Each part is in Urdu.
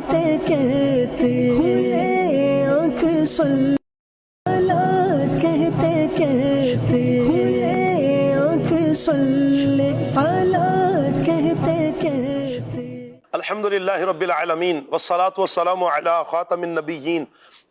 کہتے کہتے کھلے آنکھ سن کہتے کہتے کھلے آنکھ سن لے اعلیٰ کہتے کہتے. الحمدللہ رب العالمین والصلاة والسلام علی خاتم النبیین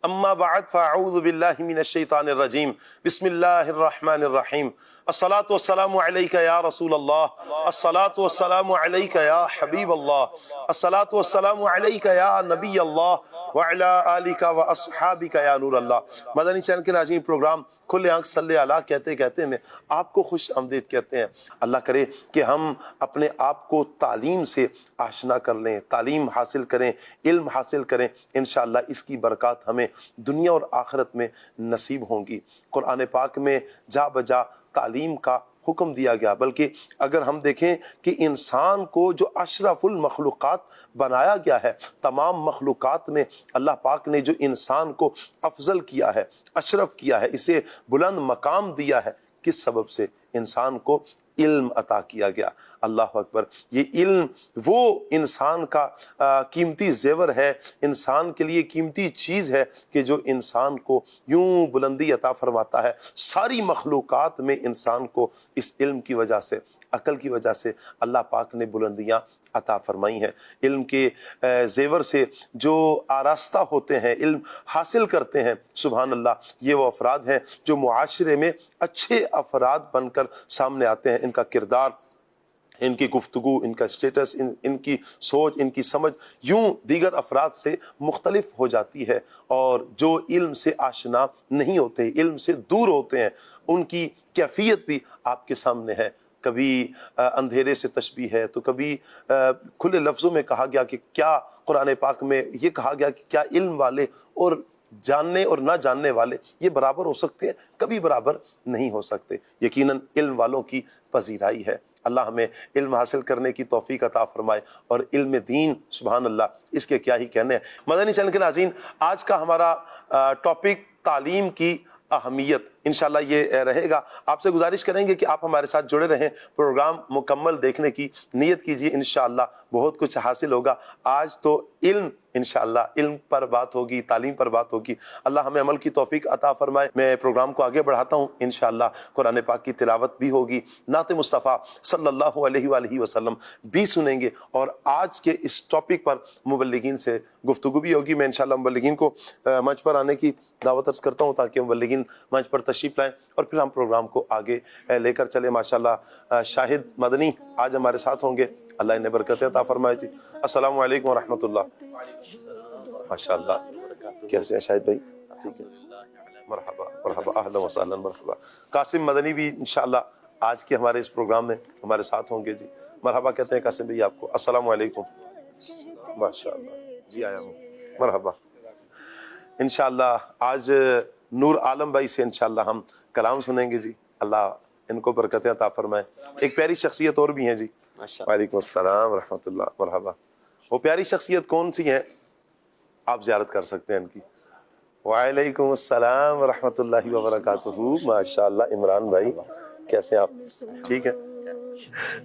اما بعد فاعوذ باللہ من الشیطان الرجیم بسم اللہ الرحمن الرحیم. الصلاة والسلام علیک یا رسول اللہ، الصلاة والسلام علیک یا حبیب اللہ، الصلاة والسلام علیک یا نبی اللہ وعلی آلک واصحابک یا نور اللہ. مدنی چینل کے ناظرین، پروگرام کھلے آنکھ صلی اللہ کہتے کہتے میں آپ کو خوش آمدید کہتے ہیں. اللہ کرے کہ ہم اپنے آپ کو تعلیم سے آشنا کر لیں، تعلیم حاصل کریں، علم حاصل کریں. انشاءاللہ اس کی برکات ہمیں دنیا اور آخرت میں نصیب ہوں گی. قرآن پاک میں جا بجا تعلیم کا حکم دیا گیا، بلکہ اگر ہم دیکھیں کہ انسان کو جو اشرف المخلوقات بنایا گیا ہے، تمام مخلوقات میں اللہ پاک نے جو انسان کو افضل کیا ہے، اشرف کیا ہے، اسے بلند مقام دیا ہے، کس سبب سے؟ انسان کو علم عطا کیا گیا. اللہ اکبر. یہ علم وہ انسان کا قیمتی زیور ہے، انسان کے لیے قیمتی چیز ہے کہ جو انسان کو یوں بلندی عطا فرماتا ہے. ساری مخلوقات میں انسان کو اس علم کی وجہ سے، عقل کی وجہ سے اللہ پاک نے بلندیاں عطا فرمائی ہیں. علم کے زیور سے جو آراستہ ہوتے ہیں، علم حاصل کرتے ہیں، سبحان اللہ، یہ وہ افراد ہیں جو معاشرے میں اچھے افراد بن کر سامنے آتے ہیں. ان کا کردار، ان کی گفتگو، ان کا اسٹیٹس، ان کی سوچ، ان کی سمجھ یوں دیگر افراد سے مختلف ہو جاتی ہے. اور جو علم سے آشنا نہیں ہوتے، علم سے دور ہوتے ہیں، ان کی کیفیت بھی آپ کے سامنے ہے. کبھی اندھیرے سے تشبیہ ہے، تو کبھی کھلے لفظوں میں کہا گیا کہ کیا قرآن پاک میں یہ کہا گیا کہ کیا علم والے اور جاننے اور نہ جاننے والے یہ برابر ہو سکتے ہیں؟ کبھی برابر نہیں ہو سکتے. یقیناً علم والوں کی پذیرائی ہے. اللہ ہمیں علم حاصل کرنے کی توفیق عطا فرمائے. اور علم دین، سبحان اللہ، اس کے کیا ہی کہنے ہیں. مدنی چینل کے ناظرین، آج کا ہمارا ٹاپک تعلیم کی اہمیت انشاءاللہ یہ رہے گا. آپ سے گزارش کریں گے کہ آپ ہمارے ساتھ جڑے رہیں، پروگرام مکمل دیکھنے کی نیت کیجیے. انشاءاللہ بہت کچھ حاصل ہوگا. آج تو علم، انشاءاللہ علم پر بات ہوگی، تعلیم پر بات ہوگی. اللہ ہمیں عمل کی توفیق عطا فرمائے. میں پروگرام کو آگے بڑھاتا ہوں. انشاءاللہ قرآن پاک کی تلاوت بھی ہوگی، نعت مصطفیٰ صلی اللہ علیہ وآلہ وسلم بھی سنیں گے، اور آج کے اس ٹاپک پر مبلغین سے گفتگو بھی ہوگی. میں انشاءاللہ مبلغین کو منچ پر آنے کی دعوت عرض کرتا ہوں تاکہ مبلغین منچ پر تشریف لائیں اور پھر ہم پروگرام کو آگے لے کر چلیں. ماشاءاللہ شاہد مدنی آج ہمارے ساتھ ہوں گے. اللہ انہیں برکت عطا فرمائے. جی السلام علیکم ورحمۃ اللہ. ماشاءاللہ، کیسے ہیں شاہد بھائی؟ ٹھیک ہے، مرحبا مرحبا، اہلا وسہلا، مرحبا. قاسم مدنی بھی انشاءاللہ آج کے ہمارے اس پروگرام میں ہمارے ساتھ ہوں گے. جی مرحبا کہتے ہیں قاسم بھائی آپ کو. السلام علیکم. ماشاءاللہ، جی آیا ہوں، مرحبا. انشاءاللہ آج نور عالم بھائی سے انشاءاللہ ہم کلام سنیں گے. جی اللہ ان کو برکتیں عطا فرمائے. ایک پیاری شخصیت اور بھی ہیں. جی وعلیکم السلام ورحمۃ اللہ، مرحبا. وہ پیاری شخصیت کون سی ہیں؟ آپ زیارت کر سکتے ہیں ان کی. وعلیکم السلام ورحمۃ اللہ وبرکاتہ. ماشاءاللہ عمران بھائی، کیسے ہیں آپ؟ ٹھیک ہے،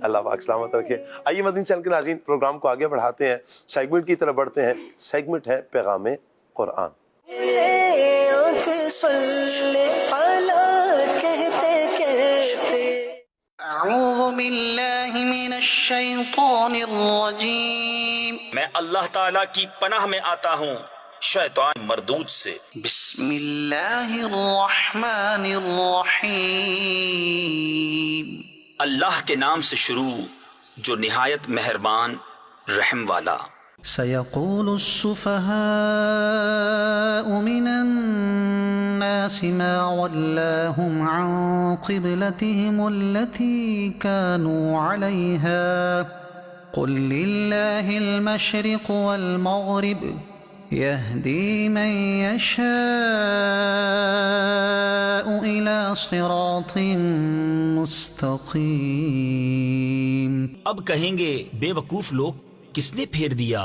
اللہ پاک سلامت رکھے. آئیے مدنی چینل کے ناظرین، پروگرام کو آگے بڑھاتے ہیں، سیگمنٹ کی طرف بڑھتے ہیں. سیگمنٹ ہے پیغام قرآن. اعوذ باللہ من الشیطان الرجیم. میں اللہ تعالیٰ کی پناہ میں آتا ہوں شیطان مردود سے. بسم اللہ الرحمن الرحیم. اللہ کے نام سے شروع جو نہایت مہربان رحم والا. سيقول السفهاء من الناس ما ولاهم عن قبلتهم التي كانوا عليها قل لله المشرق والمغرب يهدي من يشاء إلى صراط مستقيم. اب کہیں گے بے وقوف لوگ، کس نے پھیر دیا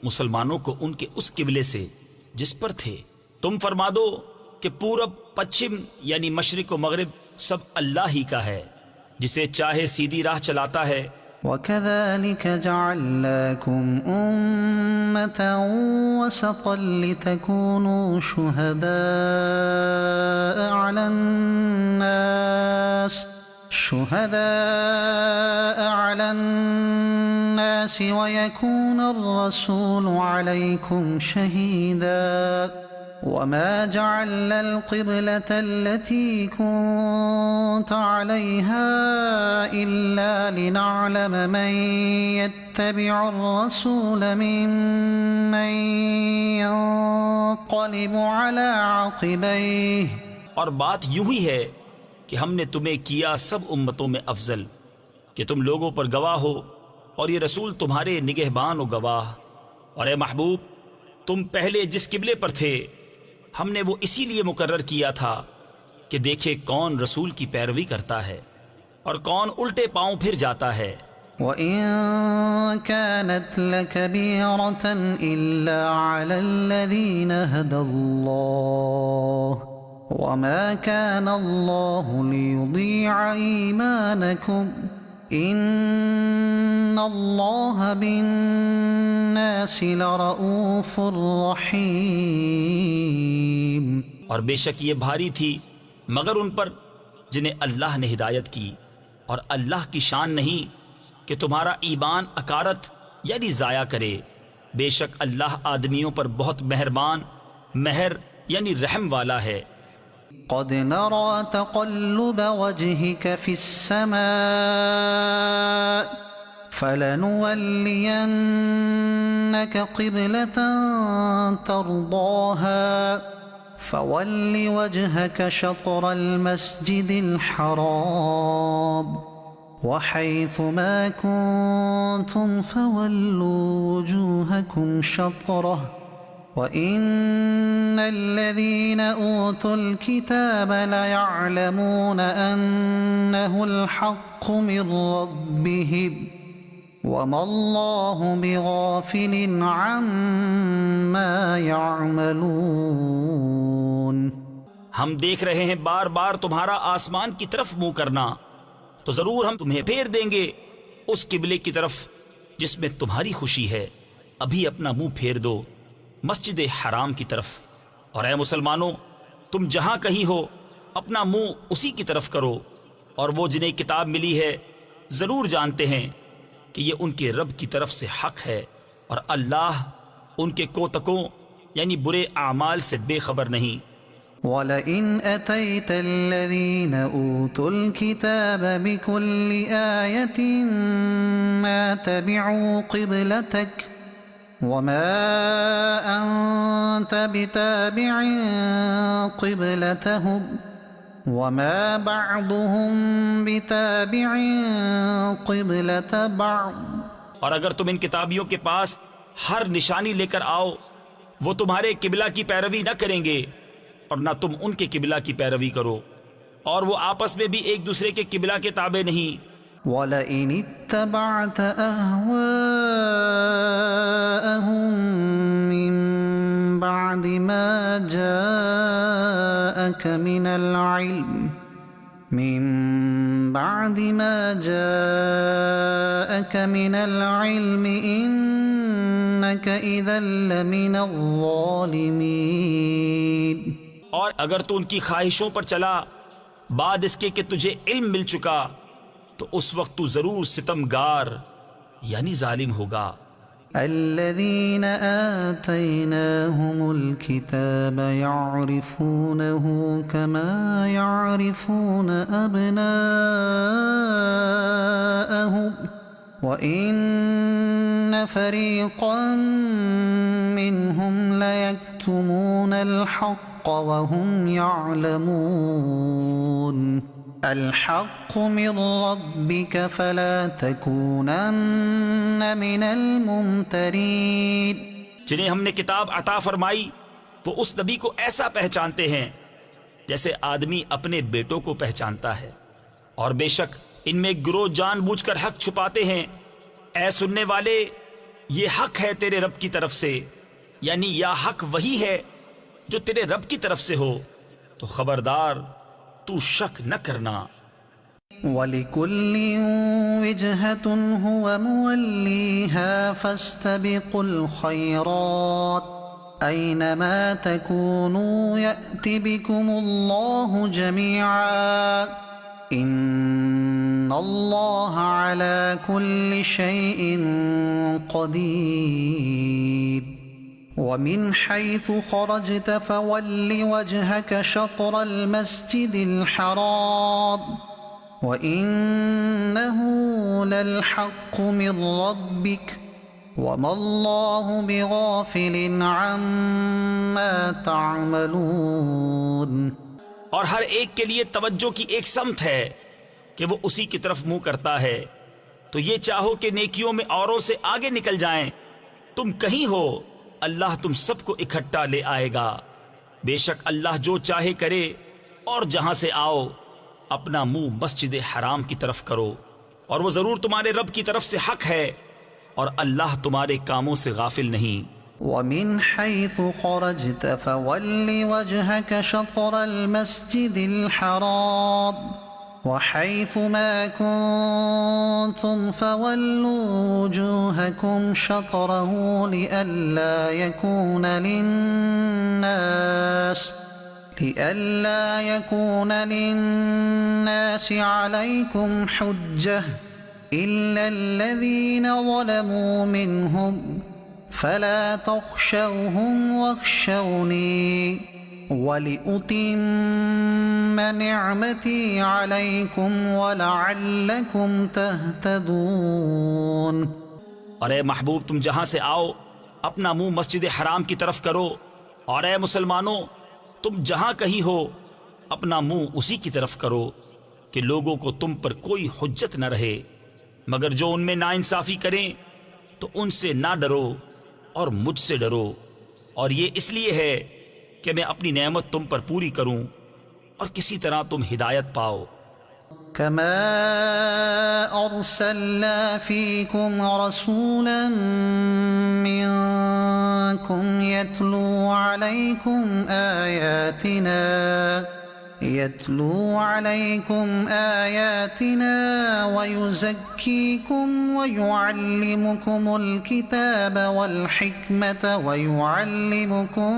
مسلمانوں کو ان کے اس قبلے سے جس پر تھے؟ تم فرما دو کہ پورب پچھم یعنی مشرق و مغرب سب اللہ ہی کا ہے، جسے چاہے سیدھی راہ چلاتا ہے وَكَذَلِكَ جَعَلْنَاكُمْ أُمَّةً وَسَطًا لِتَكُونُوا شُهَدَاءَ عَلَى النَّاسِ وَيَكُونَ الرَّسُولُ عَلَيْكُمْ شَهِيدًا وَمَا جَعَلْنَا الْقِبْلَةَ الَّتِي كُنتَ عَلَيْهَا إِلَّا لِنَعْلَمَ مَن يَتَّبِعُ الرَّسُولَ مِمَّن يَنقَلِبُ عَلَى عَقِبَيْهِ۔ اور بات یوں ہی ہے کہ ہم نے تمہیں کیا سب امتوں میں افضل کہ تم لوگوں پر گواہ ہو، اور یہ رسول تمہارے نگہبان و گواہ۔ اور اے محبوب، تم پہلے جس قبلے پر تھے ہم نے وہ اسی لیے مقرر کیا تھا کہ دیکھے کون رسول کی پیروی کرتا ہے اور کون الٹے پاؤں پھر جاتا ہے۔ وَإِن كَانَتْ لَكَبِيرَةً إِلَّا عَلَى الَّذِينَ هَدَى اللَّهُ وَمَا كَانَ اللَّهُ لِيُضِيعَ إِيمَانَكُمْ إِنَّ اللَّهَ بِالنَّاسِ لَرَءُوفٌ رَحِيمٌ۔ اور بے شک یہ بھاری تھی مگر ان پر جنہیں اللہ نے ہدایت کی، اور اللہ کی شان نہیں کہ تمہارا ایمان اکارت یعنی ضائع کرے۔ بے شک اللہ آدمیوں پر بہت مہربان، مہر یعنی رحم والا ہے۔ قد نرى تقلب وجهك في السماء فلنولينك قبلة ترضاها فول وجهك شطر المسجد الحرام وحيث ما كنتم فولوا وجوهكم شطره وَإِنَّ الَّذِينَ أُوتُوا الْكِتَابَ لَيَعْلَمُونَ أَنَّهُ الْحَقُّ مِنْ رَبِّهِمْ وَمَا اللَّهُ بِغَافِلٍ عَمَّا يَعْمَلُونَ۔ ہم دیکھ رہے ہیں بار بار تمہارا آسمان کی طرف منہ کرنا، تو ضرور ہم تمہیں پھیر دیں گے اس قبلے کی طرف جس میں تمہاری خوشی ہے۔ ابھی اپنا منہ پھیر دو مسجد حرام کی طرف، اور اے مسلمانوں تم جہاں کہیں ہو اپنا منہ اسی کی طرف کرو، اور وہ جنہیں کتاب ملی ہے ضرور جانتے ہیں کہ یہ ان کے رب کی طرف سے حق ہے، اور اللہ ان کے کوتکوں یعنی برے اعمال سے بے خبر نہیں۔ وَلَئِنْ أَتَيْتَ الَّذِينَ أُوتُوا الْكِتَابَ بِكُلِّ آيَةٍ مَا تَبِعُوا قِبْلَتَكَ وَمَا أَنْتَ بِتَابِعٍ قِبْلَتَهُمْ وَمَا بَعْضُهُمْ بِتَابِعٍ قِبْلَةَ بَعْضٍ۔ اور اگر تم ان کتابیوں کے پاس ہر نشانی لے کر آؤ وہ تمہارے قبلہ کی پیروی نہ کریں گے، اور نہ تم ان کے قبلہ کی پیروی کرو، اور وہ آپس میں بھی ایک دوسرے کے قبلہ کے تابع نہیں۔ وَلَئِنِ اتَّبَعْتَ أَهْوَاءَهُمْ مِنْ بَعْدِ مَا جَاءَكَ مِنَ الْعِلْمِ إِنَّكَ إِذًا لَّمِنَ الظَّالِمِينَ۔ اور اگر تو ان کی خواہشوں پر چلا بعد اس کے کہ تجھے علم مل چکا تو اس وقت تو ضرور ستمگار یعنی ظالم ہوگا۔ الذين آتيناهم الكتاب يعرفونه كما يعرفون أبناءهم وإن فريقا منهم ليكتمون الحق وهم يعلمون۔ الحق من ربك فلا تكونن من الممترين۔ جنہیں ہم نے کتاب عطا فرمائی وہ اس نبی کو ایسا پہچانتے ہیں جیسے آدمی اپنے بیٹوں کو پہچانتا ہے، اور بے شک ان میں ایک گروہ جان بوجھ کر حق چھپاتے ہیں۔ اے سننے والے، یہ حق ہے تیرے رب کی طرف سے، یعنی یا حق وہی ہے جو تیرے رب کی طرف سے ہو، تو خبردار تو شک نہ کرنا۔ وَلِكُلٍّ وِجْهَةٌ هُوَ مُوَلِّيهَا فَاسْتَبِقُوا الْخَيْرَاتِ أَيْنَمَا تَكُونُوا يَأْتِ بِكُمُ اللَّهُ جَمِيعًا إِنَّ اللَّهَ عَلَى كُلِّ شَيْءٍ قَدِيرٌ وَمِنْ حَيْثُ خَرَجْتَ فَوَلِّ وَجْهَكَ شَطْرَ الْمَسْجِدِ الْحَرَامِ وَإِنَّهُ لَلْحَقُّ مِنْ رَبِّكَ وَمَا اللَّهُ بِغَافِلٍ عَمَّا تَعْمَلُونَ۔ اور ہر ایک کے لیے توجہ کی ایک سمت ہے کہ وہ اسی کی طرف منہ کرتا ہے، تو یہ چاہو کہ نیکیوں میں اوروں سے آگے نکل جائیں، تم کہیں ہو اللہ تم سب کو اکٹھا لے آئے گا۔ بے شک اللہ جو چاہے کرے، اور جہاں سے آؤ اپنا منہ مسجد حرام کی طرف کرو، اور وہ ضرور تمہارے رب کی طرف سے حق ہے، اور اللہ تمہارے کاموں سے غافل نہیں۔ وَمِنْ حَيْثُ خَرَجْتَ فَوَلِّ وَجْهَكَ شَطْرَ الْمَسْجِدِ الْحَرَامِ وَحَيْثُ مَا كُنْتُمْ فَوَلُّوا وُجُوهَكُمْ شَطْرَهُ لِئَلَّا يَكُونَ لِلنَّاسِ عَلَيْكُمْ حُجَّةٌ إِلَّا الَّذِينَ ظَلَمُوا مِنْهُمْ فَلَا تَخْشَوْهُمْ وَاخْشَوْنِي وَلِأُتِمَّ نِعْمَتِي عَلَيْكُمْ وَلَعَلَّكُمْ تَهْتَدُونَ۔ اور اے محبوب تم جہاں سے آؤ اپنا منہ مسجد حرام کی طرف کرو، اور اے مسلمانوں تم جہاں کہیں ہو اپنا منہ اسی کی طرف کرو کہ لوگوں کو تم پر کوئی حجت نہ رہے، مگر جو ان میں ناانصافی کریں تو ان سے نہ ڈرو اور مجھ سے ڈرو، اور یہ اس لیے ہے کہ میں اپنی نعمت تم پر پوری کروں اور کسی طرح تم ہدایت پاؤ۔ كما أرسلنا فيكم رسولا منكم يتلو عليكم آياتنا ويزكيكم ويعلمكم الكتاب والحكمة ويعلمكم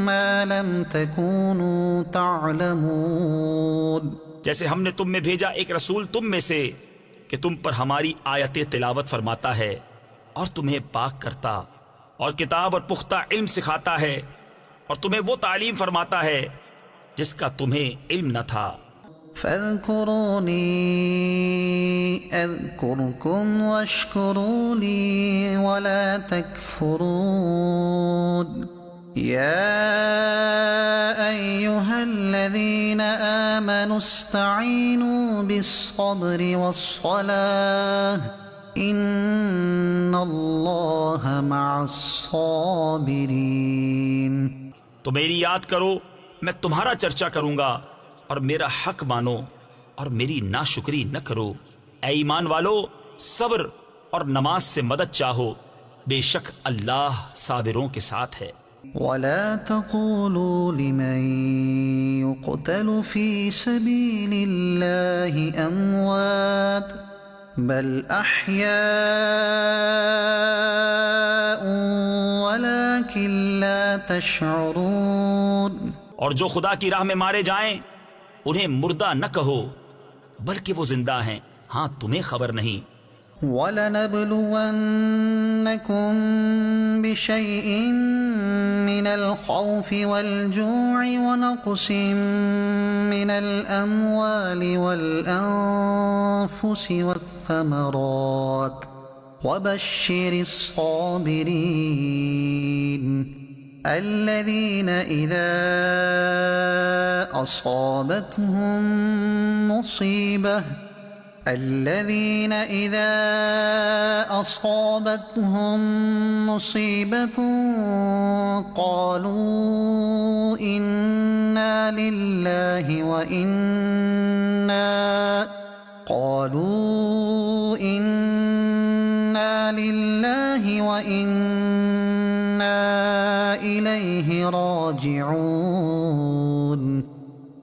ما لم تكونوا تعلمون۔ جیسے ہم نے تم میں بھیجا ایک رسول تم میں سے کہ تم پر ہماری آیتیں تلاوت فرماتا ہے اور تمہیں پاک کرتا اور کتاب اور پختہ علم سکھاتا ہے، اور تمہیں وہ تعلیم فرماتا ہے جس کا تمہیں علم نہ تھا۔ فاذكروني اذكركم واشكروا لي ولا تكفرون۔ يا أيها الذين آمنوا استعينوا بالصبر والصلاة إن الله مع الصابرين۔ تو میری یاد کرو، میں تمہارا چرچا کروں گا، اور میرا حق مانو اور میری ناشکری نہ کرو۔ اے ایمان والو، صبر اور نماز سے مدد چاہو، بے شک اللہ صابروں کے ساتھ ہے۔ ولا تقولوا لمن يقتل في سبيل الله أموات بل أحياء ولكن لا تشعرون۔ اور جو خدا کی راہ میں مارے جائیں انہیں مردہ نہ کہو، بلکہ وہ زندہ ہیں، ہاں تمہیں خبر نہیں۔ وَلَنَبْلُوَنَّكُمْ بِشَيْءٍ مِّنَ الْخَوْفِ وَالْجُوعِ وَنَقْصٍ مِّنَ الْأَمْوَالِ وَالْأَنفُسِ وَالثَّمَرَاتِ وَبَشِّرِ الصَّابِرِينَ الذين إذا أصابتهم مصيبة قالوا إنا لله وإنا إليه راجعون۔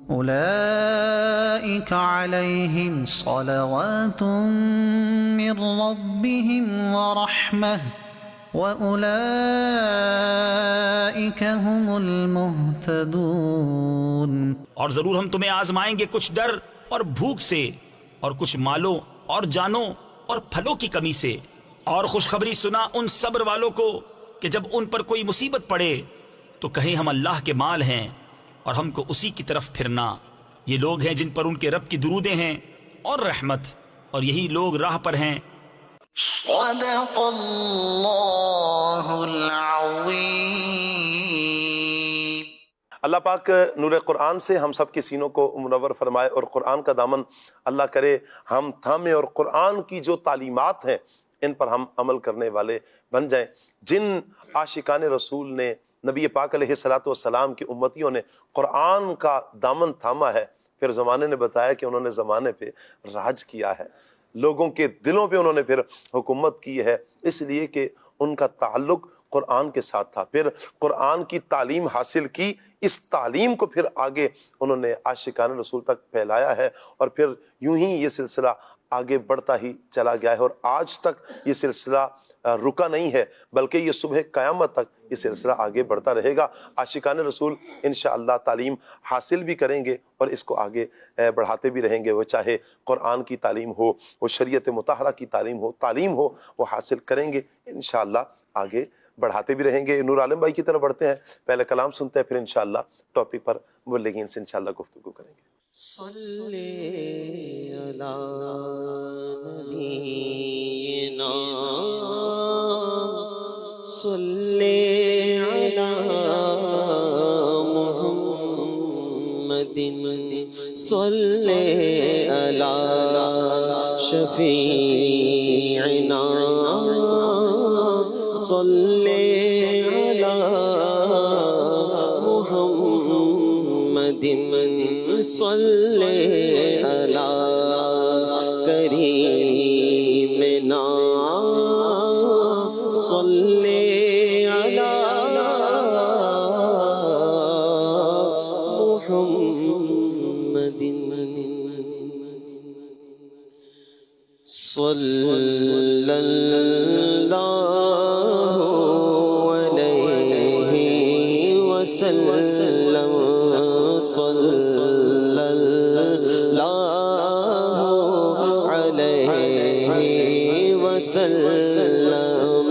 أولئك عليهم صلوات من ربهم ورحمة وأولئك هم المهتدون۔ اور ضرور ہم تمہیں آزمائیں گے کچھ ڈر اور بھوک سے، اور کچھ مالوں اور جانوں اور پھلوں کی کمی سے، اور خوشخبری سنا ان صبر والوں کو کہ جب ان پر کوئی مصیبت پڑے تو کہیں ہم اللہ کے مال ہیں اور ہم کو اسی کی طرف پھرنا۔ یہ لوگ ہیں جن پر ان کے رب کی درودیں ہیں اور رحمت، اور یہی لوگ راہ پر ہیں۔ صدق اللہ العظیم۔ اللہ پاک نور قرآن سے ہم سب کے سینوں کو منور فرمائے، اور قرآن کا دامن اللہ کرے ہم تھامیں، اور قرآن کی جو تعلیمات ہیں ان پر ہم عمل کرنے والے بن جائیں۔ جن عاشقان رسول نے، نبی پاک علیہ الصلوۃ والسلام کی امتیوں نے قرآن کا دامن تھاما ہے، پھر زمانے نے بتایا کہ انہوں نے زمانے پہ راج کیا ہے، لوگوں کے دلوں پہ انہوں نے پھر حکومت کی ہے، اس لیے کہ ان کا تعلق قرآن کے ساتھ تھا۔ پھر قرآن کی تعلیم حاصل کی، اس تعلیم کو پھر آگے انہوں نے عاشقان رسول تک پھیلایا ہے، اور پھر یوں ہی یہ سلسلہ آگے بڑھتا ہی چلا گیا ہے، اور آج تک یہ سلسلہ رکا نہیں ہے، بلکہ یہ صبح قیامت تک یہ سلسلہ آگے بڑھتا رہے گا۔ عاشقان رسول انشاءاللہ تعلیم حاصل بھی کریں گے اور اس کو آگے بڑھاتے بھی رہیں گے، وہ چاہے قرآن کی تعلیم ہو، وہ شریعت مطہرہ کی تعلیم ہو، وہ حاصل کریں گے انشاءاللہ، آگے بڑھاتے بھی رہیں گے۔ نور عالم بھائی کی طرف بڑھتے ہیں، پہلے کلام سنتے ہیں، پھر انشاءاللہ ٹاپک پر مبلغین سے انشاءاللہ گفتگو کریں گے۔ صلی علی نبینا، صلی علی محمد، صلی علی شفیعنا، صلی علی محمد، صلی علی کریمنا، صلی علی محمد، صلی اللہ علیہ وسلم، صلی اللہ علیہ وسلم،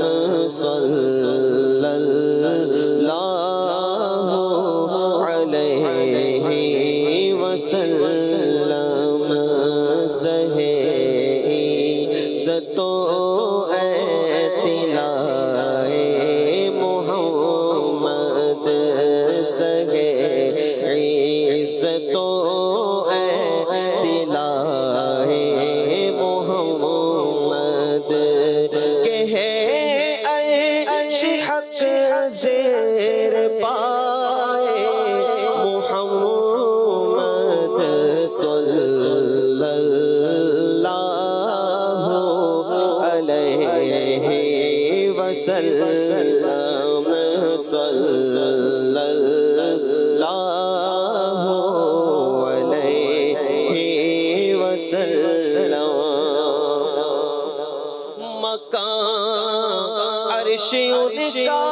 صلی اللہ علیہ وسلم، عزت و اطلاع محمد، عزت و اطلاع محمد، کہ ہے عرش حق زیر پائے محمد، صلی اللہ علیہ وسلم، صلی اللہ علیہ وسلم۔ مکان عرش ان کا،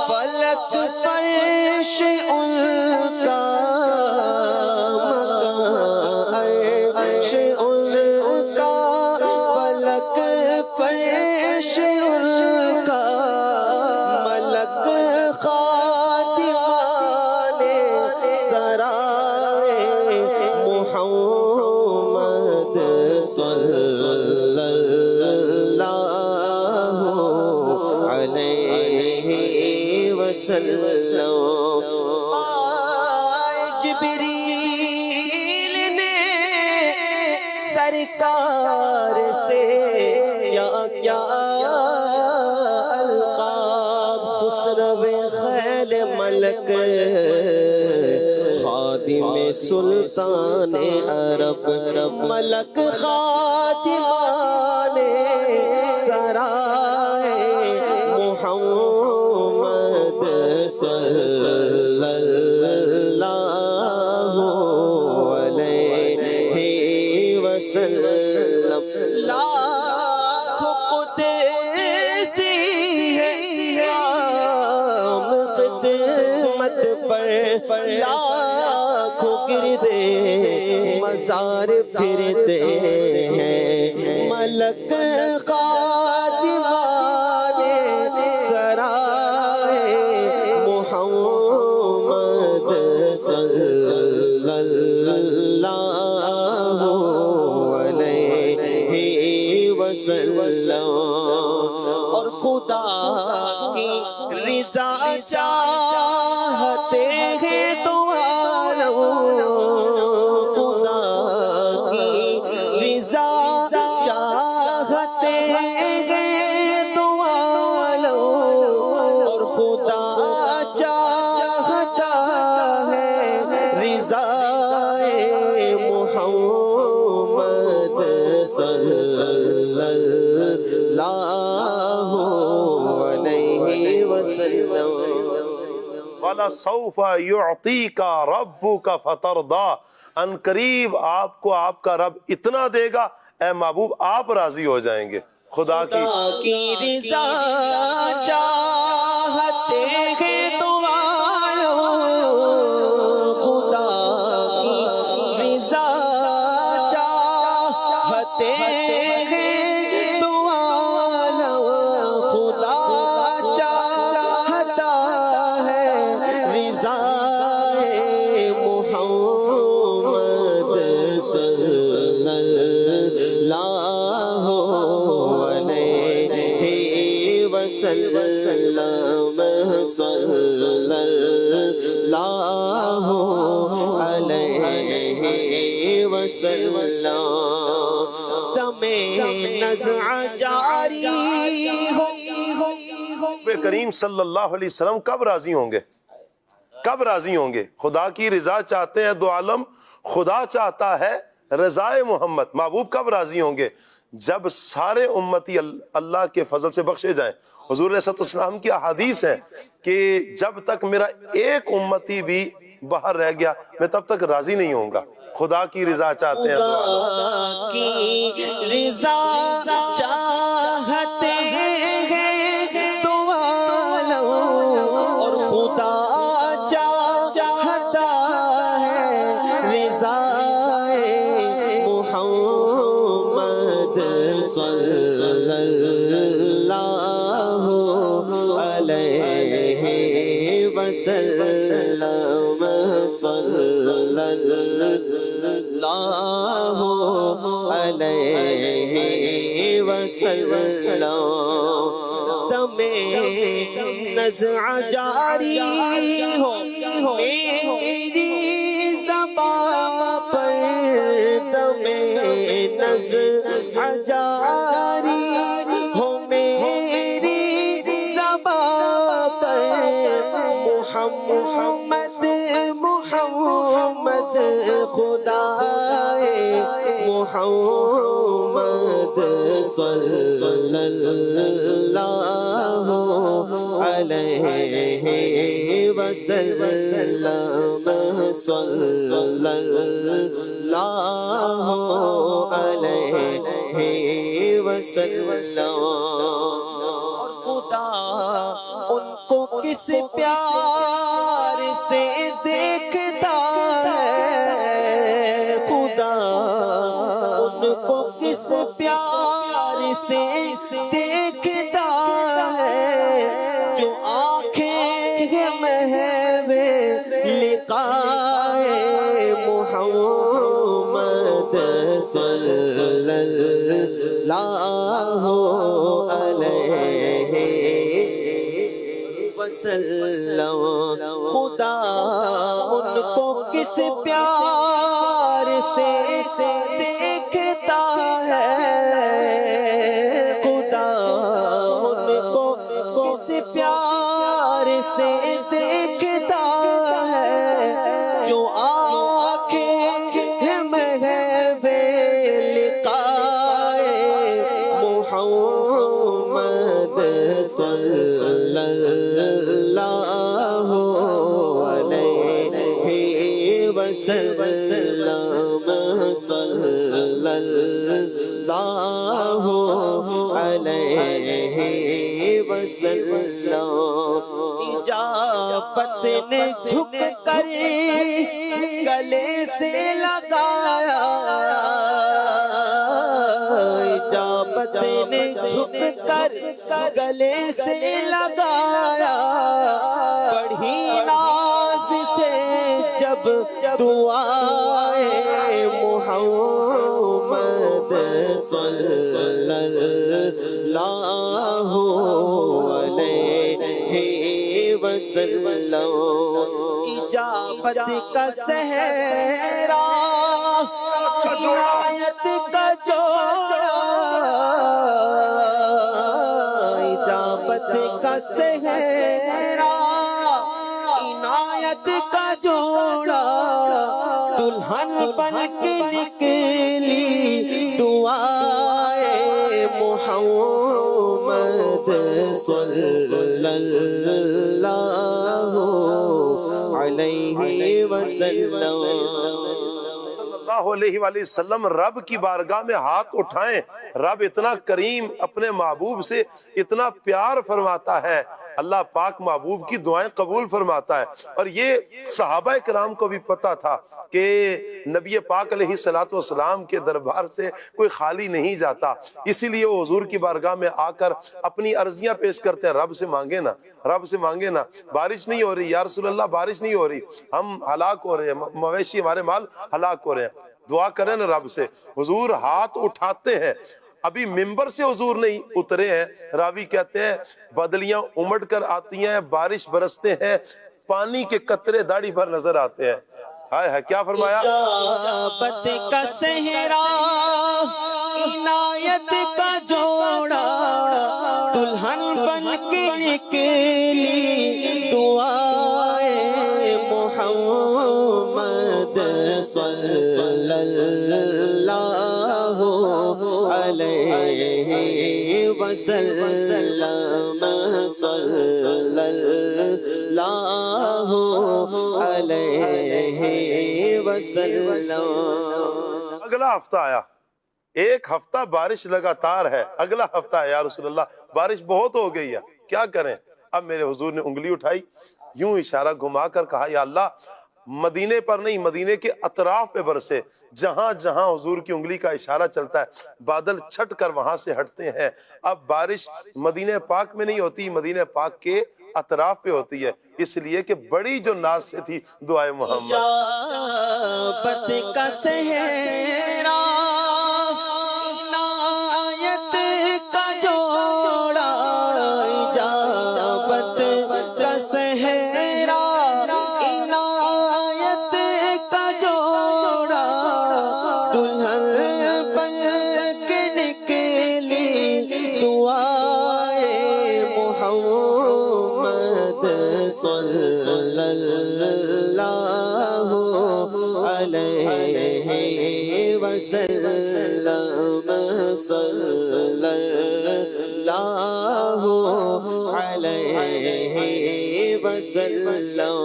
فلک فرش ان کا، مکان عرش ان کا، فلک فرش ان کا، ملک خادمان سرائے محمد، صلی اللہ علیہ وسلم۔ جبریل نے سرکار سے کیا کیا القاب، خسرو خیل ملک، خادم سلطان عرب، ملک خادمان سرائے محمد، صلی اللہ مت پر لاکھوں گردے مزار پھرتے ہیں، ملک خادمان سرائے محمد صلی اللہ علیہ وسلم، اور خدا کی رضا چاہتے ہیں تو عالم، خدا کی رضا چاہتے ہیں تو عالم، اور خدا چاہتا ہے رضا محمد صلی اللہ علیہ وسلم۔ وَلَسَوْفَ يُعْطِيكَ رَبُّكَ فَتَرْضَىٰ، ان قریب آپ کو آپ کا رب اتنا دے گا اے محبوب آپ راضی ہو جائیں گے۔ خدا کی رضا چاہتے ہیں تو آؤ، خدا کی رضا چاہتے ہیں تو آؤ، خدا چاہتا ہے رضا محمد صلی اللہ علیہ وسلم، صلی اللہ علیہ وسلم، دم نزع جاری ہو۔ نبی کریم صلی اللہ علیہ وسلم کب راضی ہوں گے؟ کب راضی ہوں گے؟ خدا کی رضا چاہتے ہیں دو عالم، خدا چاہتا ہے رضا محمد۔ محبوب کب راضی ہوں گے؟ جب سارے امتی اللہ کے فضل سے بخشے جائیں۔ حضور علیہ السلام کی احادیث ہیں کہ جب تک میرا ایک امتی بھی باہر رہ گیا میں تب تک راضی نہیں ہوں گا۔ خدا کی رضا چاہتے ہیں دو عالم، خدا کی رضا چاہتے ہیں تو عالم، اور خدا چاہتا ہے رضا محمد صلی اللہ علیہ وسلم، صلی اللہ علیہ وسلم، دم نزع جاری ہو میری زبان پر، دم نزع جاری ہو میری زبان پر، محمد محمد خدا محمد صلی اللہ علیہ وسلم، صلی اللہ علیہ وسلم، اور خدا ان کو کس پیار سے دیکھتا ہے، خدا ان کو کس پیار سے دیکھتا ہے، جو آنکھیں محو لقاء محمد صلی اللہ علیہ وسلم، خدا ان کو کس پیار سے دیکھتا ہے، خدا ان کو کس پیار سے دیکھتا ہے، جو آنکھیں محو لقاء محمد صلی اللہ علیہ وسلم، صلی اللہ علیہ وسلم اجابت نے جھک کر گلے سے لگایا اجابت نے جھک کر گلے سے لگایا بڑھی ناز سے جب دعائے محمد صلی اللہ علیہ وسلم اجابت کا صحرا عنایت کا جوڑا اجابت کا صحرا عنایت کا جوڑا دلہن بن کے نکلی دعائے محمد صلی اللہ علیہ وسلم صلی اللہ علیہ وآلہ وسلم رب کی بارگاہ میں ہاتھ اٹھائیں. رب اتنا کریم اپنے محبوب سے اتنا پیار فرماتا ہے. اللہ پاک محبوب کی دعائیں قبول فرماتا ہے. اور یہ صحابہ کرام کو بھی پتا تھا کہ نبی پاک علیہ السلام کے دربار سے کوئی خالی نہیں جاتا. اسی لیے وہ حضور کی بارگاہ میں آ کر اپنی عرضیاں پیش کرتے ہیں. رب سے مانگے نا, رب سے مانگے نا, بارش نہیں ہو رہی یا رسول اللہ, بارش نہیں ہو رہی, ہم ہلاک ہو رہے ہیں, مویشی ہمارے مال ہلاک ہو رہے ہیں, دعا کریں نا رب سے. حضور ہاتھ اٹھاتے ہیں. ابھی ممبر سے حضور نہیں اترے ہیں. راوی کہتے ہیں بدلیاں امڑ کر آتی ہیں, بارش برستے ہیں, پانی کے قطرے داڑھی پر نظر آتے ہیں. ہائے ہے کیا فرمایا؟ اجابت کا صحرا عنایت کا جوڑا دلہن بن کے نکلی دعائے محمد صلی اللہ علیہ وسلم صلی اللہ علیہ وسلم. اگلا ہفتہ آیا, ایک ہفتہ بارش لگاتار ہے. اگلا ہفتہ ہے یا رسول اللہ بارش بہت ہو گئی ہے, کیا کریں؟ اب میرے حضور نے انگلی اٹھائی, یوں اشارہ گھما کر کہا یا اللہ مدینے پر نہیں, مدینے کے اطراف پہ برسے. جہاں جہاں حضور کی انگلی کا اشارہ چلتا ہے بادل چھٹ کر وہاں سے ہٹتے ہیں. اب بارش مدینہ پاک میں نہیں ہوتی, مدینہ پاک کے اطراف پہ ہوتی ہے, اس لیے کہ بڑی جو ناز سے تھی دعائے محمد. اجابت کا صحرا عنایت کا جوڑا اجابت کا صحرا عنایت کا جوڑا دلہن بن کے نکلی دعائے محمد صلی اللہ علیہ وسلم صلی اللہ علیہ وسلم.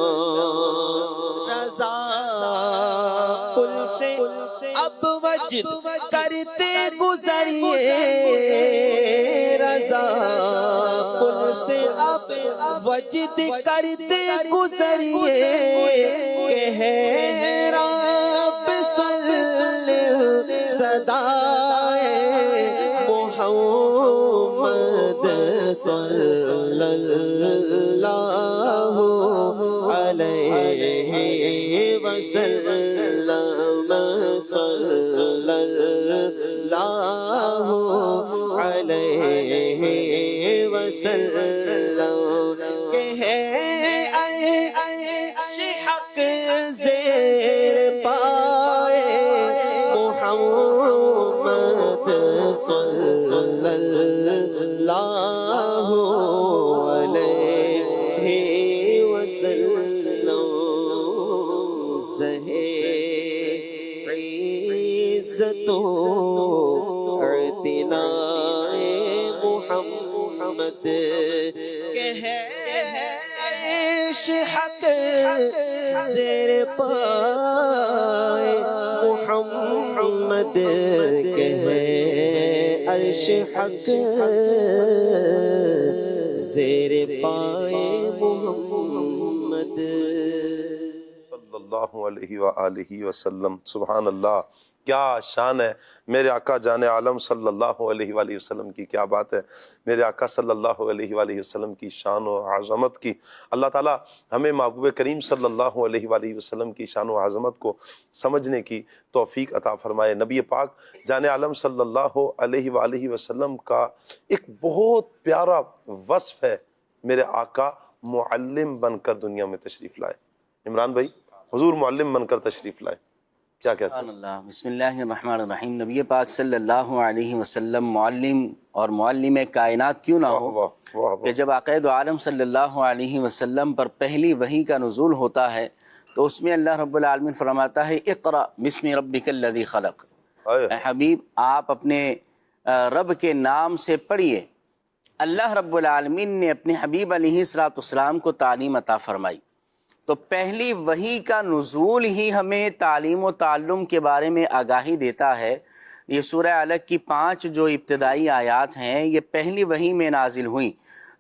رضا کل سے اب وجد کرتے گزریے رضا کل سے اب وجد کرتے گزریے کہ ہے رب صلی صدائے محمد صلی اللہ علیہ وسلم صلی اللہ علیہ وسلم کہ ہے حق زیر پائے محمد صلی اللہ علیہ وسلم. عزت و اعتناء محمد کہ ہے حق زیر پائے محمد کہ ہے عرش حق زیر پائے محمد صلی اللہ علیہ وآلہ وسلم. سبحان اللہ، کیا شان ہے میرے آقا جان عالم صلی اللہ علیہ وآلہ وسلم کی. کیا بات ہے میرے آقا صلی اللہ علیہ وآلہ وسلم کی شان و عظمت کی. اللہ تعالیٰ ہمیں محبوب کریم صلی اللہ علیہ وآلہ وسلم کی شان و عظمت کو سمجھنے کی توفیق عطا فرمائے. نبی پاک جان عالم صلی اللہ علیہ وآلہ وسلم کا ایک بہت پیارا وصف ہے، میرے آقا معلم بن کر دنیا میں تشریف لائے. عمران بھائی، حضور معلم بن کر تشریف لائے، کیا کہتے ہیں؟ سبحان اللہ. بسم اللہ الرحمن الرحیم. نبی پاک صلی اللہ علیہ وسلم معلم اور معلم کائنات کیوں نہ ہو واہ واہ کہ جب عقائد دو عالم صلی اللہ علیہ وسلم پر پہلی وحی کا نزول ہوتا ہے تو اس میں اللہ رب العالمین فرماتا ہے اقرأ بسم ربک الذی خلق. اے حبیب، آپ اپنے رب کے نام سے پڑھیے. اللہ رب العالمین نے اپنے حبیب علیہ السلام کو تعلیم عطا فرمائی. تو پہلی وحی کا نزول ہی ہمیں تعلیم و تعلم کے بارے میں آگاہی دیتا ہے. یہ سورہ علق کی 5 جو ابتدائی آیات ہیں یہ پہلی وحی میں نازل ہوئیں.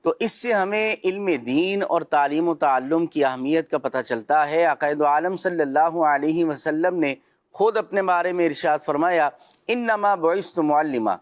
تو اس سے ہمیں علم دین اور تعلیم و تعلم کی اہمیت کا پتہ چلتا ہے. عقائد عالم صلی اللہ علیہ وسلم نے خود اپنے بارے میں ارشاد فرمایا انما بعثت معلما.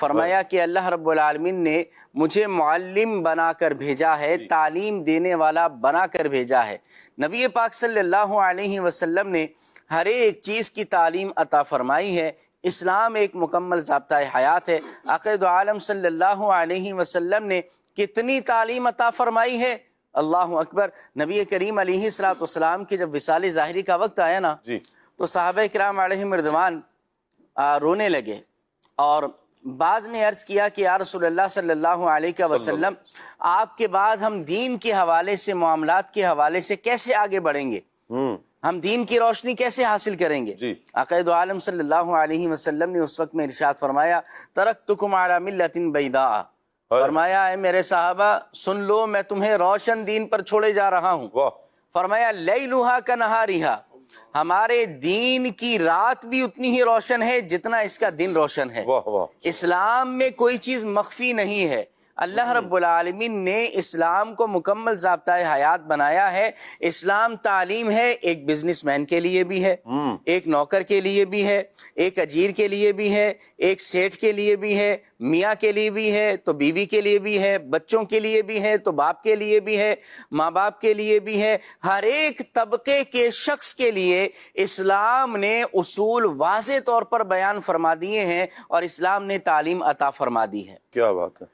فرمایا کہ اللہ رب العالمین نے مجھے معلم بنا کر بھیجا ہے، تعلیم دینے والا بنا کر بھیجا ہے. نبی پاک صلی اللہ علیہ وسلم نے ہر ایک چیز کی تعلیم عطا فرمائی ہے. اسلام ایک مکمل ضابطۂ حیات ہے. عقائد عالم صلی اللہ علیہ وسلم نے کتنی تعلیم عطا فرمائی ہے، اللہ اکبر. نبی کریم علیہ السلام کی جب وصال ظاہری کا وقت آیا نا تو صحابہ کرام علیہم رضوان رونے لگے، اور بعض نے عرض کیا کہ یا رسول اللہ صلی اللہ علیہ وسلم آپ کے بعد ہم دین کے حوالے سے، معاملات کے حوالے سے کیسے آگے بڑھیں گے، ہم دین کی روشنی کیسے حاصل کریں گے. عقائد عالم صلی اللہ علیہ وسلم نے اس وقت میں ارشاد فرمایا ترکتکم علی ملۃ بیضاء. فرمایا اے میرے صحابہ سن لو، میں تمہیں روشن دین پر چھوڑے جا رہا ہوں. فرمایا لیلھا کنہارھا، ہمارے دین کی رات بھی اتنی ہی روشن ہے جتنا اس کا دن روشن ہے. اسلام میں کوئی چیز مخفی نہیں ہے. اللہ رب العالمین نے اسلام کو مکمل ضابطۂ حیات بنایا ہے. اسلام تعلیم ہے، ایک بزنس مین کے لیے بھی ہے، ایک نوکر کے لیے بھی ہے، ایک اجیر کے لیے بھی ہے، ایک سیٹھ کے لیے بھی ہے، میاں کے لیے بھی ہے تو بیوی کے لیے بھی ہے، بچوں کے لیے بھی ہے تو باپ کے لیے بھی ہے، ماں باپ کے لیے بھی ہے. ہر ایک طبقے کے شخص کے لیے اسلام نے اصول واضح طور پر بیان فرما دیے ہیں اور اسلام نے تعلیم عطا فرما دی ہے. کیا بات ہے.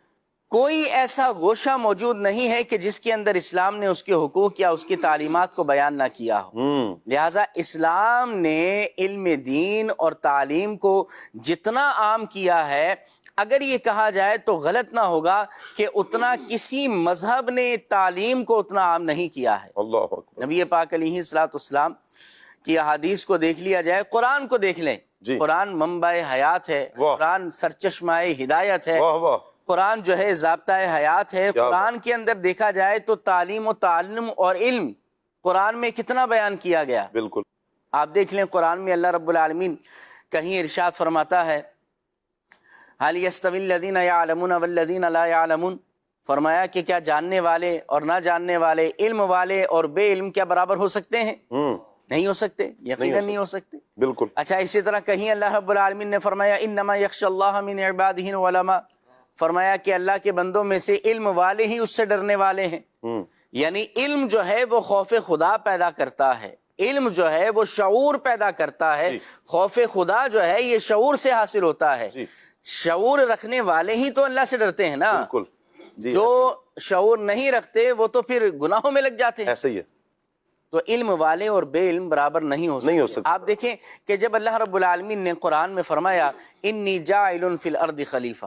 کوئی ایسا گوشہ موجود نہیں ہے کہ جس کے اندر اسلام نے اس کے حقوق یا اس کی تعلیمات کو بیان نہ کیا ہو. لہٰذا اسلام نے علم دین اور تعلیم کو جتنا عام کیا ہے، اگر یہ کہا جائے تو غلط نہ ہوگا کہ اتنا کسی مذہب نے تعلیم کو اتنا عام نہیں کیا ہے. اللہ اکبر. نبی پاک علیہ السلام کی احادیث کو دیکھ لیا جائے، قرآن کو دیکھ لیں. قرآن منبع حیات ہے، قرآن سرچشمہ ہدایت ہے، قرآن جو ہے ضابطۂ حیات ہے. قرآن کے اندر دیکھا جائے تو تعلیم و تعلم اور علم قرآن میں کتنا بیان کیا گیا. بالکل. آپ دیکھ لیں قرآن میں اللہ رب العالمین کہیں ارشاد فرماتا ہے هل يستوي الذين يعلمون والذين لا يعلمون. فرمایا کہ کیا جاننے والے اور نہ جاننے والے، علم والے اور بے علم کیا برابر ہو سکتے ہیں؟ نہیں ہو سکتے، یقیناً نہیں ہو سکتے. بالکل. اچھا اسی طرح کہیں اللہ رب العالمین نے فرمایا انما یخشى اللہ من عباده العلماء. فرمایا کہ اللہ کے بندوں میں سے علم والے ہی اس سے ڈرنے والے ہیں. یعنی علم جو ہے وہ خوف خدا پیدا کرتا ہے، علم جو ہے وہ شعور پیدا کرتا ہے. خوف خدا جو ہے یہ شعور سے حاصل ہوتا ہے. شعور رکھنے والے ہی تو اللہ سے ڈرتے ہیں نا. بالکل. جو شعور نہیں رکھتے وہ تو پھر گناہوں میں لگ جاتے ہیں. ایسا ہی ہے. تو علم والے اور بے علم برابر نہیں ہو سکتے. آپ دیکھیں کہ جب اللہ رب العالمین نے قرآن میں فرمایا انی جاعل فی الارض خلیفہ،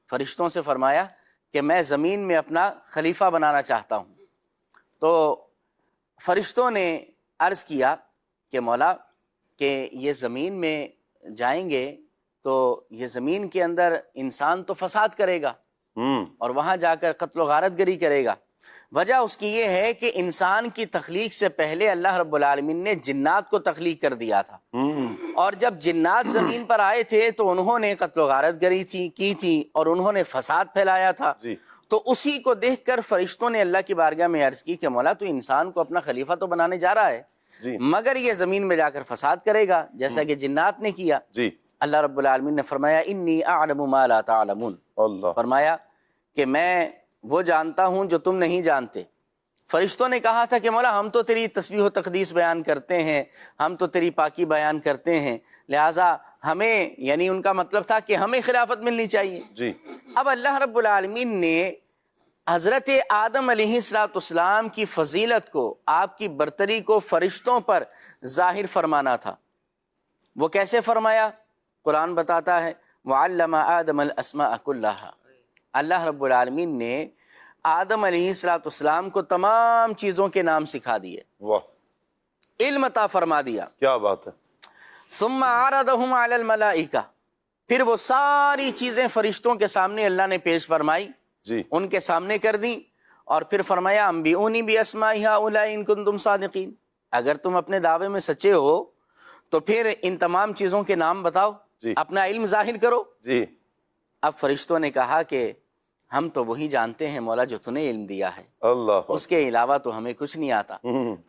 فرشتوں سے فرمایا کہ میں زمین میں اپنا خلیفہ بنانا چاہتا ہوں، تو فرشتوں نے عرض کیا کہ مولا کہ یہ زمین میں جائیں گے تو یہ زمین کے اندر انسان تو فساد کرے گا اور وہاں جا کر قتل و غارت گری کرے گا. وجہ اس کی یہ ہے کہ انسان کی تخلیق سے پہلے اللہ رب العالمین نے جنات کو تخلیق کر دیا تھا، اور جب جنات زمین پر آئے تھے تو انہوں نے قتل و غارت گری کی تھی اور انہوں نے فساد پھیلایا تھا، تو اسی کو دیکھ کر فرشتوں نے اللہ کی بارگاہ میں عرض کی کہ مولا تو انسان کو اپنا خلیفہ تو بنانے جا رہا ہے مگر یہ زمین میں جا کر فساد کرے گا جیسا کہ جنات نے کیا۔ اللہ رب العالمین نے فرمایا انی اعلم ما لا تعلمون، فرمایا کہ میں وہ جانتا ہوں جو تم نہیں جانتے۔ فرشتوں نے کہا تھا کہ مولا ہم تو تیری تسبیح و تقدیس بیان کرتے ہیں، ہم تو تیری پاکی بیان کرتے ہیں، لہٰذا ہمیں، یعنی ان کا مطلب تھا کہ ہمیں خلافت ملنی چاہیے۔ اب اللہ رب العالمین نے حضرت آدم علیہ السلام کی فضیلت کو، آپ کی برتری کو فرشتوں پر ظاہر فرمانا تھا۔ وہ کیسے فرمایا؟ قرآن بتاتا ہے وَعَلَّمَ آدَمَ الْأَسْمَاءَ كُلَّهَا، اللہ رب العالمین نے آدم علیہ السلام کو تمام چیزوں کے نام سکھا دیے، علم عطا فرما دیا۔ کیا بات ہے۔ ثم عرضهم على الملائکہ، پھر وہ ساری چیزیں فرشتوں کے سامنے اللہ نے پیش فرمائی، ان کے سامنے کر دی، اور پھر فرمایا انبئونی باسماء ہؤلاء ان کنتم صادقین، اگر تم اپنے دعوے میں سچے ہو تو پھر ان تمام چیزوں کے نام بتاؤ، اپنا علم ظاہر کرو۔ اب فرشتوں نے کہا کہ ہم تو وہی جانتے ہیں مولا جو تُنے علم دیا ہے، اس کے علاوہ تو ہمیں کچھ نہیں آتا۔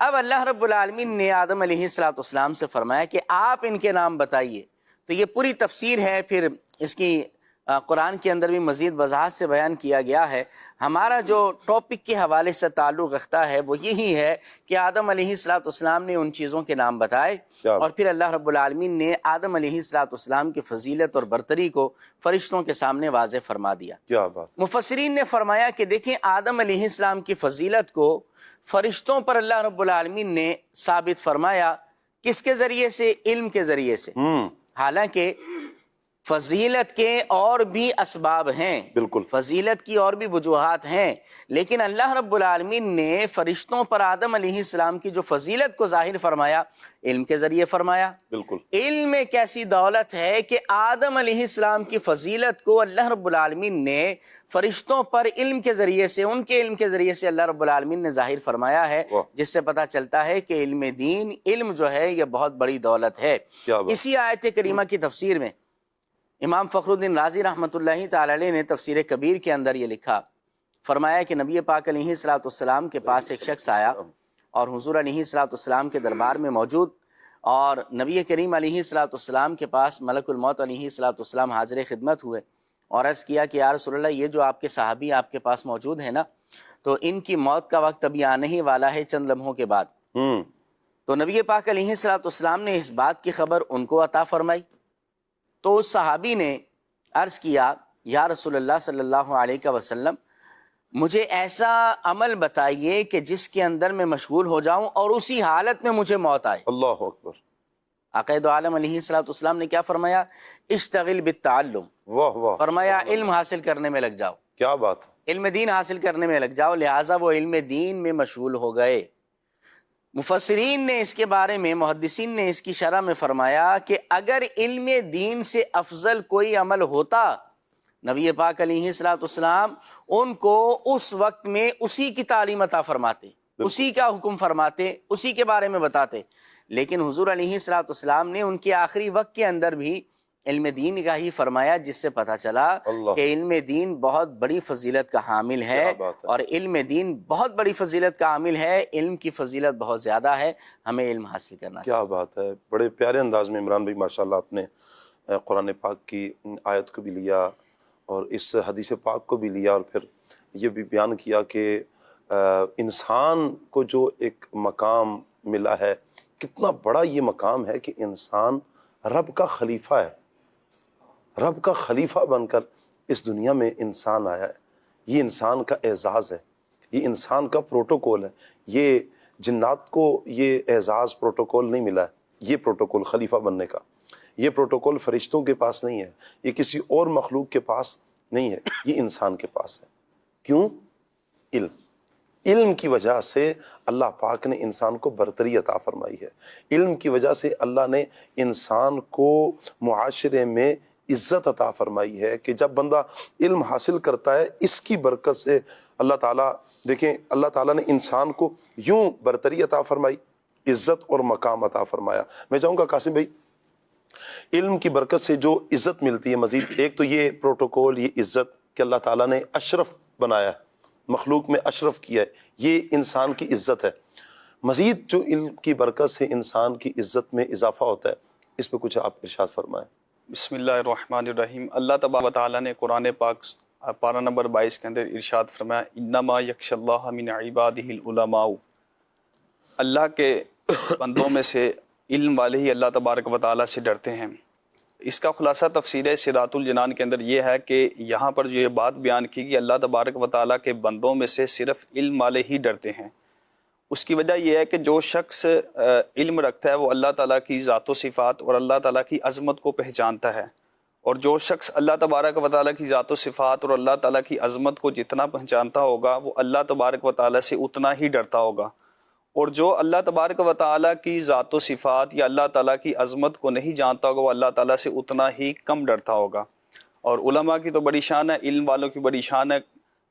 اب اللہ رب العالمین نے آدم علیہ السلام سے فرمایا کہ آپ ان کے نام بتائیے، تو یہ پوری تفسیر ہے، پھر اس کی قرآن کے اندر بھی مزید وضاحت سے بیان کیا گیا ہے۔ ہمارا جو ٹاپک کے حوالے سے تعلق رکھتا ہے وہ یہی ہے کہ آدم علیہ السلام نے ان چیزوں کے نام بتائے، اور پھر اللہ رب العالمین نے آدم علیہ السلام کی فضیلت اور برتری کو فرشتوں کے سامنے واضح فرما دیا۔ کیا بات۔ مفسرین نے فرمایا کہ دیکھیں آدم علیہ السلام کی فضیلت کو فرشتوں پر اللہ رب العالمین نے ثابت فرمایا، کس کے ذریعے سے؟ علم کے ذریعے سے۔ حالانکہ فضیلت کے اور بھی اسباب ہیں، بالکل فضیلت کی اور بھی وجوہات ہیں، لیکن اللہ رب العالمین نے فرشتوں پر آدم علیہ السلام کی جو فضیلت کو ظاہر فرمایا علم کے ذریعے فرمایا۔ بالکل علم ایک ایسی دولت ہے کہ آدم علیہ السلام کی فضیلت کو اللہ رب العالمین نے فرشتوں پر علم کے ذریعے سے، ان کے علم کے ذریعے سے اللہ رب العالمین نے ظاہر فرمایا ہے، جس سے پتہ چلتا ہے کہ علم دین، علم جو ہے یہ بہت بڑی دولت ہے۔ اسی آیت کریمہ کی تفسیر میں امام فخر الدین رازی رحمۃ اللہ تعالی علیہ نے تفسیر کبیر کے اندر یہ لکھا، فرمایا کہ نبی پاک علیہ السلام کے پاس ایک شخص آیا اور حضور علیہ السلام کے دربار میں موجود، اور نبی کریم علیہ السلام کے پاس ملک الموت علیہ السلام حاضر خدمت ہوئے اور عرض کیا کہ یا رسول اللہ، یہ جو آپ کے صحابی آپ کے پاس موجود ہیں نا، تو ان کی موت کا وقت ابھی آنے ہی والا ہے چند لمحوں کے بعد۔ تو نبی پاک علیہ السلام نے اس بات کی خبر ان کو عطا فرمائی، تو اس صحابی نے عرض کیا یا رسول اللہ صلی اللہ علیہ وسلم، مجھے ایسا عمل بتائیے کہ جس کے اندر میں مشغول ہو جاؤں اور اسی حالت میں مجھے موت آئے۔ اللہ اکبر۔ آقا دو عالم علیہ السلام نے کیا فرمایا؟ اشتغل بالتعلم، فرمایا علم حاصل کرنے میں لگ جاؤ۔ کیا بات، علم دین حاصل کرنے میں لگ جاؤ، لہٰذا وہ علم دین میں مشغول ہو گئے۔ مفسرین نے اس کے بارے میں، محدثین نے اس کی شرح میں فرمایا کہ اگر علم دین سے افضل کوئی عمل ہوتا، نبی پاک علیہ السلام ان کو اس وقت میں اسی کی تعلیم عطا فرماتے، اسی کا حکم فرماتے، اسی کے بارے میں بتاتے، لیکن حضور علیہ السلام نے ان کے آخری وقت کے اندر بھی علم دین کا ہی فرمایا، جس سے پتہ چلا کہ علم دین بہت بڑی فضیلت کا حامل ہے، اور علم دین بہت بڑی فضیلت کا حامل ہے، علم کی فضیلت بہت زیادہ ہے، ہمیں علم حاصل کرنا چاہیے۔ کیا بات ہے، بڑے پیارے انداز میں عمران بھائی ماشاءاللہ آپ نے قرآن پاک کی آیت کو بھی لیا اور اس حدیث پاک کو بھی لیا، اور پھر یہ بھی بیان کیا کہ انسان کو جو ایک مقام ملا ہے، کتنا بڑا یہ مقام ہے کہ انسان رب کا خلیفہ ہے، رب کا خلیفہ بن کر اس دنیا میں انسان آیا ہے۔ یہ انسان کا اعزاز ہے، یہ انسان کا پروٹوکول ہے، یہ جنات کو یہ اعزاز پروٹوکول نہیں ملا ہے، یہ پروٹوکول خلیفہ بننے کا، یہ پروٹوکول فرشتوں کے پاس نہیں ہے، یہ کسی اور مخلوق کے پاس نہیں ہے، یہ انسان کے پاس ہے۔ کیوں؟ علم کی وجہ سے اللہ پاک نے انسان کو برتری عطا فرمائی ہے، علم کی وجہ سے اللہ نے انسان کو معاشرے میں عزت عطا فرمائی ہے کہ جب بندہ علم حاصل کرتا ہے اس کی برکت سے اللہ تعالیٰ، دیکھیں اللہ تعالیٰ نے انسان کو یوں برتری عطا فرمائی، عزت اور مقام عطا فرمایا۔ میں چاہوں گا قاسم بھائی، علم کی برکت سے جو عزت ملتی ہے مزید، ایک تو یہ پروٹوکول، یہ عزت کہ اللہ تعالیٰ نے اشرف بنایا ہے، مخلوق میں اشرف کیا ہے، یہ انسان کی عزت ہے۔ مزید جو علم کی برکت سے انسان کی عزت میں اضافہ ہوتا ہے، اس پہ کچھ آپ ارشاد فرمائیں۔ بسم اللہ الرحمن الرحیم۔ اللہ تبارک و تعالیٰ نے قرآن پاک پارہ نمبر 22 کے اندر ارشاد فرمایا، انما یخشی اللہ من عبادہ العلماء، اللہ کے بندوں میں سے علم والے ہی اللہ تبارک و تعالیٰ سے ڈرتے ہیں۔ اس کا خلاصہ تفسیر صراط الجنان کے اندر یہ ہے کہ یہاں پر جو یہ بات بیان کی کہ اللہ تبارک و تعالیٰ کے بندوں میں سے صرف علم والے ہی ڈرتے ہیں، اس کی وجہ یہ ہے کہ جو شخص علم رکھتا ہے وہ اللہ تعالیٰ کی ذات و صفات اور اللہ تعالیٰ کی عظمت کو پہچانتا ہے، اور جو شخص اللہ تبارک و تعالیٰ کی ذات و صفات اور اللہ تعالیٰ کی عظمت کو جتنا پہچانتا ہوگا وہ اللہ تبارک و تعالیٰ سے اتنا ہی ڈرتا ہوگا، اور جو اللہ تبارک و تعالیٰ کی ذات و صفات یا اللہ تعالیٰ کی عظمت کو نہیں جانتا ہوگا وہ اللہ تعالیٰ سے اتنا ہی کم ڈرتا ہوگا۔ اور علماء کی تو بڑی شان ہے، علم والوں کی بڑی شان ہے،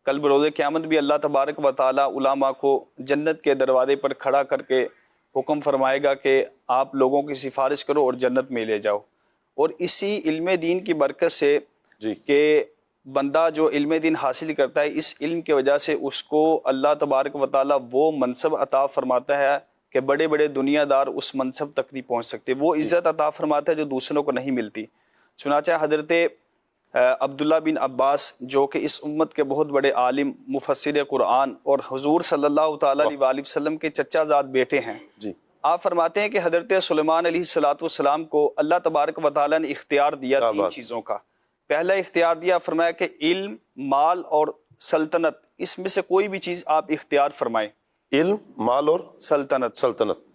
کل بروز قیامت بھی اللہ تبارک و تعالیٰ علماء کو جنت کے دروازے پر کھڑا کر کے حکم فرمائے گا کہ آپ لوگوں کی سفارش کرو اور جنت میں لے جاؤ۔ اور اسی علم دین کی برکت سے کہ بندہ جو علم دین حاصل کرتا ہے، اس علم کی وجہ سے اس کو اللہ تبارک و تعالیٰ وہ منصب عطا فرماتا ہے کہ بڑے بڑے دنیا دار اس منصب تک نہیں پہنچ سکتے، وہ عزت عطا فرماتا ہے جو دوسروں کو نہیں ملتی۔ چنانچہ حضرت عبداللہ بن عباس جو کہ اس امت کے بہت بڑے عالم، مفسر قرآن اور حضور صلی اللہ تعالیٰ علیہ وآلہ وسلم کے چچا زاد بیٹے ہیں، آپ فرماتے ہیں کہ حضرت سلیمان علیہ السلام کو اللہ تبارک و تعالیٰ نے اختیار دیا 3 چیزوں کا۔ پہلا اختیار دیا، فرمایا کہ علم، مال اور سلطنت، اس میں سے کوئی بھی چیز آپ اختیار فرمائیں۔ علم، مال اور سلطنت،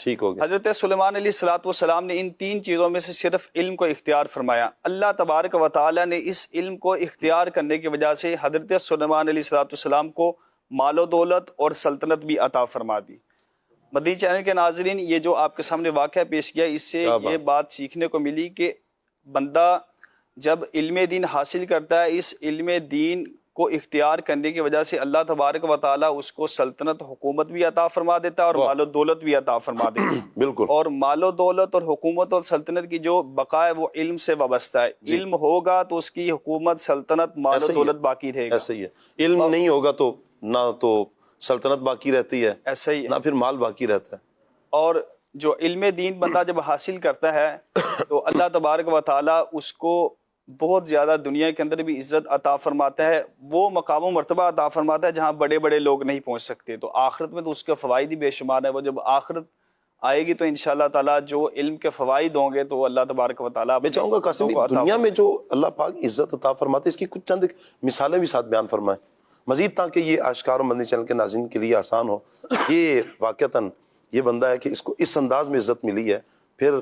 ٹھیک ہو گیا۔ حضرت سلیمان علیہ السلام نے ان 3 چیزوں میں سے صرف علم کو اختیار فرمایا۔ اللہ تبارک و تعالیٰ نے اس علم کو اختیار کرنے کی وجہ سے حضرت سلیمان علیہ السلام کو مال و دولت اور سلطنت بھی عطا فرما دی۔ مدنی چینل کے ناظرین، یہ جو آپ کے سامنے واقعہ پیش کیا، اس سے یہ بات سیکھنے کو ملی کہ بندہ جب علم دین حاصل کرتا ہے، اس علم دین کو اختیار کرنے کی وجہ سے اللہ تبارک و تعالیٰ اس کو سلطنت، حکومت بھی عطا فرما دیتا ہے اور مال و دولت بھی عطا فرما دیتا ہے۔ بالکل۔ اور مال و دولت اور حکومت اور سلطنت کی جو بقا ہے وہ علم سے وابستہ ہے۔ علم ہوگا تو اس کی حکومت، سلطنت، مال و دولت باقی رہے گا۔ ایسا ہی ہے، علم نہیں ہوگا تو نہ تو سلطنت باقی رہتی ہے، ایسا ہی ہے، نہ پھر مال باقی رہتا ہے۔ اور جو علم دین بندہ جب حاصل کرتا ہے تو اللہ تبارک و تعالیٰ اس کو بہت زیادہ دنیا کے اندر بھی عزت عطا فرماتا ہے، وہ مقام و مرتبہ عطا فرماتا ہے جہاں بڑے بڑے لوگ نہیں پہنچ سکتے۔ تو آخرت میں تو اس کے فوائد ہی بے شمار ہیں، وہ جب آخرت آئے گی تو انشاءاللہ تعالیٰ جو علم کے فوائد ہوں گے تو اللہ تبارک و تعالیٰ۔ میں چاہوں گا قاسم بھائی، دنیا میں جو اللہ پاک عزت عطا فرماتے ہیں اس کی کچھ چند مثالیں بھی ساتھ بیان فرمائیں مزید، تاکہ یہ آشکار و مدنی چینل کے ناظرین کے لیے آسان ہو۔ یہ واقعتاً یہ بندہ ہے کہ اس کو اس انداز میں عزت ملی ہے، پھر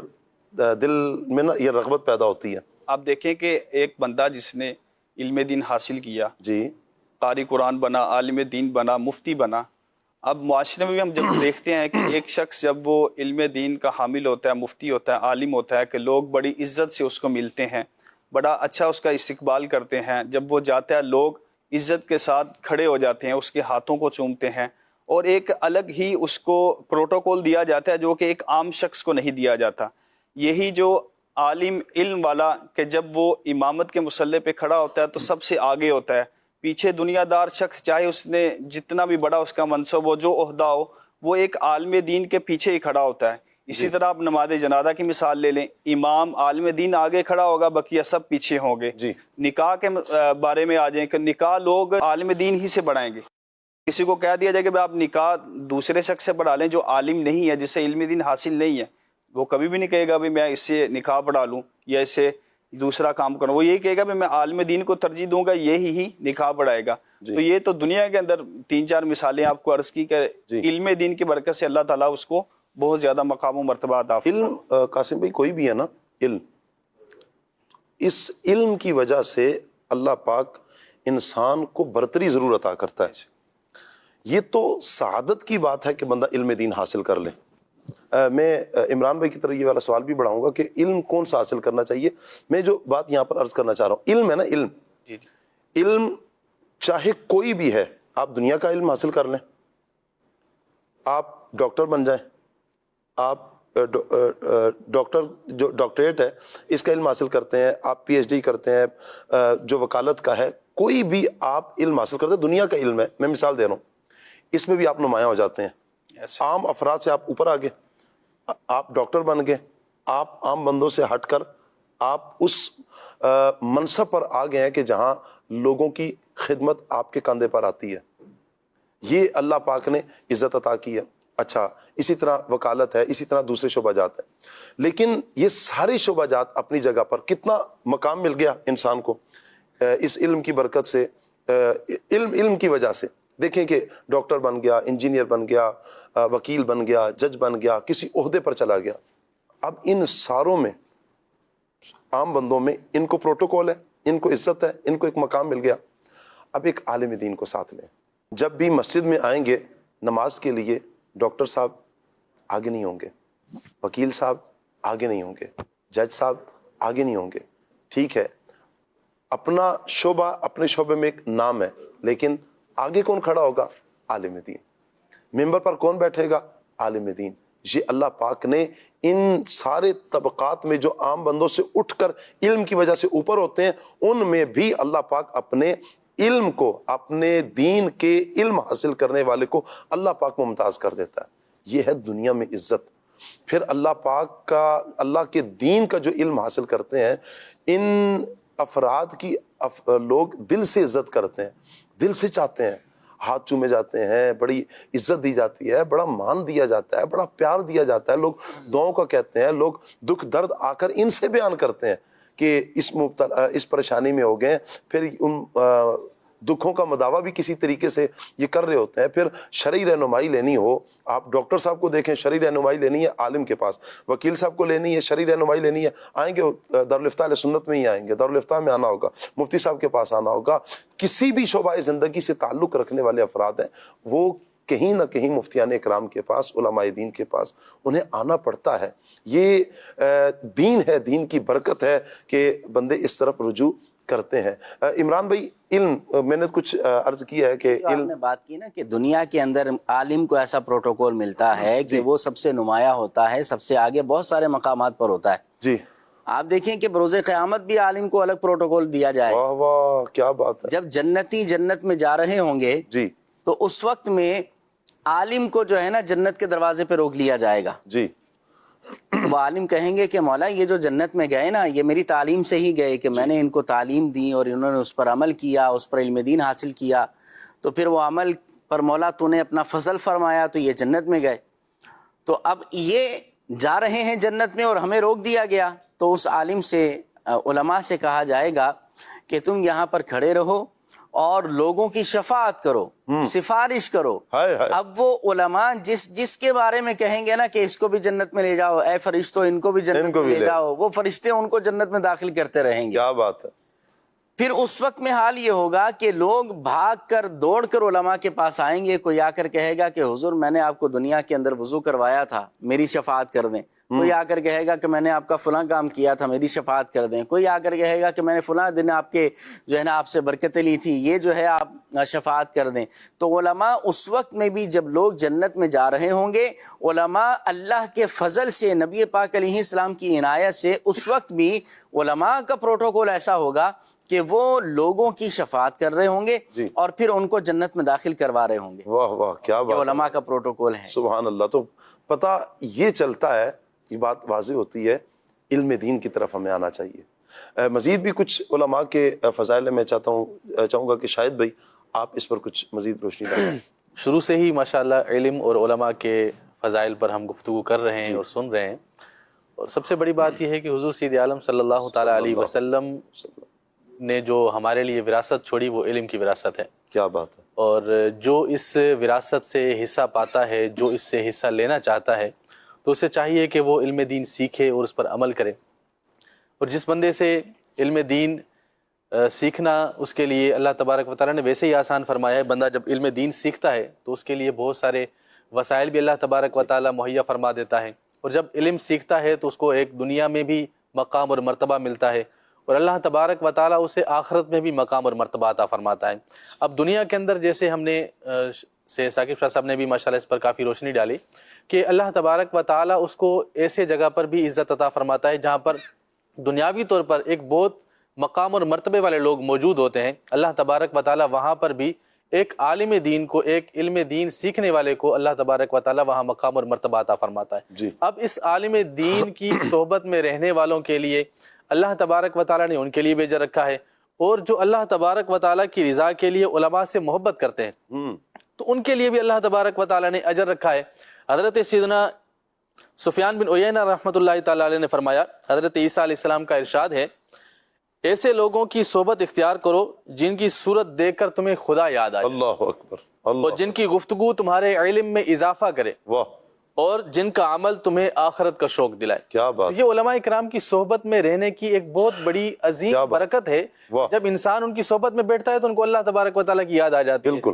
دل میں نا یہ رغبت پیدا ہوتی ہے۔ آپ دیکھیں کہ ایک بندہ جس نے علم دین حاصل کیا، قاری قرآن بنا، عالم دین بنا، مفتی بنا، اب معاشرے میں بھی ہم جب دیکھتے ہیں کہ ایک شخص جب وہ علم دین کا حامل ہوتا ہے، مفتی ہوتا ہے، عالم ہوتا ہے، کہ لوگ بڑی عزت سے اس کو ملتے ہیں، بڑا اچھا اس کا استقبال کرتے ہیں، جب وہ جاتا ہے لوگ عزت کے ساتھ کھڑے ہو جاتے ہیں، اس کے ہاتھوں کو چومتے ہیں، اور ایک الگ ہی اس کو پروٹوکول دیا جاتا ہے جو کہ ایک عام شخص کو نہیں دیا جاتا۔ یہی جو عالم علم والا کہ جب وہ امامت کے مصلی پہ کھڑا ہوتا ہے تو سب سے آگے ہوتا ہے، پیچھے دنیا دار شخص چاہے اس نے جتنا بھی بڑا اس کا منصب ہو، جو عہدہ ہو، وہ ایک عالم دین کے پیچھے ہی کھڑا ہوتا ہے۔ اسی طرح آپ نماز جنازہ کی مثال لے لیں، امام عالم دین آگے کھڑا ہوگا، بقیہ سب پیچھے ہوں گے۔ نکاح کے بارے میں آ جائیں کہ نکاح لوگ عالم دین ہی سے پڑھائیں گے۔ کسی کو کہہ دیا جائے کہ آپ نکاح دوسرے شخص سے پڑھا لیں جو عالم نہیں ہے، جسے علم دین حاصل نہیں ہے، وہ کبھی بھی نہیں کہے گا بھی میں اس سے نکاح پڑھا لوں یا اس سے دوسرا کام کروں، وہ یہی کہے گا بھی میں عالم دین کو ترجیح دوں گا، یہی ہی نکاح پڑھائے گا۔ تو یہ تو دنیا کے اندر 3-4 مثالیں آپ کو عرض کی کہ علم دین کی برکت سے اللہ تعالیٰ اس کو بہت زیادہ مقام و مرتبہ عطا فرماتا ہے۔ علم قاسم بھائی کوئی بھی ہے نا، علم، اس علم کی وجہ سے اللہ پاک انسان کو برتری ضرور عطا کرتا ہے۔ یہ تو سعادت کی بات ہے کہ بندہ علم دین حاصل کر لے، میں عمران بھائی کی طرح یہ والا سوال بھی بڑھاؤں گا کہ علم کون سا حاصل کرنا چاہیے. میں جو بات یہاں پر عرض کرنا چاہ رہا ہوں، علم ہے نا، علم، علم چاہے کوئی بھی ہے، آپ دنیا کا علم حاصل کر لیں، آپ ڈاکٹر بن جائیں، آپ ڈاکٹر جو ڈاکٹریٹ ہے اس کا علم حاصل کرتے ہیں، آپ پی ایچ ڈی کرتے ہیں جو وکالت کا ہے، کوئی بھی آپ علم حاصل کرتے ہیں، دنیا کا علم ہے، میں مثال دے رہا ہوں، اس میں بھی آپ نمایاں ہو جاتے ہیں. عام افراد سے آپ اوپر آ گئے، آپ ڈاکٹر بن گئے، آپ عام بندوں سے ہٹ کر آپ اس منصب پر آ گئے ہیں کہ جہاں لوگوں کی خدمت آپ کے کندھے پر آتی ہے. یہ اللہ پاک نے عزت عطا کی ہے. اچھا، اسی طرح وکالت ہے، اسی طرح دوسرے شعبہ جات ہیں. لیکن یہ سارے شعبہ جات اپنی جگہ پر کتنا مقام مل گیا انسان کو اس علم کی برکت سے، علم کی وجہ سے. دیکھیں کہ ڈاکٹر بن گیا، انجینئر بن گیا، وکیل بن گیا، جج بن گیا، کسی عہدے پر چلا گیا. اب ان ساروں میں، عام بندوں میں، ان کو پروٹوکول ہے، ان کو عزت ہے، ان کو ایک مقام مل گیا. اب ایک عالم دین کو ساتھ لیں. جب بھی مسجد میں آئیں گے نماز کے لیے، ڈاکٹر صاحب آگے نہیں ہوں گے، وکیل صاحب آگے نہیں ہوں گے، جج صاحب آگے نہیں ہوں گے. ٹھیک ہے، اپنا شعبہ، اپنے شعبے میں ایک نام ہے، لیکن آگے کون کھڑا ہوگا؟ عالم دین. ممبر پر کون بیٹھے گا؟ عالم دین. یہ اللہ پاک نے ان سارے طبقات میں جو عام بندوں سے اٹھ کر علم کی وجہ سے اوپر ہوتے ہیں، ان میں بھی اللہ پاک اپنے علم کو، اپنے دین کے علم حاصل کرنے والے کو اللہ پاک ممتاز کر دیتا ہے. یہ ہے دنیا میں عزت. پھر اللہ پاک کا، اللہ کے دین کا جو علم حاصل کرتے ہیں، ان افراد کی لوگ دل سے عزت کرتے ہیں، دل سے چاہتے ہیں، ہاتھ چومے جاتے ہیں، بڑی عزت دی جاتی ہے، بڑا مان دیا جاتا ہے، بڑا پیار دیا جاتا ہے. لوگ دعاؤں کا کہتے ہیں، لوگ دکھ درد آ کر ان سے بیان کرتے ہیں کہ اس پریشانی میں ہو گئے. پھر ان دکھوں کا مداوع بھی کسی طریقے سے یہ کر رہے ہوتے ہیں. پھر شرعی رہنمائی لینی ہو، آپ ڈاکٹر صاحب کو دیکھیں، شرعی رہنمائی لینی ہے عالم کے پاس. وکیل صاحب کو لینی ہے، شرعی رہنمائی لینی ہے، آئیں گے دارالفتاء اہل سنت میں ہی آئیں گے، دارالفتاء میں آنا ہوگا، مفتی صاحب کے پاس آنا ہوگا. کسی بھی شعبہ زندگی سے تعلق رکھنے والے افراد ہیں، وہ کہیں نہ کہیں مفتیان اکرام کے پاس، علماء دین کے پاس انہیں آنا پڑتا ہے. یہ دین ہے، دین کی برکت ہے کہ بندے اس طرف رجوع کرتے ہیں. عمران بھائی، علم، میں نے کچھ عرض کیا ہے کہ آپ نے بات کی نا کہ دنیا کے اندر عالم کو ایسا پروٹوکول ملتا ہے کہ وہ سب سے نمایاں ہوتا ہے، سب سے آگے بہت سارے مقامات پر ہوتا ہے. جی، آپ دیکھیں کہ بروز قیامت بھی عالم کو الگ پروٹوکول دیا جائے. واہ واہ، کیا بات ہے. جب جنتی جنت میں جا رہے ہوں گے جی تو اس وقت میں عالم کو جو ہے نا جنت کے دروازے پہ روک لیا جائے گا. جی، وہ عالم کہیں گے کہ مولا یہ جو جنت میں گئے نا، یہ میری تعلیم سے ہی گئے کہ میں نے ان کو تعلیم دی اور انہوں نے اس پر عمل کیا، اس پر علم دین حاصل کیا، تو پھر وہ عمل پر مولا تو نے اپنا فضل فرمایا تو یہ جنت میں گئے. تو اب یہ جا رہے ہیں جنت میں اور ہمیں روک دیا گیا. تو اس عالم سے، علماء سے کہا جائے گا کہ تم یہاں پر کھڑے رہو اور لوگوں کی شفاعت کرو، سفارش کرو. اب وہ علماء جس کے بارے میں کہیں گے نا کہ اس کو بھی جنت میں لے جاؤ، اے فرشتوں ان کو بھی جنت میں لے جاؤ، وہ فرشتے ان کو جنت میں داخل کرتے رہیں گے. کیا بات ہے. پھر اس وقت میں حال یہ ہوگا کہ لوگ بھاگ کر دوڑ کر علماء کے پاس آئیں گے. کوئی آ کر کہے گا کہ حضور میں نے آپ کو دنیا کے اندر وضو کروایا تھا، میری شفاعت کر دیں. کوئی آ کر کہے گا کہ میں نے آپ کا فلاں کام کیا تھا، میری شفاعت کر دیں. کوئی آ کر کہے گا کہ میں نے فلاں دن آپ کے جو ہے نا آپ سے برکتیں لی تھی، یہ جو ہے آپ شفاعت کر دیں. تو علماء اس وقت میں بھی جب لوگ جنت میں جا رہے ہوں گے، علماء اللہ کے فضل سے، نبی پاک علیہ السلام کی عنایت سے، اس وقت بھی علماء کا پروٹوکول ایسا ہوگا کہ وہ لوگوں کی شفاعت کر رہے ہوں گے اور پھر ان کو جنت میں داخل کروا رہے ہوں گے. واہ واہ، کیا بات. یہ علماء کا پروٹوکول ہے. سبحان اللہ. تو پتہ یہ چلتا ہے، یہ بات واضح ہوتی ہے، علم دین کی طرف ہمیں آنا چاہیے. مزید بھی کچھ علماء کے فضائل میں چاہوں گا کہ شاید بھائی آپ اس پر کچھ مزید روشنی ڈالیں. شروع سے ہی ماشاءاللہ علم اور علماء کے فضائل پر ہم گفتگو کر رہے ہیں اور سن رہے ہیں. اور سب سے بڑی بات یہ ہے کہ حضور سید عالم صلی اللہ تعالیٰ علیہ وسلم نے جو ہمارے لیے وراثت چھوڑی وہ علم کی وراثت ہے. کیا بات ہے. اور جو اس وراثت سے حصہ پاتا ہے، جو اس سے حصہ لینا چاہتا ہے، تو اسے چاہیے کہ وہ علم دین سیکھے اور اس پر عمل کرے. اور جس بندے سے علم دین سیکھنا اس کے لیے اللہ تبارک و تعالیٰ نے ویسے ہی آسان فرمایا ہے. بندہ جب علم دین سیکھتا ہے تو اس کے لیے بہت سارے وسائل بھی اللہ تبارک و تعالیٰ مہیا فرما دیتا ہے، اور جب علم سیکھتا ہے تو اس کو ایک دنیا میں بھی مقام اور مرتبہ ملتا ہے، اور اللہ تبارک و تعالیٰ اسے آخرت میں بھی مقام اور مرتبہ عطا فرماتا ہے۔ اب دنیا کے اندر جیسے ہم نے ثاقب شاہ صاحب نے بھی ماشاءاللہ اس پر کافی روشنی ڈالی کہ اللہ تبارک و تعالیٰ اس کو ایسے جگہ پر بھی عزت عطا فرماتا ہے جہاں پر دنیاوی طور پر ایک بہت مقام اور مرتبے والے لوگ موجود ہوتے ہیں، اللہ تبارک و تعالیٰ وہاں پر بھی ایک عالم دین کو، ایک علم دین سیکھنے والے کو اللہ تبارک و تعالیٰ وہاں مقام اور مرتبہ عطا فرماتا ہے۔ اب اس عالم دین کی صحبت میں رہنے والوں کے لیے اللہ تبارک و تعالیٰ نے ان کے لیے بھی اجر رکھا ہے، اور جو اللہ تبارک و تعالیٰ کی رضا کے لیے علماء سے محبت کرتے ہیں تو ان کے لیے بھی اللہ تبارک و تعالیٰ نے اجر رکھا ہے۔ حضرت سیدنا سفیان بن عیینہ رحمۃ اللہ تعالیٰ علیہ نے فرمایا، حضرت عیسیٰ علیہ السلام کا ارشاد ہے، ایسے لوگوں کی صحبت اختیار کرو جن کی صورت دیکھ کر تمہیں خدا یاد آئے، اللہ اکبر، اور جن کی گفتگو تمہارے علم میں اضافہ کرے، اور جن کا عمل تمہیں آخرت کا شوق دلائے۔ کیا بات! یہ علماء اکرام کی صحبت میں رہنے کی ایک بہت بڑی عظیم برکت ہے۔ جب انسان ان کی صحبت میں بیٹھتا ہے تو ان کو اللہ تبارک و تعالیٰ کی یاد آ جاتی ہے، بالکل،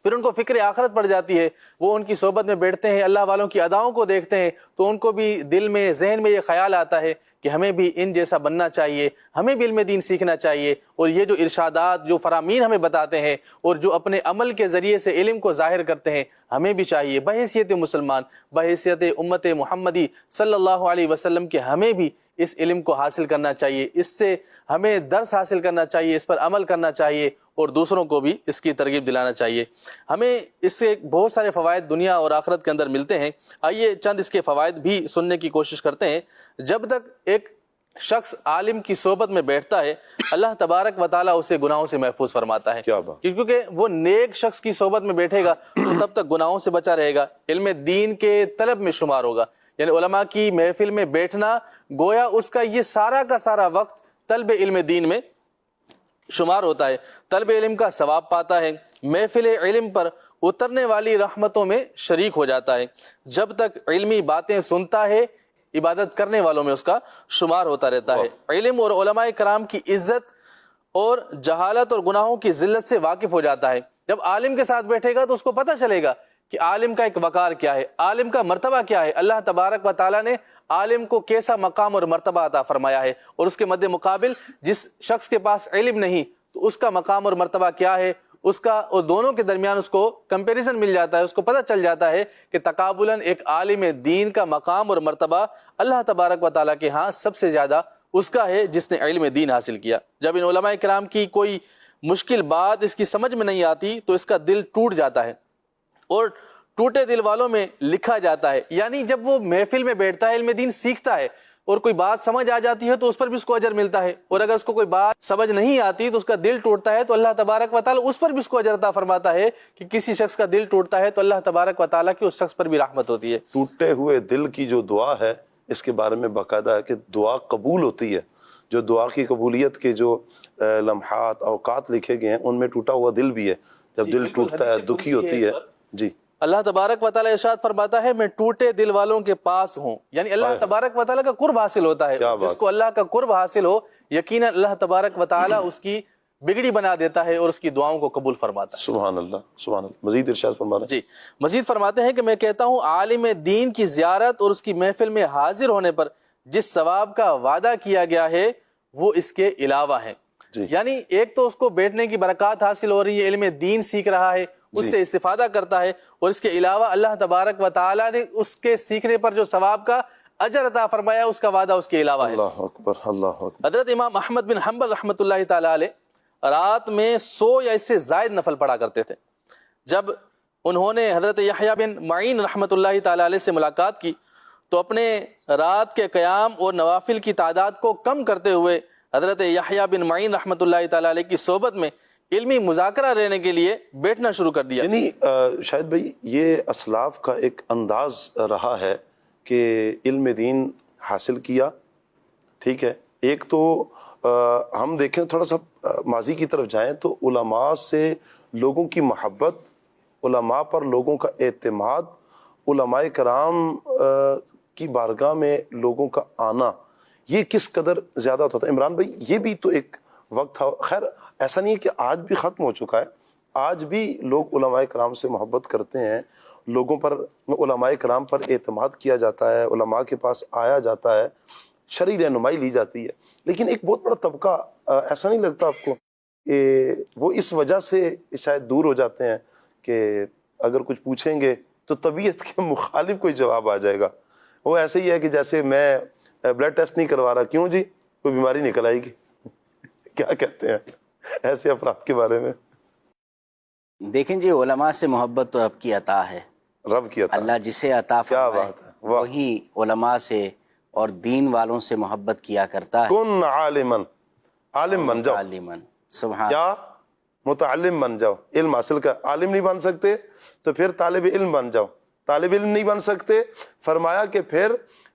پھر ان کو فکر آخرت پڑ جاتی ہے، وہ ان کی صحبت میں بیٹھتے ہیں، اللہ والوں کی اداؤں کو دیکھتے ہیں تو ان کو بھی دل میں، ذہن میں یہ خیال آتا ہے کہ ہمیں بھی ان جیسا بننا چاہیے، ہمیں بھی علم دین سیکھنا چاہیے، اور یہ جو ارشادات، جو فرامین ہمیں بتاتے ہیں اور جو اپنے عمل کے ذریعے سے علم کو ظاہر کرتے ہیں، ہمیں بھی چاہیے بحیثیت مسلمان، بحیثیت امت محمدی صلی اللہ علیہ وسلم کے، ہمیں بھی اس علم کو حاصل کرنا چاہیے، اس سے ہمیں درس حاصل کرنا چاہیے، اس پر عمل کرنا چاہیے، اور دوسروں کو بھی اس کی ترغیب دلانا چاہیے۔ ہمیں اس سے بہت سارے فوائد دنیا اور آخرت کے اندر ملتے ہیں، آئیے چند اس کے فوائد بھی سننے کی کوشش کرتے ہیں۔ جب تک ایک شخص عالم کی صحبت میں بیٹھتا ہے اللہ تبارک و تعالیٰ اسے گناہوں سے محفوظ فرماتا ہے، کیونکہ وہ نیک شخص کی صحبت میں بیٹھے گا تو تب تک گناہوں سے بچا رہے گا، علم دین کے طلب میں شمار ہوگا، یعنی علماء کی محفل میں بیٹھنا گویا اس کا یہ سارا کا سارا وقت طلب علم دین میں شمار ہوتا ہے، طلب علم کا ثواب پاتا ہے، محفل علم پر اترنے والی رحمتوں میں شریک ہو جاتا ہے، جب تک علمی باتیں سنتا ہے عبادت کرنے والوں میں اس کا شمار ہوتا رہتا ہے۔ علم اور علماء کرام کی عزت اور جہالت اور گناہوں کی ذلت سے واقف ہو جاتا ہے۔ جب عالم کے ساتھ بیٹھے گا تو اس کو پتہ چلے گا کہ عالم کا ایک وقار کیا ہے، عالم کا مرتبہ کیا ہے، اللہ تبارک و تعالیٰ نے عالم کو کیسا مقام اور مرتبہ عطا فرمایا ہے، اور اس کے مد مقابل جس شخص کے پاس علم نہیں تو اس کا مقام اور مرتبہ کیا ہے، اس کا اور دونوں کے درمیان اس کو کمپیریزن مل جاتا ہے، اس کو پتہ چل جاتا ہے کہ تقابلاً ایک عالم دین کا مقام اور مرتبہ اللہ تبارک و تعالیٰ کے ہاں سب سے زیادہ اس کا ہے جس نے علم دین حاصل کیا۔ جب ان علماء کرام کی کوئی مشکل بات اس کی سمجھ میں نہیں آتی تو اس کا دل ٹوٹ جاتا ہے، اور ٹوٹے دل والوں میں لکھا جاتا ہے، یعنی جب وہ محفل میں بیٹھتا ہے، علم دین سیکھتا ہے اور کوئی بات سمجھ آ جاتی ہے تو اس پر بھی اس کو اجر ملتا ہے، اور اگر اس کو کوئی بات سمجھ نہیں آتی تو اس کا دل ٹوٹتا ہے تو اللہ تبارک و تعالیٰ اس پر بھی اس کو اجر عطا فرماتا ہے کہ کسی شخص کا دل ٹوٹتا ہے تو اللہ تبارک و تعالیٰ کی اس شخص پر بھی رحمت ہوتی ہے۔ ٹوٹے ہوئے دل کی جو دعا ہے اس کے بارے میں باقاعدہ ہے کہ دعا قبول ہوتی ہے، جو دعا کی قبولیت کے جو لمحات اوقات لکھے گئے ہیں ان میں ٹوٹا ہوا دل بھی ہے، جب دل ٹوٹتا ہے دکھی ہوتی ہے۔ جی، اللہ تبارک و تعالیٰ ارشاد فرماتا ہے میں ٹوٹے دل والوں کے پاس ہوں، یعنی اللہ تبارک و تعالیٰ کا قرب حاصل ہوتا ہے، جس کو اللہ کا قرب حاصل ہو یقیناً اللہ تبارک و تعالیٰ اس کی بگڑی بنا دیتا ہے اور اس کی دعاؤں کو قبول فرماتا ہے۔ سبحان اللہ، سبحان اللہ۔ مزید ارشاد فرمانا۔ جی، مزید فرماتے ہیں کہ میں کہتا ہوں عالم دین کی زیارت اور اس کی محفل میں حاضر ہونے پر جس ثواب کا وعدہ کیا گیا ہے وہ اس کے علاوہ ہے، یعنی ایک تو اس کو بیٹھنے کی برکات حاصل ہو رہی ہے، علم دین سیکھ رہا ہے، اس سے استفادہ کرتا ہے، اور اس کے علاوہ اللہ تبارک و تعالیٰ نے اس کے سیکھنے پر جو ثواب کا اجر عطا فرمایا اس کا وعدہ اس کے علاوہ ہے۔ اللہ اکبر، اللہ اکبر۔ حضرت امام احمد بن حنبل رحمۃ اللہ تعالیٰ علیہ رات میں 100 یا اس سے زائد نفل پڑھا کرتے تھے۔ جب انہوں نے حضرت یحییٰ بن معین رحمۃ اللہ تعالیٰ علیہ سے ملاقات کی تو اپنے رات کے قیام اور نوافل کی تعداد کو کم کرتے ہوئے حضرت یحییٰ بن معین رحمۃ اللہ تعالیٰ علیہ کی صحبت میں علمی مذاکرہ رہنے کے لیے بیٹھنا شروع کر دیا۔ یعنی شاید بھائی یہ اسلاف کا ایک انداز رہا ہے کہ علم دین حاصل کیا، ٹھیک ہے، ایک تو ہم دیکھیں تھوڑا سا ماضی کی طرف جائیں تو علماء سے لوگوں کی محبت، علماء پر لوگوں کا اعتماد، علماء کرام کی بارگاہ میں لوگوں کا آنا، یہ کس قدر زیادہ ہوتا تھا۔ عمران بھائی یہ بھی تو ایک وقت تھا، خیر ایسا نہیں ہے کہ آج بھی ختم ہو چکا ہے، آج بھی لوگ علماء کرام سے محبت کرتے ہیں، لوگوں پر علماء کرام پر اعتماد کیا جاتا ہے، علماء کے پاس آیا جاتا ہے، شرعی رہنمائی لی جاتی ہے، لیکن ایک بہت بڑا طبقہ ایسا نہیں لگتا آپ کو کہ وہ اس وجہ سے شاید دور ہو جاتے ہیں کہ اگر کچھ پوچھیں گے تو طبیعت کے مخالف کوئی جواب آ جائے گا؟ وہ ایسے ہی ہے کہ جیسے میں بلڈ ٹیسٹ نہیں کروا رہا، کیوں جی؟ کوئی بیماری نکل آئے گی؟ کیا کہتے ہیں ایسے افراد کے بارے میں؟ دیکھیں جی، علماء سے محبت تو رب کی عطا ہے، رب کی عطا، اللہ جسے عطا کیا فرمائے بات ہے، واہ، وہی علماء سے اور دین والوں سے محبت کیا کرتا ہے۔ کن عالمن، عالم بن جاؤ، عالماً، سبحان، یا متعلم بن جاؤ، علم حاصل کر۔ عالم نہیں بن سکتے تو پھر طالب علم بن جاؤ، طالب علم نہیں بن سکتے فرمایا کہ پھر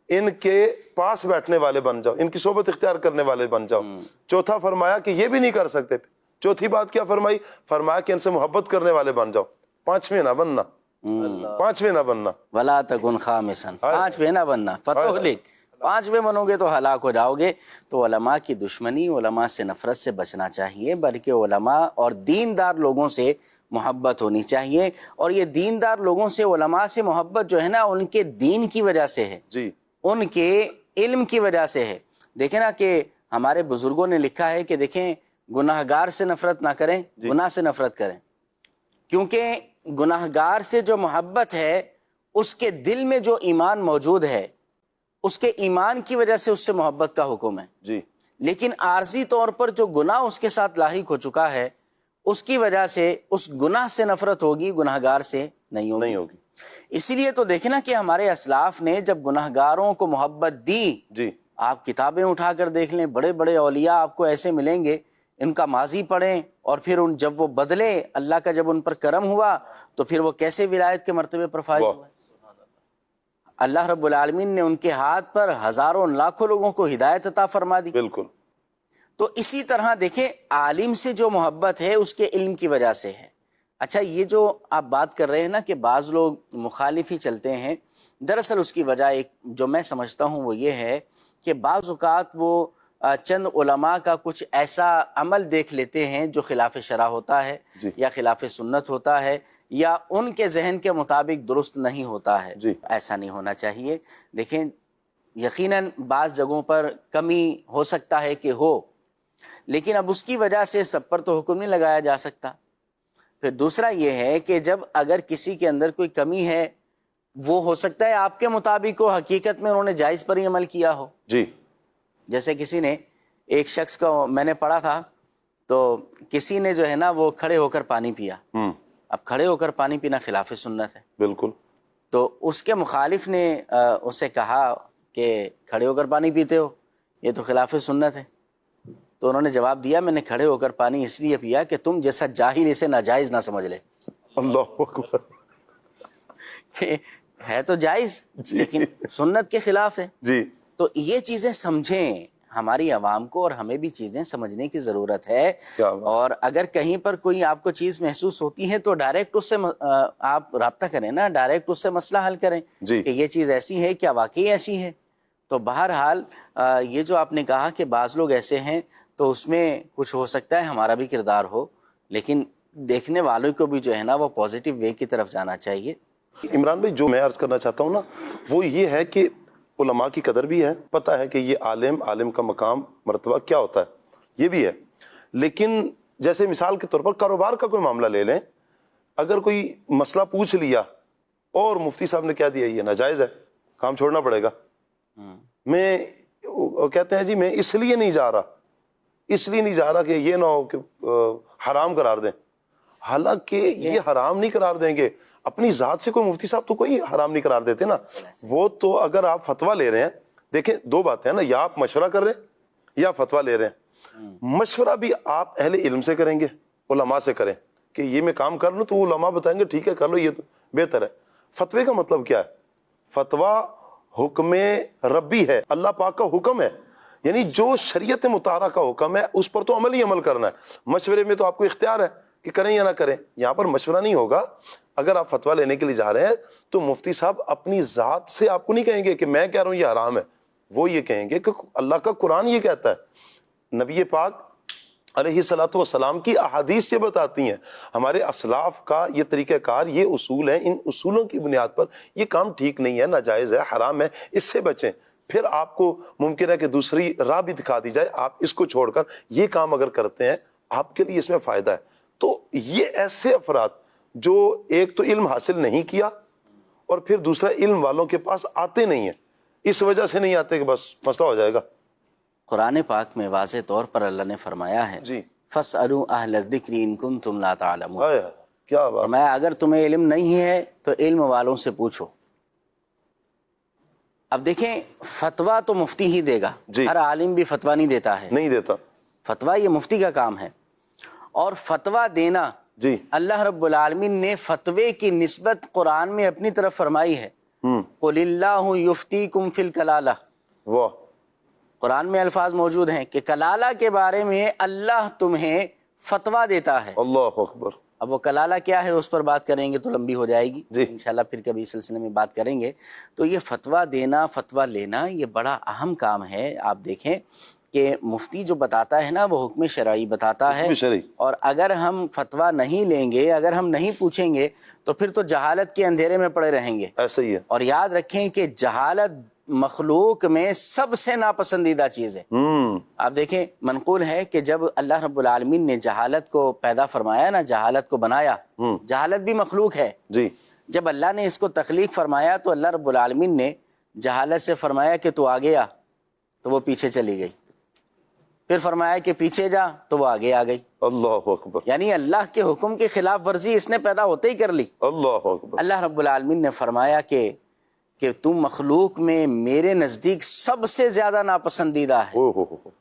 ان کے پاس بیٹھنے والے بن جاؤ، ان کی صحبت اختیار کرنے والے بن جاؤ۔ چوتھا فرمایا کہ یہ بھی نہیں کر سکتے، چوتھی بات کیا فرمائی؟ فرمایا کہ ان سے محبت کرنے والے بن جاؤ۔ پانچویں نہ بننا، پانچویں نہ بننا، ولا تکن خامسا، پانچویں نہ بننا، فتح لکھ، پانچویں بنو گے تو ہلاک ہو جاؤ گے۔ تو علماء کی دشمنی، علماء سے نفرت سے بچنا چاہیے، بلکہ علماء اور دیندار لوگوں سے محبت ہونی چاہیے۔ اور یہ دیندار لوگوں سے، علماء سے محبت جو ہے نا، ان کے دین کی وجہ سے ہے، جی، ان کے علم کی وجہ سے ہے۔ دیکھیں نا کہ ہمارے بزرگوں نے لکھا ہے کہ دیکھیں، گناہگار سے نفرت نہ کریں، گناہ سے نفرت کریں، کیونکہ گناہگار سے جو محبت ہے، اس کے دل میں جو ایمان موجود ہے، اس کے ایمان کی وجہ سے اس سے محبت کا حکم ہے۔ جی، لیکن عارضی طور پر جو گناہ اس کے ساتھ لاحق ہو چکا ہے، اس کی وجہ سے اس گناہ سے نفرت ہوگی، گناہگار سے نہیں ہوگی۔ اسی لیے تو دیکھیں نا کہ ہمارے اسلاف نے جب گناہگاروں کو محبت دی، جی، آپ کتابیں اٹھا کر دیکھ لیں، بڑے بڑے اولیاء آپ کو ایسے ملیں گے، ان کا ماضی پڑھیں، اور پھر جب وہ بدلے، اللہ کا جب ان پر کرم ہوا تو پھر وہ کیسے ولایت کے مرتبے پر فائز ہوئے۔ اللہ رب العالمین نے ان کے ہاتھ پر ہزاروں لاکھوں لوگوں کو ہدایت عطا فرما دی۔ بالکل۔ تو اسی طرح دیکھیں، عالم سے جو محبت ہے اس کے علم کی وجہ سے ہے۔ اچھا، یہ جو آپ بات کر رہے ہیں نا کہ بعض لوگ مخالف ہی چلتے ہیں، دراصل اس کی وجہ ایک جو میں سمجھتا ہوں وہ یہ ہے کہ بعض اوقات وہ چند علماء کا کچھ ایسا عمل دیکھ لیتے ہیں جو خلاف شرع ہوتا ہے، یا خلاف سنت ہوتا ہے، یا ان کے ذہن کے مطابق درست نہیں ہوتا ہے۔ ایسا نہیں ہونا چاہیے۔ دیکھیں، یقیناً بعض جگہوں پر کمی ہو سکتا ہے کہ ہو، لیکن اب اس کی وجہ سے سب پر تو حکم نہیں لگایا جا سکتا۔ پھر دوسرا یہ ہے کہ جب اگر کسی کے اندر کوئی کمی ہے، وہ ہو سکتا ہے آپ کے مطابق ہو، حقیقت میں انہوں نے جائز پر ہی عمل کیا ہو۔ جی، جیسے کسی نے، ایک شخص کو میں نے پڑھا تھا، تو کسی نے جو ہے نا وہ کھڑے ہو کر پانی پیا۔ اب کھڑے ہو کر پانی پینا خلاف سنت ہے، بالکل۔ تو اس کے مخالف نے اسے کہا کہ کھڑے ہو کر پانی پیتے ہو، یہ تو خلاف سنت ہے۔ تو انہوں نے جواب دیا، میں نے کھڑے ہو کر پانی اس لیے پیا کہ تم جیسا جاہل اسے ناجائز نہ سمجھ لے۔ اللہ اکبر، کہ ہے تو جائز لیکن سنت کے خلاف ہے۔ جی، تو یہ چیزیں سمجھیں، ہماری عوام کو اور ہمیں بھی چیزیں سمجھنے کی ضرورت ہے۔ اور اگر کہیں پر کوئی آپ کو چیز محسوس ہوتی ہے تو ڈائریکٹ اس سے آپ رابطہ کریں نا، ڈائریکٹ اس سے مسئلہ حل کریں کہ یہ چیز ایسی ہے، کیا واقعی ایسی ہے۔ تو بہرحال یہ جو آپ نے کہا کہ بعض لوگ ایسے ہیں، تو اس میں کچھ ہو سکتا ہے ہمارا بھی کردار ہو، لیکن دیکھنے والوں کو بھی جو ہے نا وہ پازیٹیو وے کی طرف جانا چاہیے۔ عمران بھائی، جو میں عرض کرنا چاہتا ہوں نا وہ یہ ہے کہ علماء کی قدر بھی ہے، پتہ ہے کہ یہ عالم کا مقام مرتبہ کیا ہوتا ہے، یہ بھی ہے، لیکن جیسے مثال کے طور پر کاروبار کا کوئی معاملہ لے لیں، اگر کوئی مسئلہ پوچھ لیا اور مفتی صاحب نے کہہ دیا یہ ناجائز ہے، کام چھوڑنا پڑے گا، میں کہتے ہیں جی میں اس لیے نہیں جا رہا کہ یہ نہ ہو کہ حرام قرار دیں، حالانکہ یہ حرام نہیں قرار دیں گے، اپنی ذات سے کوئی مفتی صاحب تو کوئی حرام نہیں قرار دیتے نا، وہ تو اگر آپ فتویٰ لے رہے ہیں، دیکھیں دو باتیں ہیں نا، یا آپ مشورہ کر رہے ہیں یا فتویٰ لے رہے ہیں۔ مشورہ بھی آپ اہل علم سے کریں گے، علماء سے کریں کہ یہ میں کام کر لوں، تو وہ علماء بتائیں گے ٹھیک ہے کر لو، یہ بہتر ہے۔ فتوے کا مطلب کیا ہے؟ فتویٰ حکم ربی ہے، اللہ پاک کا حکم ہے، یعنی جو شریعت مطہرہ کا حکم ہے اس پر تو عمل ہی عمل کرنا ہے۔ مشورے میں تو آپ کو اختیار ہے کہ کریں یا نہ کریں، یہاں پر مشورہ نہیں ہوگا۔ اگر آپ فتویٰ لینے کے لیے جا رہے ہیں تو مفتی صاحب اپنی ذات سے آپ کو نہیں کہیں گے کہ میں کہہ رہا ہوں یہ حرام ہے، وہ یہ کہیں گے کہ اللہ کا قرآن یہ کہتا ہے، نبی پاک علیہ الصلوۃ والسلام کی احادیث یہ بتاتی ہیں، ہمارے اسلاف کا یہ طریقہ کار، یہ اصول ہیں، ان اصولوں کی بنیاد پر یہ کام ٹھیک نہیں ہے، ناجائز ہے، حرام ہے، اس سے بچیں۔ پھر آپ کو ممکن ہے کہ دوسری راہ بھی دکھا دی جائے، آپ اس کو چھوڑ کر یہ کام اگر کرتے ہیں آپ کے لیے اس میں فائدہ ہے۔ تو یہ ایسے افراد جو ایک تو علم حاصل نہیں کیا اور پھر دوسرا علم والوں کے پاس آتے نہیں ہیں، اس وجہ سے نہیں آتے کہ بس مسئلہ ہو جائے گا۔ قرآن پاک میں واضح طور پر اللہ نے فرمایا ہے جی فَاسْأَلُوا أَهْلَ الذِّكْرِ إِن كُنتُمْ لَا تَعْلَمُونَ، ہائے کیا بات، فرمایا اگر تمہیں علم نہیں ہے تو علم والوں سے پوچھو۔ اب دیکھیں فتویٰ تو مفتی ہی دے گا، جی، ہر عالم بھی فتویٰ نہیں دیتا ہے، نہیں دیتا، فتویٰ یہ مفتی کا کام ہے، اور فتویٰ دینا جی اللہ رب العالمین نے فتوے کی نسبت قرآن میں اپنی طرف فرمائی ہے، قُلِ اللَّهُ يُفْتِيكُمْ فِي الْكَلَالَةِ، واہ، قرآن میں الفاظ موجود ہیں کہ کلالہ کے بارے میں اللہ تمہیں فتویٰ دیتا ہے۔ اللہ اکبر۔ اب وہ کلالہ کیا ہے اس پر بات کریں گے تو لمبی ہو جائے گی، جی، انشاءاللہ پھر کبھی اس سلسلے میں بات کریں گے۔ تو یہ فتویٰ دینا، فتویٰ لینا یہ بڑا اہم کام ہے۔ آپ دیکھیں کہ مفتی جو بتاتا ہے نا وہ حکم شرعی بتاتا ہے، حکم شرعی، اور اگر ہم فتویٰ نہیں لیں گے، اگر ہم نہیں پوچھیں گے تو پھر تو جہالت کے اندھیرے میں پڑے رہیں گے۔ ایسا ہی ہے۔ اور یاد رکھیں کہ جہالت مخلوق میں سب سے ناپسندیدہ چیز ہے۔ آپ دیکھیں منقول ہے کہ جب اللہ رب العالمین نے جہالت کو پیدا فرمایا نا، جہالت کو بنایا، جہالت بھی مخلوق ہے، جی، جب اللہ نے اس کو تخلیق فرمایا تو اللہ رب العالمین نے جہالت سے فرمایا کہ تو آگے آ، تو وہ پیچھے چلی گئی، پھر فرمایا کہ پیچھے جا تو وہ آگے آ گئی۔ اللہ اکبر، یعنی اللہ کے حکم کی خلاف ورزی اس نے پیدا ہوتے ہی کر لی۔ اللہ اکبر۔ اللہ رب العالمین نے فرمایا کہ تم مخلوق میں میرے نزدیک سب سے زیادہ ناپسندیدہ ہے،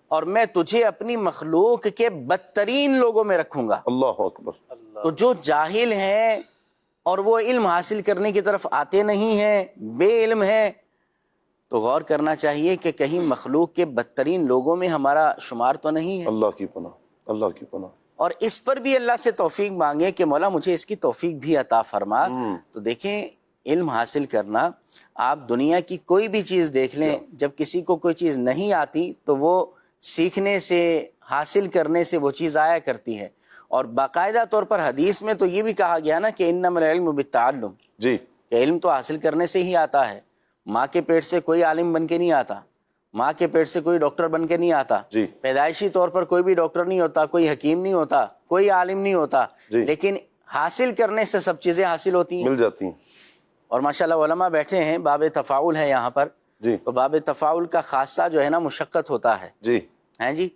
اور میں تجھے اپنی مخلوق کے بدترین لوگوں میں رکھوں گا۔ اللہ اکبر۔ تو جو جاہل ہیں اور وہ علم حاصل کرنے کی طرف آتے نہیں ہیں، بے علم ہیں، تو غور کرنا چاہیے کہ کہیں مخلوق کے بدترین لوگوں میں ہمارا شمار تو نہیں ہے۔ اللہ کی پناہ، اللہ کی پناہ۔ اور اس پر بھی اللہ سے توفیق مانگے کہ مولا مجھے اس کی توفیق بھی عطا فرما۔ تو دیکھیں علم حاصل کرنا، آپ دنیا کی کوئی بھی چیز دیکھ لیں، جب کسی کو کوئی چیز نہیں آتی تو وہ سیکھنے سے، حاصل کرنے سے وہ چیز آیا کرتی ہے۔ اور باقاعدہ طور پر حدیث میں تو یہ بھی کہا گیا نا کہ انما العلم بالتعلم، جی، کہ علم تو حاصل کرنے سے ہی آتا ہے۔ ماں کے پیٹ سے کوئی عالم بن کے نہیں آتا، ماں کے پیٹ سے کوئی ڈاکٹر بن کے نہیں آتا، جی، پیدائشی طور پر کوئی بھی ڈاکٹر نہیں ہوتا، کوئی حکیم نہیں ہوتا، کوئی عالم نہیں ہوتا، جی، لیکن حاصل کرنے سے سب چیزیں حاصل ہوتی ہیں۔ مل جاتی ہیں۔ اور ماشاءاللہ علماء بیٹھے ہیں، باب تفاعل ہے یہاں پر، جی، تو باب تفاعل کا خاصہ جو ہے نا مشقت ہوتا ہے، جی، ہیں جی،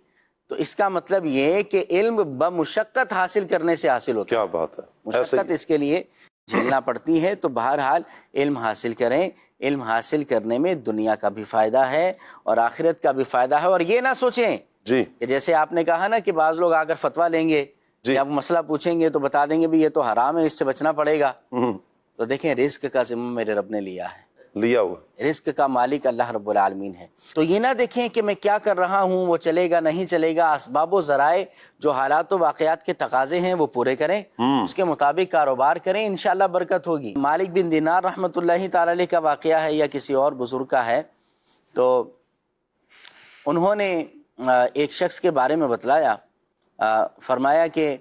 تو اس کا مطلب یہ ہے کہ علم بمشقت حاصل کرنے سے حاصل ہوتا ہے، کیا بات ہے، ایسا مشقت ہی۔ اس کے لیے جھیلنا پڑتی ہے۔ تو بہرحال علم حاصل کریں، علم حاصل کرنے میں دنیا کا بھی فائدہ ہے اور آخرت کا بھی فائدہ ہے۔ اور یہ نہ سوچیں جی، کہ جیسے آپ نے کہا نا کہ بعض لوگ آ کر فتویٰ لیں گے، جی، یا مسئلہ پوچھیں گے تو بتا دیں گے بھی یہ تو حرام ہے، اس سے بچنا پڑے گا۔ تو دیکھیں رزق کا ذمہ میرے رب نے لیا ہے، لیا ہوا، رزق کا مالک اللہ رب العالمین ہے۔ تو یہ نہ دیکھیں کہ میں کیا کر رہا ہوں، وہ چلے گا نہیں چلے گا، اسباب و ذرائع جو حالات و واقعات کے تقاضے ہیں وہ پورے کریں، اس کے مطابق کاروبار کریں، انشاءاللہ برکت ہوگی۔ مالک بن دینار رحمۃ اللہ تعالی علیہ کا واقعہ ہے یا کسی اور بزرگ کا ہے، تو انہوں نے ایک شخص کے بارے میں بتلایا، فرمایا کہ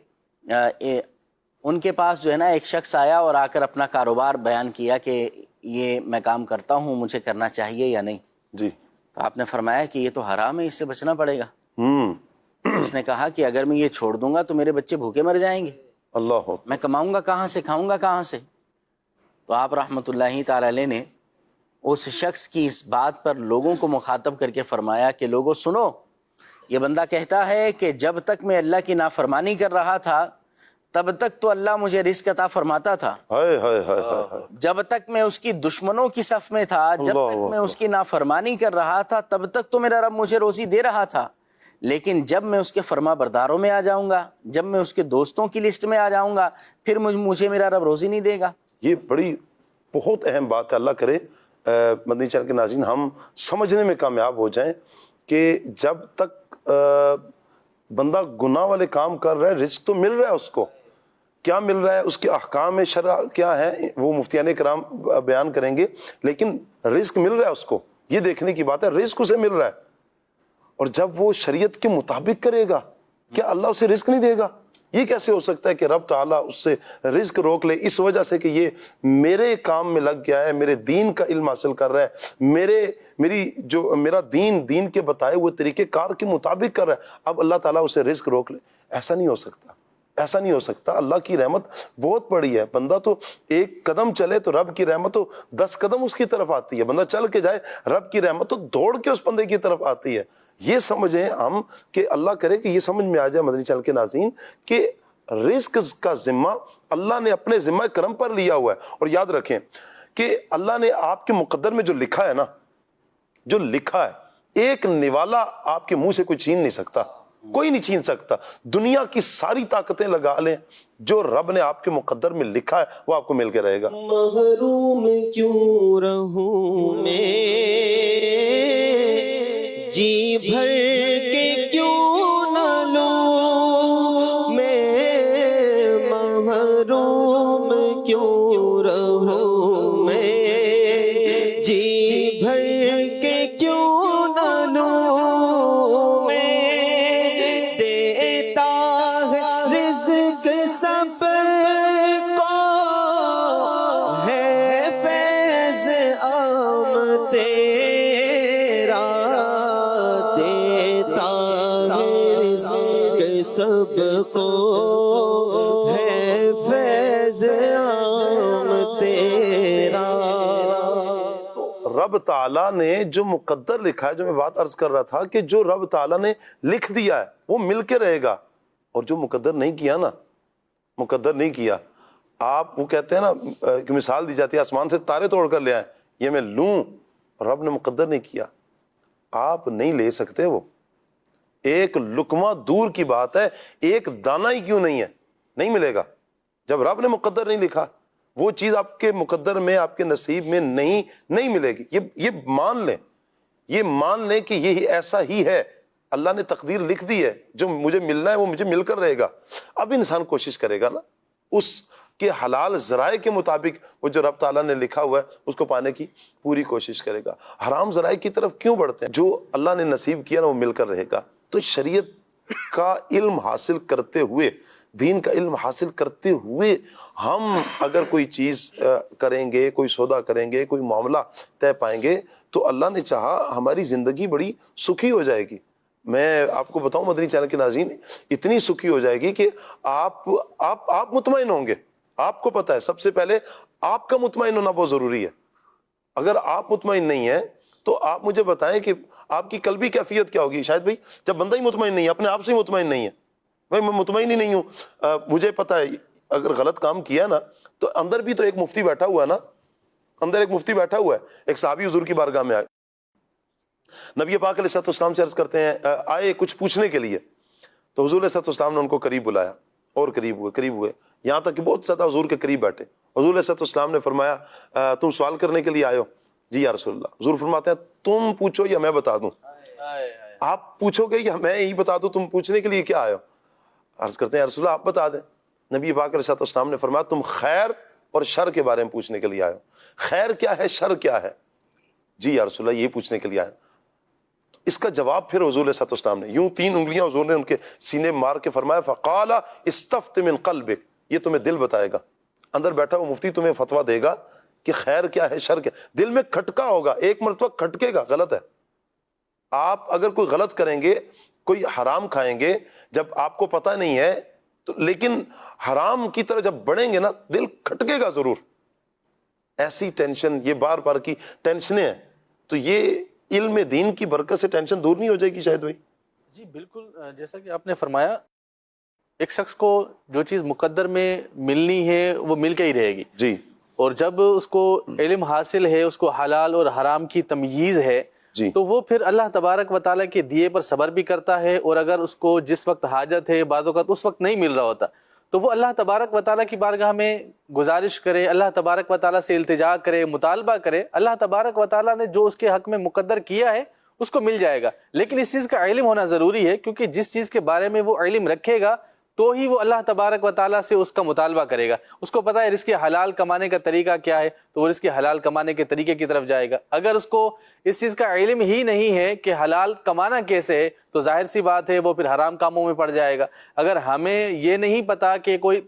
ان کے پاس جو ہے نا ایک شخص آیا اور آ کر اپنا کاروبار بیان کیا کہ یہ میں کام کرتا ہوں، مجھے کرنا چاہیے یا نہیں۔ جی، تو آپ نے فرمایا کہ یہ تو حرام ہے، اس سے بچنا پڑے گا۔ اس نے کہا کہ اگر میں یہ چھوڑ دوں گا تو میرے بچے بھوکے مر جائیں گے، اللہ، میں کماؤں گا کہاں سے، کھاؤں گا کہاں سے؟ تو آپ رحمۃ اللہ تعالی علیہ نے اس شخص کی اس بات پر لوگوں کو مخاطب کر کے فرمایا کہ لوگوں سنو، یہ بندہ کہتا ہے کہ جب تک میں اللہ کی نافرمانی کر رہا تھا تب تک تو اللہ مجھے رزق عطا فرماتا تھا، ہائے ہائے ہائے ہائے، جب تک میں اس کی دشمنوں کی صف میں تھا، جب تک میں اس کی نافرمانی کر رہا تھا تب تک تو میرا رب مجھے روزی دے رہا تھا، لیکن جب میں اس کے فرما برداروں میں آ جاؤں گا، جب میں اس کے دوستوں کی لسٹ میں آ جاؤں گا، پھر مجھے میرا رب روزی نہیں دے گا۔ یہ بڑی بہت اہم بات ہے، اللہ کرے مدنی چینل کے ناظرین ہم سمجھنے میں کامیاب ہو جائیں کہ جب تک بندہ گناہ والے کام کر رہا ہے، رزق تو مل رہا ہے، اس کو کیا مل رہا ہے، اس کے احکام شرع کیا ہے وہ مفتیان کرام بیان کریں گے، لیکن رزق مل رہا ہے اس کو، یہ دیکھنے کی بات ہے، رزق اسے مل رہا ہے، اور جب وہ شریعت کے مطابق کرے گا کیا اللہ اسے رزق نہیں دے گا؟ یہ کیسے ہو سکتا ہے کہ رب تعالیٰ اس سے رزق روک لے اس وجہ سے کہ یہ میرے کام میں لگ گیا ہے، میرے دین کا علم حاصل کر رہا ہے، میرا دین کے بتائے ہوئے طریقے کار کے مطابق کر رہا ہے، اب اللہ تعالیٰ اسے رزق روک لے؟ ایسا نہیں ہو سکتا، ایسا نہیں ہو سکتا۔ اللہ کی رحمت بہت بڑی ہے، بندہ تو ایک قدم چلے تو رب کی رحمت تو 10 قدم اس کی طرف آتی ہے، بندہ چل کے جائے رب کی رحمت تو دوڑ کے اس بندے کی طرف آتی ہے۔ یہ سمجھیں ہم کہ اللہ کرے کہ یہ سمجھ میں آ جائے مدنی چینل کے ناظرین کہ رزق کا ذمہ اللہ نے اپنے ذمہ کرم پر لیا ہوا ہے۔ اور یاد رکھیں کہ اللہ نے آپ کے مقدر میں جو لکھا ہے نا، جو لکھا ہے، ایک نوالا آپ کے منہ سے کوئی چھین نہیں سکتا، کوئی نہیں چھین سکتا۔ دنیا کی ساری طاقتیں لگا لیں، جو رب نے آپ کے مقدر میں لکھا ہے وہ آپ کو مل کے رہے گا۔ محروم کیوں رہوں میں، جی بھر کے کیوں نہ لوں میں، محروم کیوں رہوں میں، جی بھر کے کیوں نہ لوں میں، دیتا ہے رزق سب کو، ہے فیض عام تیرا، دیتا ہے رزق سب کو، ہے فیض عام تیرا۔ رب تعالیٰ نے جو مقدر لکھا ہے، جو میں بات عرض کر رہا تھا کہ جو رب تعالیٰ نے لکھ دیا ہے وہ مل کے رہے گا، اور جو مقدر نہیں کیا نا، مقدر نہیں کیا، آپ وہ کہتے ہیں نا کہ مثال دی جاتی ہے آسمان سے تارے توڑ کر لے آئیں، یہ میں لوں، رب نے مقدر نہیں کیا، آپ نہیں لے سکتے۔ وہ ایک لقمہ دور کی بات ہے، ایک دانہ ہی کیوں نہیں ہے، نہیں ملے گا۔ جب رب نے مقدر نہیں لکھا، وہ چیز آپ کے مقدر میں، آپ کے نصیب میں نہیں ملے گی۔ یہ مان لیں، یہ مان لیں کہ یہ ایسا ہی ہے، اللہ نے تقدیر لکھ دی ہے، جو مجھے ملنا ہے وہ مجھے مل کر رہے گا۔ اب انسان کوشش کرے گا نا اس کے حلال ذرائع کے مطابق، وہ جو رب تعالیٰ نے لکھا ہوا ہے اس کو پانے کی پوری کوشش کرے گا۔ حرام ذرائع کی طرف کیوں بڑھتے ہیں؟ جو اللہ نے نصیب کیا نا وہ مل کر رہے گا۔ تو شریعت کا علم حاصل کرتے ہوئے، دین کا علم حاصل کرتے ہوئے ہم اگر کوئی چیز کریں گے، کوئی سودا کریں گے، کوئی معاملہ طے پائیں گے تو اللہ نے چاہا ہماری زندگی بڑی سکھی ہو جائے گی۔ میں آپ کو بتاؤں مدنی چینل کے ناظرین، اتنی سکھی ہو جائے گی کہ آپ مطمئن ہوں گے۔ آپ کو پتہ ہے سب سے پہلے آپ کا مطمئن ہونا بہت ضروری ہے۔ اگر آپ مطمئن نہیں ہیں تو آپ مجھے بتائیں کہ آپ کی قلبی کیفیت کیا ہوگی؟ شاید بھائی جب بندہ ہی مطمئن نہیں ہے، اپنے آپ سے ہی مطمئن نہیں ہے، بھائی میں مطمئن ہی نہیں ہوں، مجھے پتہ ہے اگر غلط کام کیا نا تو اندر بھی تو ایک مفتی بیٹھا ہوا ہے نا، اندر ایک مفتی بیٹھا ہوا ہے۔ ایک صحابی حضور کی بارگاہ میں آئے، نبی پاک علیہ السلام سے عرض کرتے ہیں، آئے کچھ پوچھنے کے لیے، تو حضور علیہ السلام نے ان کو قریب بلایا اور قریب ہوئے یہاں تک کہ بہت زیادہ حضور کے قریب بیٹھے۔ حضور علیہ السلام نے فرمایا تم سوال کرنے کے لیے آئے ہو؟ جی یا رسول اللہ۔ حضور فرماتے ہیں تم پوچھو یا میں بتا دوں؟ آپ پوچھو گے یا میں ہی بتا دوں؟ تم پوچھنے کے لیے کیا آئے ہو؟ عرض کرتے ہیں یا رسول اللہ آپ بتا دیں۔ نبی پاک علیہ السلام نے فرمایا تم خیر اور شر کے بارے میں پوچھنے کے لیے آئے ہو۔ خیر کیا ہے، شر کیا ہے؟ جی یا رسول اللہ یہ پوچھنے کے لیے آئے۔ اس کا جواب پھر حضور علیہ السلام نے یوں 3 انگلیاں حضور نے ان کے سینے مار کے فرمایا فقال استفت من قلبک، یہ تمہیں دل بتائے گا۔ اندر بیٹھا وہ مفتی تمہیں فتویٰ دے گا کہ خیر کیا ہے، شر کیا۔ دل میں کھٹکا ہوگا، ایک مرتبہ کھٹکے گا، غلط ہے۔ آپ اگر کوئی غلط کریں گے، کوئی حرام کھائیں گے، جب آپ کو پتہ نہیں ہے تو، لیکن حرام کی طرف جب بڑھیں گے نا دل کھٹکے گا ضرور۔ ایسی ٹینشن، یہ بار بار کی ٹینشنیں ہیں، تو یہ علم دین کی برکت سے ٹینشن دور نہیں ہو جائے گی شاید بھائی؟ جی بالکل، جیسا کہ آپ نے فرمایا ایک شخص کو جو چیز مقدر میں ملنی ہے وہ مل کے ہی رہے گی جی، اور جب اس کو علم حاصل ہے، اس کو حلال اور حرام کی تمییز ہے جی، تو وہ پھر اللہ تبارک و تعالیٰ کے دیے پر صبر بھی کرتا ہے، اور اگر اس کو جس وقت حاجت ہے، بعض اوقات اس وقت نہیں مل رہا ہوتا، تو وہ اللہ تبارک و تعالیٰ کی بارگاہ میں گزارش کرے، اللہ تبارک و تعالیٰ سے التجا کرے، مطالبہ کرے، اللہ تبارک و تعالیٰ نے جو اس کے حق میں مقدر کیا ہے اس کو مل جائے گا۔ لیکن اس چیز کا علم ہونا ضروری ہے، کیونکہ جس چیز کے بارے میں وہ علم رکھے گا تو ہی وہ اللہ تبارک و تعالیٰ سے اس کا مطالبہ کرے گا. اس کو پتہ ہے رزق حلال کمانے کا طریقہ کیا ہے تو وہ رزق حلال کمانے کے طریقے کی طرف جائے گا. اگر اس کو اس چیز کا علم ہی نہیں ہے کہ حلال کمانا کیسے ہے تو ظاہر سی بات ہے وہ پھر حرام کاموں میں پڑ جائے گا. اگر ہمیں یہ نہیں پتا کہ کوئی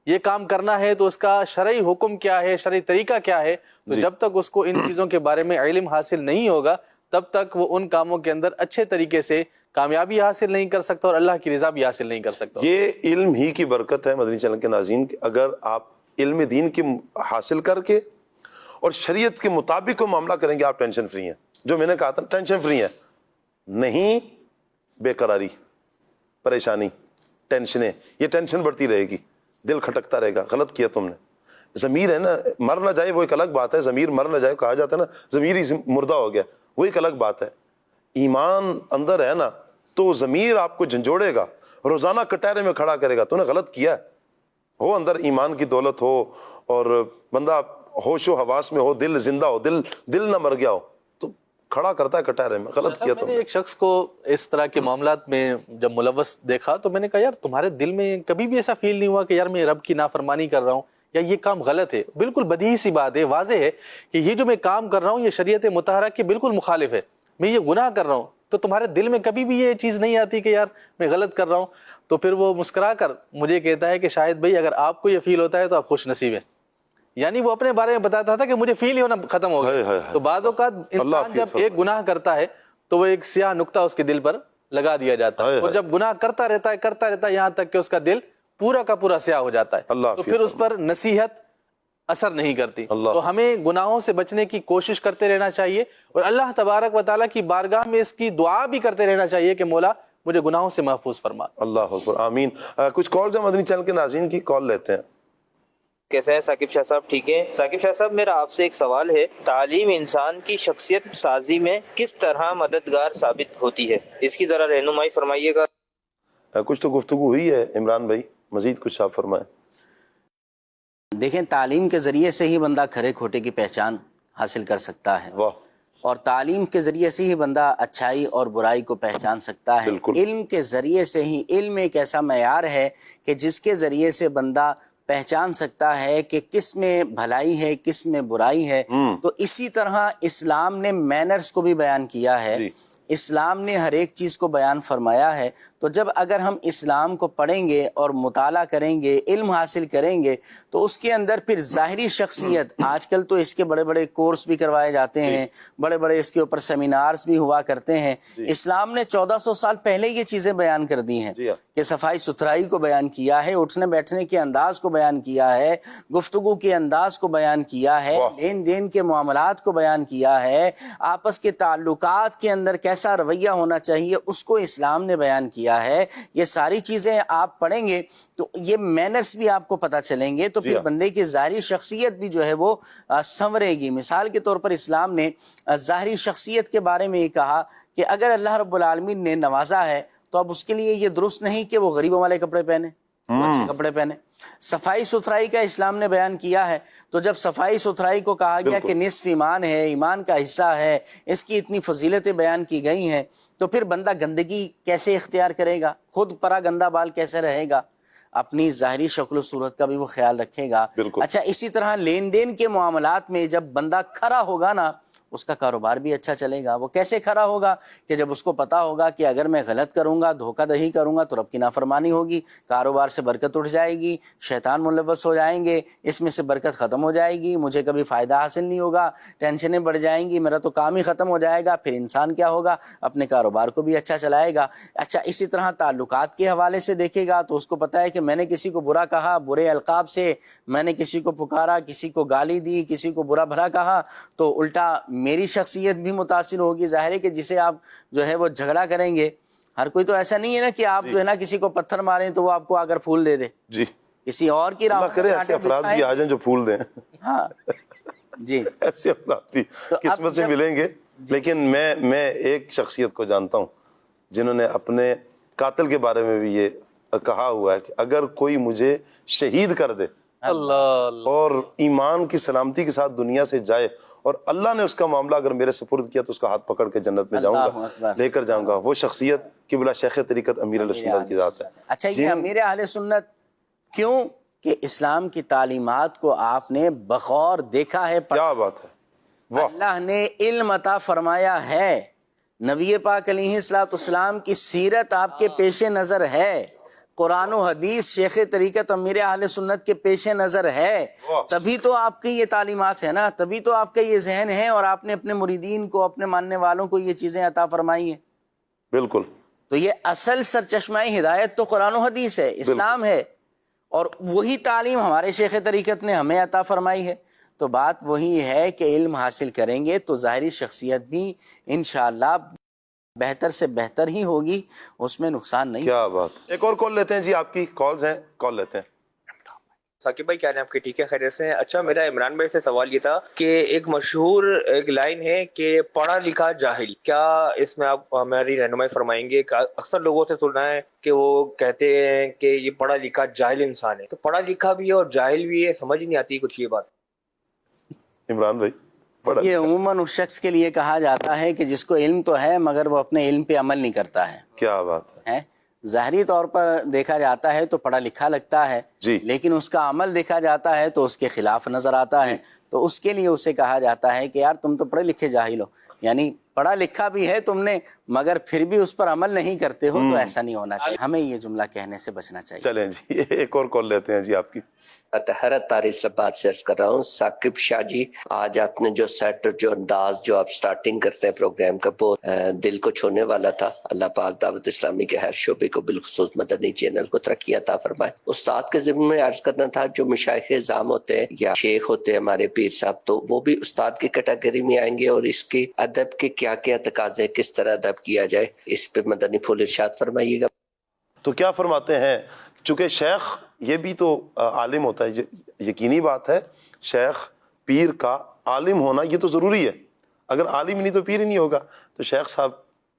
یہ کام کرنا ہے تو اس کا شرعی حکم کیا ہے, شرعی طریقہ کیا ہے, تو جب تک اس کو ان چیزوں کے بارے میں علم حاصل نہیں ہوگا تب تک وہ ان کاموں کے اندر اچھے طریقے سے کامیابی حاصل نہیں کر سکتا اور اللہ کی رضا بھی حاصل نہیں کر سکتا. یہ علم ہی کی برکت ہے مدنی چینل کے ناظرین کہ اگر آپ علم دین کی حاصل کر کے اور شریعت کے مطابق کو معاملہ کریں گے آپ ٹینشن فری ہیں. جو میں نے کہا تھا ٹینشن فری ہیں, نہیں بے قراری, پریشانی, ٹینشنیں, یہ ٹینشن بڑھتی رہے گی, دل کھٹکتا رہے گا, غلط کیا تم نے. ضمیر ہے نا, مر نہ جائے وہ ایک الگ بات ہے, ضمیر مر نہ جائے کہا جاتا ہے نا, ضمیر ہی مردہ ہو گیا, وہ ایک الگ بات ہے. ایمان اندر ہے نا تو ضمیر آپ کو جھنجھوڑے گا, روزانہ کٹہرے میں کھڑا کرے گا, تو نے غلط کیا ہے. ہو اندر ایمان کی دولت ہو اور بندہ ہوش و حواس میں ہو, دل زندہ ہو, دل نہ مر گیا ہو, تو کھڑا کرتا ہے کٹہرے میں. غلط کیا تم نے. ایک شخص کو اس طرح کے معاملات میں جب ملوث دیکھا تو میں نے کہا یار تمہارے دل میں کبھی بھی ایسا فیل نہیں ہوا کہ یار میں رب کی نافرمانی کر رہا ہوں یا یہ کام غلط ہے؟ بالکل بدیہی سی بات ہے, واضح ہے کہ یہ جو میں کام کر رہا ہوں یہ شریعت مطہرہ کے بالکل مخالف ہے, میں یہ گناہ کر رہا ہوں. تو تمہارے دل میں کبھی بھی یہ چیز نہیں آتی کہ یار میں غلط کر رہا ہوں؟ تو پھر وہ مسکرا کر مجھے کہتا ہے کہ شاید بھائی اگر آپ کو یہ فیل ہوتا ہے تو آپ خوش نصیب ہیں. یعنی وہ اپنے بارے میں بتاتا تھا کہ مجھے فیل ہی ہونا ختم ہو گیا. تو بعض اوقات انسان جب ایک گناہ کرتا ہے تو وہ ایک سیاہ نقطہ اس کے دل پر لگا دیا جاتا ہے, اور جب گناہ کرتا رہتا ہے یہاں تک کہ اس کا دل پورا کا پورا سیاہ ہو جاتا ہے, تو پھر اس پر نصیحت اثر نہیں کرتی. تو ہمیں گناہوں سے بچنے کی کوشش کرتے رہنا چاہیے اور اللہ تبارک و تعالیٰ کی بارگاہ میں اس کی دعا بھی کرتے رہنا چاہیے کہ مولا مجھے گناہوں سے محفوظ فرما. اللہ اکبر, آمین. کچھ کالز ہیں مدنی چینل کے ناظرین کی, کال لیتے ہیں. کیسے ہیں ثاقب شاہ صاحب؟ ٹھیک ہے. ثاقب شاہ صاحب میرا آپ سے ایک سوال ہے, تعلیم انسان کی شخصیت سازی میں کس طرح مددگار ثابت ہوتی ہے, اس کی ذرا رہنمائی فرمائیے گا. کچھ تو گفتگو ہوئی ہے عمران بھائی, مزید کچھ آپ فرمائیں. دیکھیں, تعلیم کے ذریعے سے ہی بندہ کھرے کھوٹے کی پہچان حاصل کر سکتا ہے, اور تعلیم کے ذریعے سے ہی بندہ اچھائی اور برائی کو پہچان سکتا ہے. علم کے ذریعے سے ہی, علم ایک ایسا معیار ہے کہ جس کے ذریعے سے بندہ پہچان سکتا ہے کہ کس میں بھلائی ہے کس میں برائی ہے. تو اسی طرح اسلام نے مینرز کو بھی بیان کیا ہے, اسلام نے ہر ایک چیز کو بیان فرمایا ہے. تو جب اگر ہم اسلام کو پڑھیں گے اور مطالعہ کریں گے, علم حاصل کریں گے, تو اس کے اندر پھر ظاہری شخصیت, آج کل تو اس کے بڑے بڑے کورس بھی کروائے جاتے ہیں, بڑے بڑے اس کے اوپر سیمینارز بھی ہوا کرتے ہیں. اسلام نے 1400 سال پہلے یہ چیزیں بیان کر دی ہیں کہ صفائی ستھرائی کو بیان کیا ہے, اٹھنے بیٹھنے کے انداز کو بیان کیا ہے, گفتگو کے انداز کو بیان کیا ہے, لین دین کے معاملات کو بیان کیا ہے, آپس کے تعلقات کے اندر کیسا رویہ ہونا چاہیے اس کو اسلام نے بیان کیا ہے. یہ ساری چیزیں آپ پڑھیں گے تو یہ مینرز بھی آپ کو پتہ چلیں گے, تو پھر بندے کی ظاہری شخصیت بھی جو ہے وہ سنورے گی. مثال کے طور پر اسلام نے ظاہری شخصیت کے بارے میں یہ کہا کہ اگر اللہ رب العالمین نے نوازا ہے تو اب اس کے لیے یہ درست نہیں کہ وہ غریبوں والے کپڑے پہنے, اچھے کپڑے پہنے. صفائی ستھرائی کا اسلام نے بیان کیا ہے, تو جب صفائی ستھرائی کو کہا گیا کہ نصف ایمان ہے, ایمان کا حصہ ہے, اس کی اتنی فضیلتیں بیان کی گئی ہیں, تو پھر بندہ گندگی کیسے اختیار کرے گا, خود پرا گندہ بال کیسے رہے گا, اپنی ظاہری شکل و صورت کا بھی وہ خیال رکھے گا. اچھا, اسی طرح لین دین کے معاملات میں جب بندہ کھرا ہوگا نا اس کا کاروبار بھی اچھا چلے گا. وہ کیسے کھڑا ہوگا کہ جب اس کو پتا ہوگا کہ اگر میں غلط کروں گا, دھوکہ دہی کروں گا تو رب کی نافرمانی ہوگی, کاروبار سے برکت اٹھ جائے گی, شیطان ملوث ہو جائیں گے, اس میں سے برکت ختم ہو جائے گی, مجھے کبھی فائدہ حاصل نہیں ہوگا, ٹینشنیں بڑھ جائیں گی, میرا تو کام ہی ختم ہو جائے گا. پھر انسان کیا ہوگا, اپنے کاروبار کو بھی اچھا چلائے گا. اچھا, اسی طرح تعلقات کے حوالے سے دیکھے گا تو اس کو پتا ہے کہ میں نے کسی کو برا کہا, برے القاب سے میں نے کسی کو پکارا, کسی کو گالی دی, کسی کو برا بھلا کہا, تو الٹا میری شخصیت بھی متاثر ہوگی. ظاہر ہے کہ جسے آپ جو ہے وہ جھگڑا کریں گے, ہر کوئی تو ایسا نہیں ہے نا کہ آپ جو ہے نا کسی کو پتھر ماریں تو وہ آپ کو آ کر پھول دے دے. جی, کسی اور کی راہ کرے ایسے افراد بھی آ جائیں جو پھول دیں. ہاں جی, ایسے افراد بھی قسمت سے ملیں گے. لیکن میں ایک شخصیت کو جانتا ہوں جنہوں نے اپنے قاتل کے بارے میں بھی یہ کہا ہوا ہے کہ اگر کوئی مجھے شہید کر دے اللہ اور ایمان کی سلامتی کے ساتھ دنیا سے جائے، اور اللہ نے اس کا معاملہ اگر میرے سپرد کیا تو اس کا ہاتھ پکڑ کے جنت میں جاؤں گا، لے کر جاؤں گا۔ وہ شخصیت قبلہ شیخ طریقت امیر علیہ سنت کی ذات ہے۔ اچھا، یہ امیر اہل سنت کیوں کہ اسلام کی تعلیمات کو آپ نے بغور دیکھا ہے، کیا بات ہے، واہ! اللہ نے علم عطا فرمایا ہے، نبی پاک علیہ الصلوۃ والسلام کی سیرت آپ کے پیش نظر ہے، قرآن و حدیث شیخ طریقت امیر اہل سنت کے پیش نظر ہے، تبھی تو آپ کی یہ تعلیمات ہے نا، تبھی تو آپ کا یہ ذہن ہے، اور آپ نے اپنے مریدین کو، اپنے ماننے والوں کو یہ چیزیں عطا فرمائی ہیں۔ بالکل۔ تو یہ اصل سرچشمہ ہدایت تو قرآن و حدیث ہے، اسلام ہے، اور وہی تعلیم ہمارے شیخ طریقت نے ہمیں عطا فرمائی ہے۔ تو بات وہی ہے کہ علم حاصل کریں گے تو ظاہری شخصیت بھی انشاءاللہ بہتر سے بہتر ہی ہوگی، اس میں نقصان نہیں۔ کیا بات۔ ایک اور کال لیتے ہیں جی، آپ کی کالز ہیں، کال لیتے ہیں۔ ثاقب بھائی کیا آپ کے ٹھیک ہے، خیریت سے ہیں؟ اچھا، میرا عمران بھائی سے سوال یہ تھا کہ ایک مشہور ایک لائن ہے کہ پڑھا لکھا جاہل، کیا اس میں آپ ہماری رہنمائی فرمائیں گے؟ اکثر لوگوں سے سنا ہے کہ وہ کہتے ہیں کہ یہ پڑھا لکھا جاہل انسان ہے، تو پڑھا لکھا بھی ہے اور جاہل بھی ہے، سمجھ نہیں آتی کچھ یہ بات۔ عمران بھائی، یہ عموماً اس شخص کے لیے کہا جاتا ہے کہ جس کو علم تو ہے مگر وہ اپنے علم پہ عمل نہیں کرتا ہے۔ کیا بات ہے۔ ظاہری طور پر دیکھا جاتا ہے تو پڑھا لکھا لگتا ہے، لیکن اس کا عمل دیکھا جاتا ہے تو اس کے خلاف نظر آتا ہے، تو اس کے لیے اسے کہا جاتا ہے کہ یار تم تو پڑھے لکھے جاہل ہو، یعنی پڑھا لکھا بھی ہے تم نے مگر پھر بھی اس پر عمل نہیں کرتے ہو، تو ایسا نہیں ہونا چاہیے، ہمیں یہ جملہ کہنے سے بچنا چاہیے۔ چلیں جی، ایک اور کال لیتے ہیں جی آپ کی۔ حیرت تاریخ سے بات سے عرض کر رہا ہوں، ثاقب شاہ جی، آج آپ نے جو سیٹ اور جو انداز جو آپ سٹارٹنگ کرتے ہیں پروگرام کا، بہت دل کو چھونے والا تھا۔ اللہ پاک دعوت اسلامی کے ہر شعبے کو، بالخصوص مدنی چینل کو ترقی عطا فرمائے۔ استاد کے ضمن میں عرض کرنا تھا، جو مشائخ اعظام ہوتے ہیں یا شیخ ہوتے ہیں ہمارے پیر صاحب، تو وہ بھی استاد کی کیٹیگری میں آئیں گے، اور اس کے ادب کے کیا کیا تقاضے، کس طرح ادب کیا جائے، اس پہ مدنی پھول ارشاد فرمائیے گا۔ تو کیا فرماتے ہیں، چونکہ شیخ یہ بھی تو عالم ہوتا ہے، یقینی بات ہے، شیخ پیر کا عالم ہونا یہ تو ضروری ہے، اگر عالم نہیں تو پیر ہی نہیں ہوگا، تو شیخ صاحب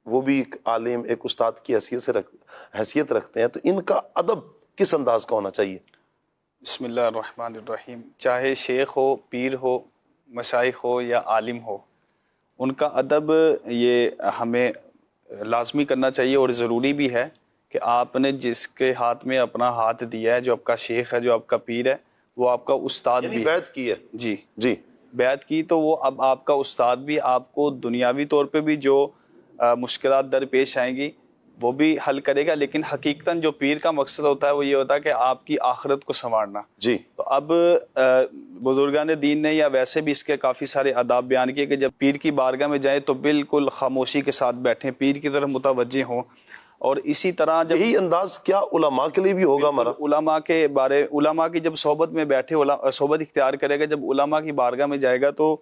وہ بھی ایک عالم، ایک استاد کی حیثیت رکھتے ہیں، تو ان کا ادب کس انداز کا ہونا چاہیے؟ بسم اللہ الرحمن الرحیم۔ چاہے شیخ ہو، پیر ہو، مشائخ ہو یا عالم ہو، ان کا ادب یہ ہمیں لازمی کرنا چاہیے، اور ضروری بھی ہے کہ آپ نے جس کے ہاتھ میں اپنا ہاتھ دیا ہے، جو آپ کا شیخ ہے، جو آپ کا پیر ہے، وہ آپ کا استاد بھی ہے۔ بیعت کی ہے جی جی، بیعت کی، تو وہ اب آپ کا استاد بھی آپ کو دنیاوی طور پہ بھی جو مشکلات درپیش آئیں گی وہ بھی حل کرے گا، لیکن حقیقتاً جو پیر کا مقصد ہوتا ہے وہ یہ ہوتا ہے کہ آپ کی آخرت کو سنوارنا۔ جی، تو اب بزرگان دین نے یا ویسے بھی اس کے کافی سارے آداب بیان کیے کہ جب پیر کی بارگاہ میں جائیں تو بالکل خاموشی کے ساتھ بیٹھیں، پیر کی طرف متوجہ ہوں، اور اسی طرح جب یہی انداز کیا علماء کے لیے بھی ہوگا ہمارا؟ علماء کی جب صحبت میں بیٹھے، صحبت اختیار کرے گا، جب علماء کی بارگاہ میں جائے گا، تو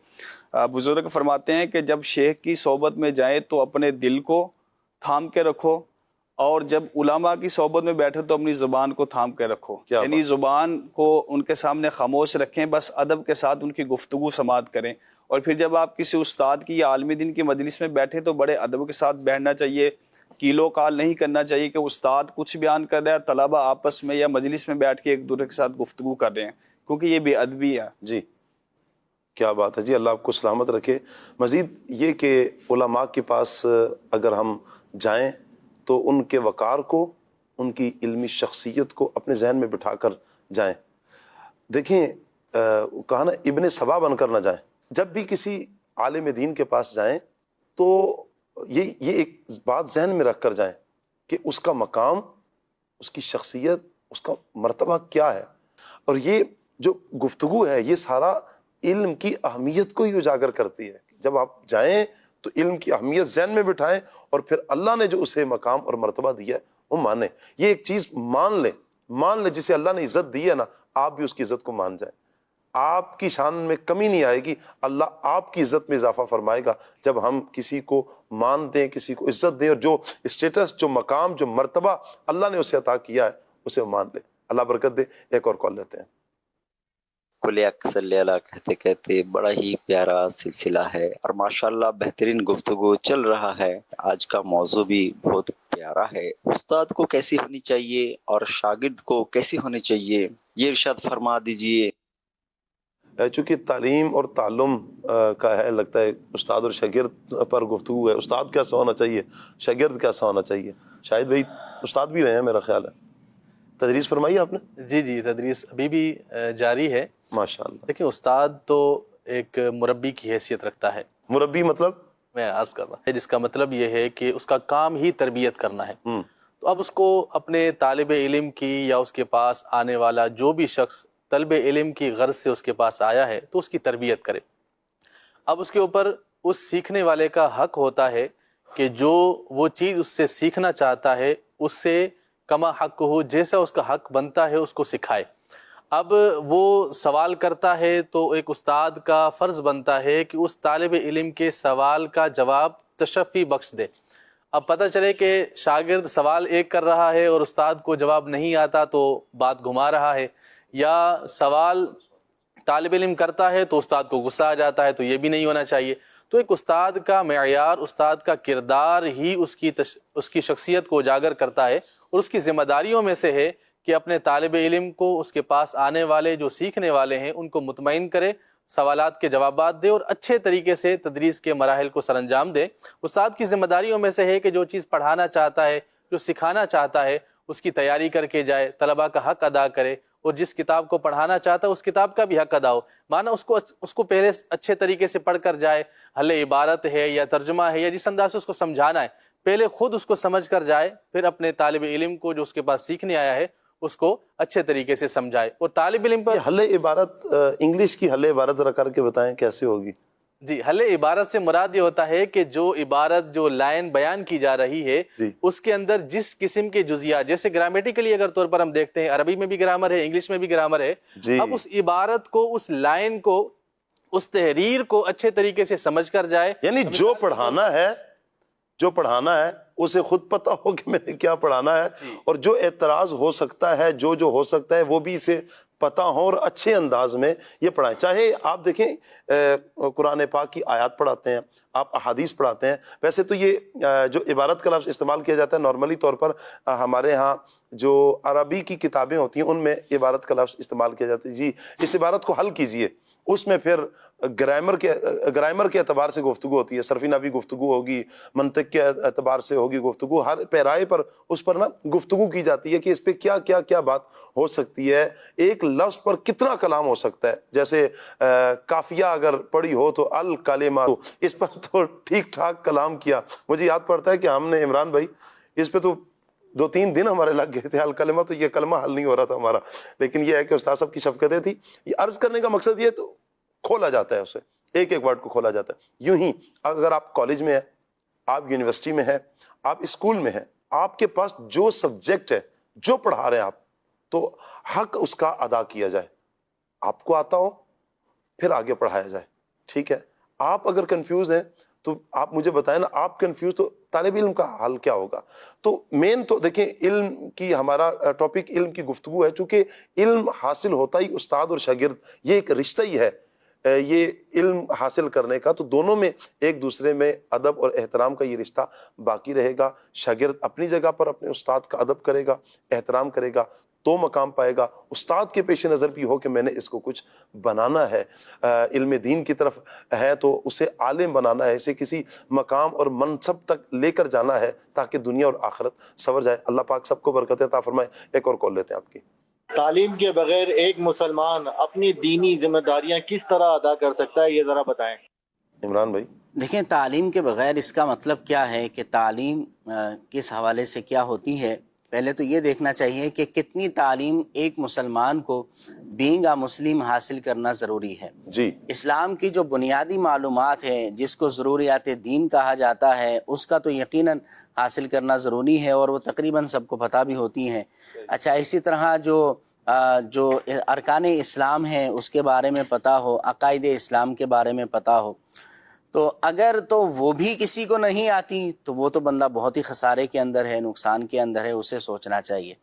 بزرگ فرماتے ہیں کہ جب شیخ کی صحبت میں جائیں تو اپنے دل کو تھام کے رکھو، اور جب علماء کی صحبت میں بیٹھے تو اپنی زبان کو تھام کے رکھو، یعنی زبان کو ان کے سامنے خاموش رکھیں، بس ادب کے ساتھ ان کی گفتگو سماعت کریں، اور پھر جب آپ کسی استاد کی یا عالم دین کی مجلس میں بیٹھے تو بڑے ادب کے ساتھ بیٹھنا چاہیے، کیلو کال نہیں کرنا چاہیے کہ استاد کچھ بیان کر رہا ہے، طلبہ آپس میں یا مجلس میں بیٹھ کے ایک دوسرے کے ساتھ گفتگو کر رہے ہیں، کیونکہ یہ بے ادبی ہے۔ جی، کیا بات ہے جی، اللہ آپ کو سلامت رکھے۔ مزید یہ کہ علماء کے پاس اگر ہم جائیں تو ان کے وقار کو، ان کی علمی شخصیت کو اپنے ذہن میں بٹھا کر جائیں۔ دیکھیں، کہا نا، ابن سبا بن کر نہ جائیں۔ جب بھی کسی عالم دین کے پاس جائیں تو یہ ایک بات ذہن میں رکھ کر جائیں کہ اس کا مقام، اس کی شخصیت، اس کا مرتبہ کیا ہے، اور یہ جو گفتگو ہے یہ سارا علم کی اہمیت کو ہی اجاگر کرتی ہے۔ جب آپ جائیں تو علم کی اہمیت ذہن میں بٹھائیں، اور پھر اللہ نے جو اسے مقام اور مرتبہ دیا ہے وہ مانیں۔ یہ ایک چیز مان لیں، جسے اللہ نے عزت دی ہے نا، آپ بھی اس کی عزت کو مان جائیں۔ آپ کی شان میں کمی نہیں آئے گی، اللہ آپ کی عزت میں اضافہ فرمائے گا جب ہم کسی کو مان دیں، کسی کو عزت دیں، اور جو اسٹیٹس، جو مقام، جو مرتبہ اللہ نے اسے عطا کیا ہے اسے مان لیں۔ اللہ برکت دے۔ ایک اور کال لیتے ہیں۔ کل صلی اللہ کہتے کہتے بڑا ہی پیارا سلسلہ ہے، اور ماشاءاللہ بہترین گفتگو چل رہا ہے۔ آج کا موضوع بھی بہت پیارا ہے۔ استاد کو کیسی ہونی چاہیے اور شاگرد کو کیسی ہونی چاہیے، یہ ارشاد فرما دیجئے۔ چونکہ تعلیم اور تعلم کا ہے، لگتا ہے استاد اور شاگرد پر گفتگو ہے، استاد کیسا ہونا چاہیے، شاگرد کیسا ہونا چاہیے۔ شاہد بھائی استاد بھی رہے ہیں میرا خیال ہے، تدریس فرمائی آپ نے؟ جی تدریس ابھی بھی جاری ہے ماشاءاللہ۔ لیکن استاد تو ایک مربی کی حیثیت رکھتا ہے۔ مربی مطلب؟ میں عرض کر رہا ہوں جس کا مطلب یہ ہے کہ اس کا کام ہی تربیت کرنا ہے، تو اب اس کو اپنے طالب علم کی یا اس کے پاس آنے والا جو بھی شخص طلب علم کی غرض سے اس کے پاس آیا ہے تو اس کی تربیت کرے۔ اب اس کے اوپر اس سیکھنے والے کا حق ہوتا ہے کہ جو وہ چیز اس سے سیکھنا چاہتا ہے اس سے کما حق ہو، جیسا اس کا حق بنتا ہے اس کو سکھائے۔ اب وہ سوال کرتا ہے تو ایک استاد کا فرض بنتا ہے کہ اس طالب علم کے سوال کا جواب تشفی بخش دے۔ اب پتہ چلے کہ شاگرد سوال ایک کر رہا ہے اور استاد کو جواب نہیں آتا تو بات گھما رہا ہے، یا سوال طالب علم کرتا ہے تو استاد کو غصہ آ جاتا ہے، تو یہ بھی نہیں ہونا چاہیے۔ تو ایک استاد کا معیار، استاد کا کردار ہی اس کی شخصیت کو اجاگر کرتا ہے، اور اس کی ذمہ داریوں میں سے ہے کہ اپنے طالب علم کو، اس کے پاس آنے والے جو سیکھنے والے ہیں ان کو مطمئن کرے، سوالات کے جوابات دے اور اچھے طریقے سے تدریس کے مراحل کو سر انجام دے۔ استاد کی ذمہ داریوں میں سے ہے کہ جو چیز پڑھانا چاہتا ہے، جو سکھانا چاہتا ہے، اس کی تیاری کر کے جائے، طلباء کا حق ادا کرے، اور جس کتاب کو پڑھانا چاہتا ہے اس کتاب کا بھی حق ادا ہو۔ مانا اس کو پہلے اچھے طریقے سے پڑھ کر جائے، حل عبارت ہے یا ترجمہ ہے یا جس انداز سے اس کو سمجھانا ہے، پہلے خود اس کو سمجھ کر جائے، پھر اپنے طالب علم کو جو اس کے پاس سیکھنے آیا ہے اس کو اچھے طریقے سے سمجھائے۔ اور طالب علم پر حل عبارت، انگلش کی حل عبارت ذرا کر کے بتائیں کیسے ہوگی؟ جی، حل عبارت سے مراد یہ ہوتا ہے کہ جو عبارت، جو لائن بیان کی جا رہی ہے اس کے اندر جس قسم کے جزیات، جیسے گرامیٹیکلی اگر طور پر ہم دیکھتے ہیں، عربی میں بھی گرامر ہے، انگلش میں بھی گرامر ہے، اب اس عبارت کو، اس لائن کو، اس تحریر کو اچھے طریقے سے سمجھ کر جائے۔ یعنی جو پڑھانا ہے اسے خود پتہ ہو کہ میں نے کیا پڑھانا ہے، اور جو اعتراض ہو سکتا ہے، جو ہو سکتا ہے وہ بھی اسے پتہ ہو اور اچھے انداز میں یہ پڑھائیں۔ چاہے آپ دیکھیں قرآن پاک کی آیات پڑھاتے ہیں، آپ احادیث پڑھاتے ہیں، ویسے تو یہ جو عبارت کا لفظ استعمال کیا جاتا ہے نارملی طور پر ہمارے ہاں جو عربی کی کتابیں ہوتی ہیں ان میں عبارت کا لفظ استعمال کیا جاتا ہے، جی اس عبارت کو حل کیجئے، اس میں پھر گرامر کے اعتبار سے گفتگو ہوتی ہے، صرفی نحوی گفتگو ہوگی، منطق کے اعتبار سے ہوگی گفتگو، ہر پیرائے پر اس پر نا گفتگو کی جاتی ہے کہ اس پہ کیا کیا کیا بات ہو سکتی ہے، ایک لفظ پر کتنا کلام ہو سکتا ہے۔ جیسے کافیہ اگر پڑھی ہو تو الکلمہ، اس پر تو ٹھیک ٹھاک کلام کیا۔ مجھے یاد پڑتا ہے کہ ہم نے عمران بھائی اس پہ تو 2-3 دن ہمارے لگ گئے تھے، الکلمہ تو یہ کلمہ حل نہیں ہو رہا تھا ہمارا، لیکن یہ ہے کہ استاد صاحب کی شفقتیں تھی۔ یہ عرض کرنے کا مقصد یہ تو کھولا جاتا ہے، اسے ایک ایک ورڈ کو کھولا جاتا ہے۔ یوں ہی اگر آپ کالج میں ہیں، آپ یونیورسٹی میں ہیں، آپ اسکول میں ہیں، آپ کے پاس جو سبجیکٹ ہے، جو پڑھا رہے ہیں آپ، تو حق اس کا ادا کیا جائے، آپ کو آتا ہو پھر آگے پڑھایا جائے، ٹھیک ہے؟ آپ اگر کنفیوز ہیں تو آپ مجھے بتائیں نا، آپ کنفیوز تو طالب علم کا حل کیا ہوگا؟ تو مین تو دیکھیں علم کی، ہمارا ٹاپک علم کی گفتگو ہے، چونکہ علم حاصل ہوتا ہی استاد اور شاگرد، یہ ایک رشتہ ہی ہے یہ علم حاصل کرنے کا، تو دونوں میں ایک دوسرے میں ادب اور احترام کا یہ رشتہ باقی رہے گا۔ شاگرد اپنی جگہ پر اپنے استاد کا ادب کرے گا، احترام کرے گا تو مقام پائے گا۔ استاد کے پیش نظر بھی ہو کہ میں نے اس کو کچھ بنانا ہے، علم دین کی طرف ہے تو اسے عالم بنانا ہے، اسے کسی مقام اور منصب تک لے کر جانا ہے تاکہ دنیا اور آخرت سنور جائے۔ اللہ پاک سب کو برکت عطا فرمائے۔ ایک اور کال لیتے ہیں آپ کی۔ تعلیم کے بغیر ایک مسلمان اپنی دینی ذمہ داریاں کس طرح ادا کر سکتا ہے، یہ ذرا بتائیں۔ عمران بھائی۔ دیکھیں، تعلیم کے بغیر اس کا مطلب کیا ہے کہ تعلیم کس حوالے سے کیا ہوتی ہے۔ پہلے تو یہ دیکھنا چاہیے کہ کتنی تعلیم ایک مسلمان کو بینگ اے مسلم حاصل کرنا ضروری ہے۔ جی، اسلام کی جو بنیادی معلومات ہے جس کو ضروریات دین کہا جاتا ہے، اس کا تو یقیناً حاصل کرنا ضروری ہے، اور وہ تقریباً سب کو پتہ بھی ہوتی ہیں۔ اچھا، اسی طرح جو ارکان اسلام ہیں اس کے بارے میں پتہ ہو، عقائد اسلام کے بارے میں پتہ ہو، تو اگر تو وہ بھی کسی کو نہیں آتی تو وہ تو بندہ بہت ہی خسارے کے اندر ہے، نقصان کے اندر ہے، اسے سوچنا چاہیے۔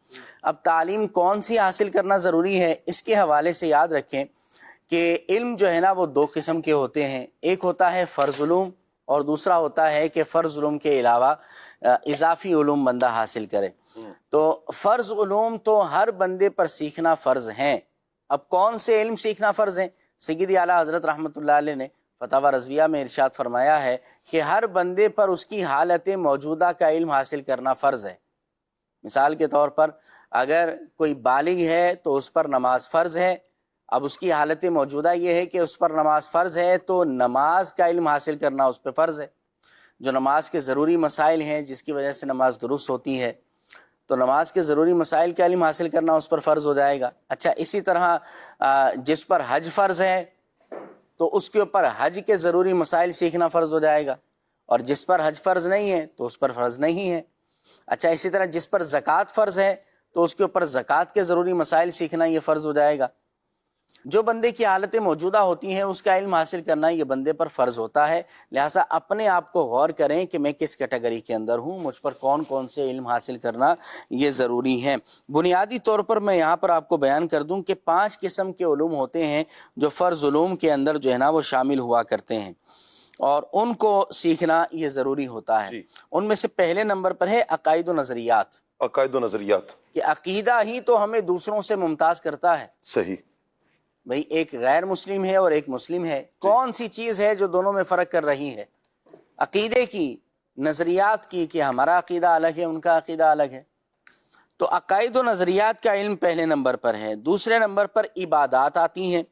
اب تعلیم کون سی حاصل کرنا ضروری ہے، اس کے حوالے سے یاد رکھیں کہ علم جو ہے نا وہ 2 قسم کے ہوتے ہیں، ایک ہوتا ہے فرض علوم اور دوسرا ہوتا ہے کہ فرض علوم کے علاوہ اضافی علوم بندہ حاصل کرے۔ تو فرض علوم تو ہر بندے پر سیکھنا فرض ہیں۔ اب کون سے علم سیکھنا فرض ہیں؟ سیدی اعلیٰ حضرت رحمۃ اللہ علیہ نے فتاوی رضویہ میں ارشاد فرمایا ہے کہ ہر بندے پر اس کی حالت موجودہ کا علم حاصل کرنا فرض ہے۔ مثال کے طور پر اگر کوئی بالغ ہے تو اس پر نماز فرض ہے۔ اب اس کی حالت موجودہ یہ ہے کہ اس پر نماز فرض ہے، تو نماز کا علم حاصل کرنا اس پہ فرض ہے۔ جو نماز کے ضروری مسائل ہیں جس کی وجہ سے نماز درست ہوتی ہے، تو نماز کے ضروری مسائل کا علم حاصل کرنا اس پر فرض ہو جائے گا۔ اچھا، اسی طرح جس پر حج فرض ہے تو اس کے اوپر حج کے ضروری مسائل سیکھنا فرض ہو جائے گا، اور جس پر حج فرض نہیں ہے تو اس پر فرض نہیں ہے۔ اچھا، اسی طرح جس پر زکوٰۃ فرض ہے تو اس کے اوپر زکوٰۃ کے ضروری مسائل سیکھنا یہ فرض ہو جائے گا۔ جو بندے کی حالتیں موجودہ ہوتی ہیں اس کا علم حاصل کرنا یہ بندے پر فرض ہوتا ہے۔ لہٰذا اپنے آپ کو غور کریں کہ میں کس کیٹیگری کے اندر ہوں، مجھ پر کون کون سے علم حاصل کرنا یہ ضروری ہے۔ بنیادی طور پر میں یہاں پر آپ کو بیان کر دوں کہ 5 قسم کے علوم ہوتے ہیں جو فرض علوم کے اندر جو ہے نا وہ شامل ہوا کرتے ہیں، اور ان کو سیکھنا یہ ضروری ہوتا ہے۔ ان میں سے پہلے نمبر پر ہے عقائد و نظریات۔ عقائد و نظریات، کہ عقیدہ ہی تو ہمیں دوسروں سے ممتاز کرتا ہے۔ صحیح۔ بھئی ایک غیر مسلم ہے اور ایک مسلم ہے، کون سی چیز ہے جو دونوں میں فرق کر رہی ہے؟ عقیدے کی، نظریات کی، کہ ہمارا عقیدہ الگ ہے ان کا عقیدہ الگ ہے۔ تو عقائد و نظریات کا علم پہلے نمبر پر ہے۔ دوسرے نمبر پر عبادات آتی ہیں،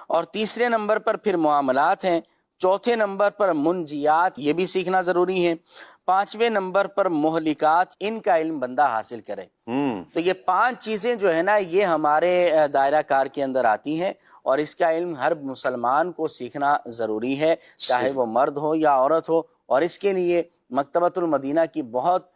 اور تیسرے نمبر پر پھر معاملات ہیں۔ چوتھے نمبر پر منجیات، یہ بھی سیکھنا ضروری ہے۔ 5ویں نمبر پر مہلکات، ان کا علم بندہ حاصل کرے۔ تو یہ 5 چیزیں جو ہے نا یہ ہمارے دائرہ کار کے اندر آتی ہیں، اور اس کا علم ہر مسلمان کو سیکھنا ضروری ہے، چاہے وہ مرد ہو یا عورت ہو۔ اور اس کے لیے مکتبۃ المدینہ کی بہت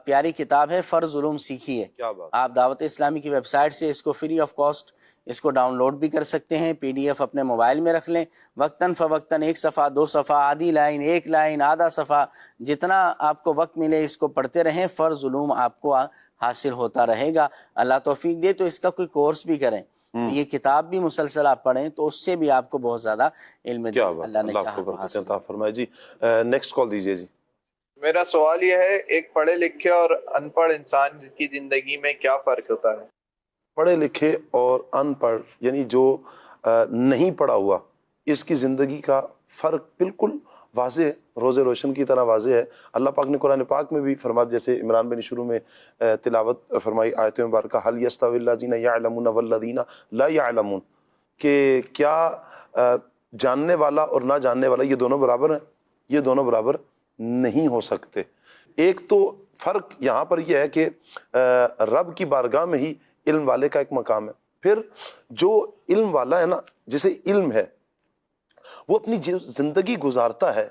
پیاری کتاب ہے فرض علوم سیکھیے۔ آپ دعوت اسلامی کی ویب سائٹ سے اس کو فری آف کاسٹ اس کو ڈاؤن لوڈ بھی کر سکتے ہیں، PDF اپنے موبائل میں رکھ لیں، وقتاً فوقتاً 1 صفحہ 2 صفحہ، آدھی لائن، 1 لائن، آدھا صفحہ، جتنا آپ کو وقت ملے اس کو پڑھتے رہیں، فرض علوم آپ کو حاصل ہوتا رہے گا۔ اللہ توفیق دے تو اس کا کوئی کورس بھی کریں، یہ کتاب بھی مسلسل آپ پڑھیں تو اس سے بھی آپ کو بہت زیادہ علم دے، اللہ نے چاہا تو حاصل فرمائے۔ جی نیکسٹ کال دیجیے۔ جی میرا سوال یہ ہے، ایک پڑھے لکھے اور ان پڑھ انسان کی زندگی میں کیا فرق ہوتا ہے؟ پڑھے لکھے اور ان پڑھ یعنی جو نہیں پڑھا ہوا، اس کی زندگی کا فرق بالکل واضح، روز روشن کی طرح واضح ہے۔ اللہ پاک نے قرآن پاک میں بھی فرمایا، جیسے عمران بن شروع میں تلاوت فرمائی آیت مبارکہ، هل يستوي الذين يعلمون والذين لا يعلمون، کہ کیا جاننے والا اور نہ جاننے والا یہ دونوں برابر ہیں؟ یہ دونوں برابر نہیں ہو سکتے۔ ایک تو فرق یہاں پر یہ ہے کہ رب کی بارگاہ میں ہی علم والے کا ایک مقام ہے۔ پھر جو علم والا ہے نا، جسے علم ہے، وہ اپنی زندگی گزارتا ہے،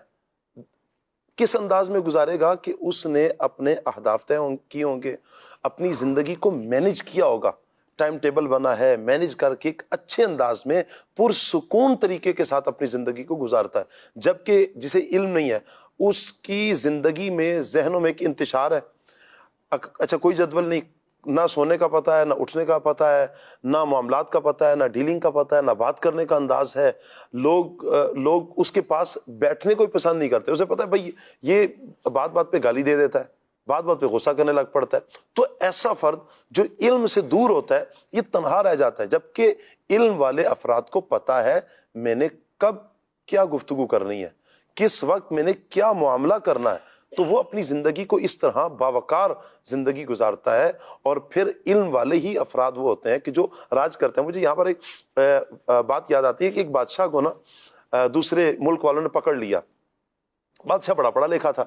کس انداز میں گزارے گا کہ اس نے اپنے اہداف طے کیے ہوں گے، اپنی زندگی کو مینج کیا ہوگا، ٹائم ٹیبل بنا ہے، مینج کر کے ایک اچھے انداز میں پرسکون طریقے کے ساتھ اپنی زندگی کو گزارتا ہے۔ جبکہ جسے علم نہیں ہے اس کی زندگی میں ذہنوں میں ایک انتشار ہے، اچھا کوئی جدول نہیں، نہ سونے کا پتہ ہے، نہ اٹھنے کا پتہ ہے، نہ معاملات کا پتہ ہے، نہ ڈیلنگ کا پتہ ہے، نہ بات کرنے کا انداز ہے۔ لوگ اس کے پاس بیٹھنے کو ہی پسند نہیں کرتے، اسے پتہ ہے بھائی یہ بات بات پہ گالی دے دیتا ہے، بات بات پہ غصہ کرنے لگ پڑتا ہے۔ تو ایسا فرد جو علم سے دور ہوتا ہے یہ تنہا رہ جاتا ہے، جبکہ علم والے افراد کو پتہ ہے میں نے کب کیا گفتگو کرنی ہے، کس وقت میں نے کیا معاملہ کرنا ہے، تو وہ اپنی زندگی کو اس طرح باوقار زندگی گزارتا ہے۔ اور پھر علم والے ہی افراد وہ ہوتے ہیں کہ جو راج کرتے ہیں۔ مجھے یہاں پر ایک بات یاد آتی ہے کہ ایک بادشاہ کو نا دوسرے ملک والوں نے پکڑ لیا، بادشاہ بڑا پڑھا لکھا تھا،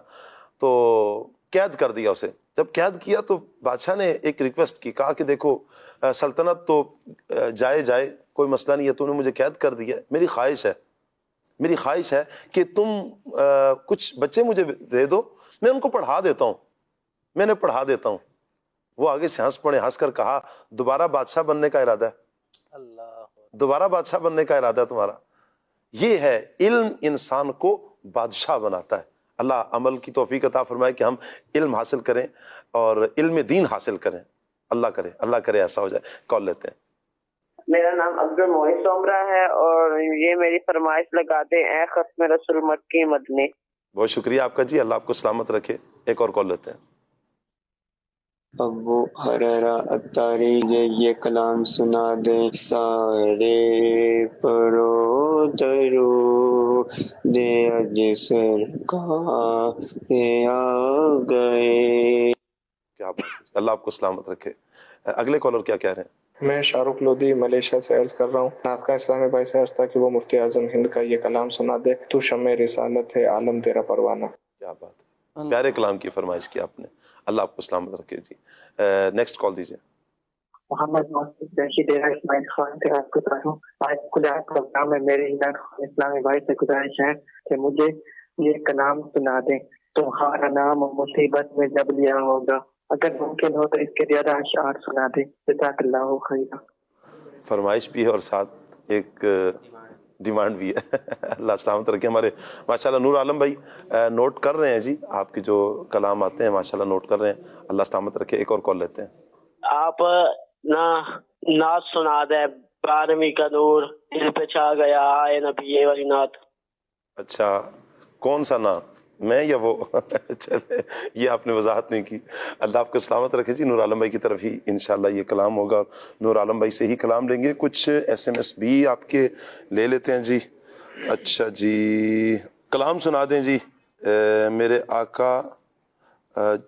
تو قید کر دیا اسے۔ جب قید کیا تو بادشاہ نے ایک ریکویسٹ کی، کہا کہ دیکھو سلطنت تو جائے کوئی مسئلہ نہیں ہے، تم نے مجھے قید کر دیا ہے، میری خواہش ہے کہ تم کچھ بچے مجھے دے دو، میں ان کو پڑھا دیتا ہوں، میں انہیں پڑھا دیتا ہوں۔ وہ آگے سے ہنس کر کہا دوبارہ بادشاہ بننے کا ارادہ ہے، دوبارہ بادشاہ بننے کا ارادہ ہے تمہارا؟ یہ ہے علم انسان کو بادشاہ بناتا ہے۔ اللہ عمل کی توفیق عطا فرمائے کہ ہم علم حاصل کریں اور علم دین حاصل کریں۔ اللہ کرے ایسا ہو جائے۔ کال لیتے ہیں۔ میرا نام عبد المعین سومرا ہے اور یہ میری فرمائش لگاتے اے ختم رسول مکی مدنی۔ بہت شکریہ آپ کا جی، اللہ آپ کو سلامت رکھے. ایک اور کال لیتے ہیں. ابو ہریرہ اتاری یہ کلام سنا دیں. سارے پرو درو دے اج سرکار آ گئے. کیا بات ہے، اللہ آپ کو سلامت رکھے. اگلے کالر کیا کہہ رہے ہیں؟ میں شاہ رخ لودھی ملیشیا سے عرض کر رہا ہوں. ناطقہ اسلامی بھائی سے عرض تھا کہ وہ مفتی اعظم ہند کا یہ کلام سنا دے. تو شمع رسالت ہے عالم تیرا پروانہ. کیا بات ہے، پیارے کلام کی فرمائش کی آپ نے، اللہ آپ کو سلامت رکھے جی. نیکسٹ کال دیجیے. محمد ڈیرہ اسماعیل خان سے عرض کر رہا ہوں. آج کلیات پروگرام میں میرے اسلامی بھائی سے گزارش ہے کہ مجھے یہ کلام سنا دیں. تمہارا نام مصیبت میں جب لیا ہوگا. اگر ممکن ہو تو اس کے زیادہ اشعار سنا دیں. جزاک اللہ خیرا. فرمائش بھی ہے اور ساتھ ایک ڈیمانڈ بھی ہے. اللہ سلامت رکھے. ہمارے ماشاءاللہ نور عالم بھائی نوٹ کر رہے ہیں جی، آپ کے جو کلام آتے ہیں ماشاءاللہ نوٹ کر رہے ہیں. اللہ سلامت رکھے. ایک اور کال لیتے ہیں. آپ نعت سنا دیں. 12ویں کا نور دل پہ چھا گیا آئے نبی، یہ والی نعت. اچھا، کون سا نام، میں یا وہ؟ چلے یہ آپ نے وضاحت نہیں کی. اللہ آپ کو سلامت رکھے جی. نور عالم بھائی کی طرف ہی انشاءاللہ یہ کلام ہوگا، نور عالم بھائی سے ہی کلام لیں گے. کچھ SMS بھی آپ کے لے لیتے ہیں جی. اچھا جی، کلام سنا دیں جی. میرے آقا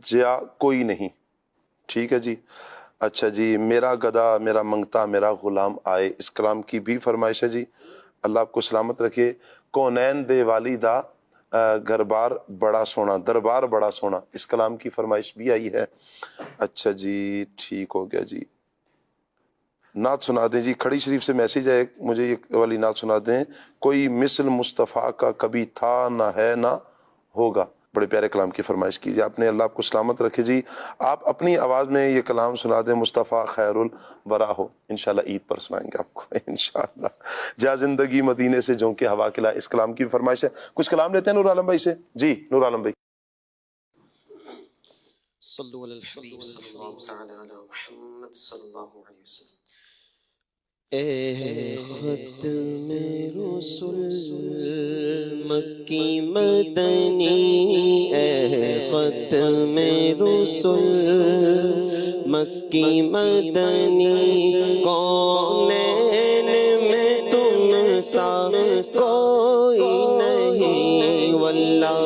جیا کوئی نہیں. ٹھیک ہے جی. اچھا جی، میرا گدا میرا منگتا میرا غلام آئے، اس کلام کی بھی فرمائش ہے جی. اللہ آپ کو سلامت رکھے. کونین دے والیدہ گھر بار بڑا سونا، دربار بڑا سونا، اس کلام کی فرمائش بھی آئی ہے. اچھا جی، ٹھیک ہو گیا جی. نعت سنا دیں جی. کھڑی شریف سے میسیج ہے، مجھے یہ والی نعت سنا دیں. کوئی مثل مصطفیٰ کا کبھی تھا نہ ہے نہ ہوگا. بڑے پیارے کلام کی فرمائش کیجیے آپ نے. اللہ آپ کو سلامت رکھے جی. آپ اپنی آواز میں یہ کلام سنا دیں. مصطفیٰ خیر الورا ہو. انشاءاللہ عید پر سنائیں گے آپ کو انشاءاللہ. جا زندگی مدینے سے جھونکے ہوا کھلا، اس کلام کی فرمائش ہے. کچھ کلام لیتے ہیں نور عالم بھائی سے. جی نور عالم بھائی. صلو علی الحبیب صلی اللہ تعالی علی محمد صلی اللہ علیہ وسلم. اے ختم رسول مکی مدنی، اے ختم رسول مکی مدنی، کونین میں تم سا کوئی نہیں، واللہ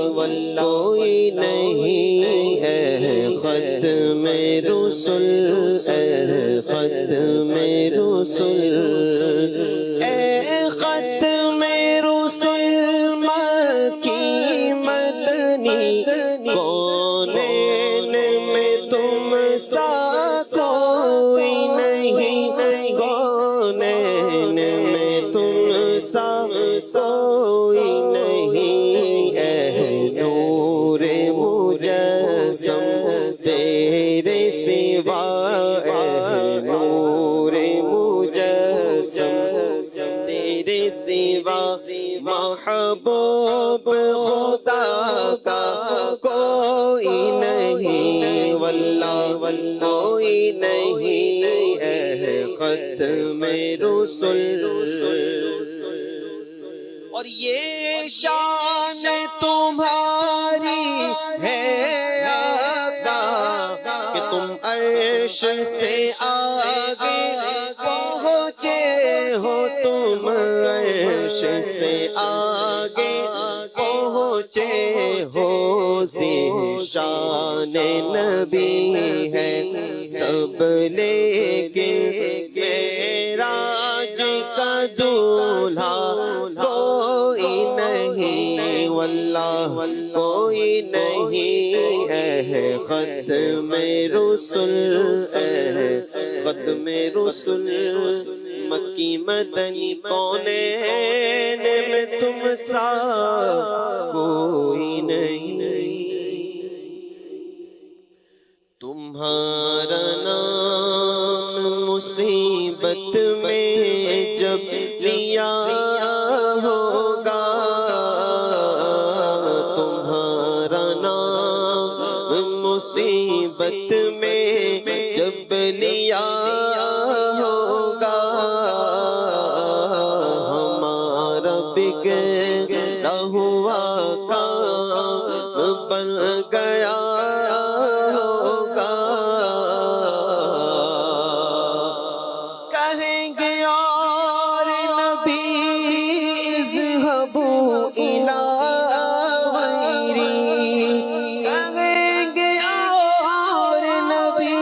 کوئی نہیں. اے ختم رسول، اے ختم رسول، اے ختم رسول مکی مدنی، کونین میں تم سا کوئی نہیں، کونین میں تم سا کوئی نہیں. اے نور مجسم تیرے سوا، اے نور مجسم تیرے سوا، محبوب خدا کا کوئی نہیں، واللہ کوئی نہیں. اے ختم رسول، اور یہ شان تمہاری ہے آقا کہ تم عرش سے آگے پہنچے ہو، تم عرش سے آگے پہنچے ہو. ذیشان نبی ہے سب لیکن معراج کا دولہا کوئی نہیں، واللہ کوئی نہیں. اے ختم رسول، اے ختم رسول مکی مدنی، کونین میں تم سا کوئی نہیں. تمہارا نام مصیبت میں جب لیا ہوگا، تمہارا نام مصیبت میں جب لیا ہوگا، ہمارا بگڑا ہوا مقام بن گیا ہوگا. کہیں گے اور نبی اذهبوا الی غیری، کہیں گے اور نبی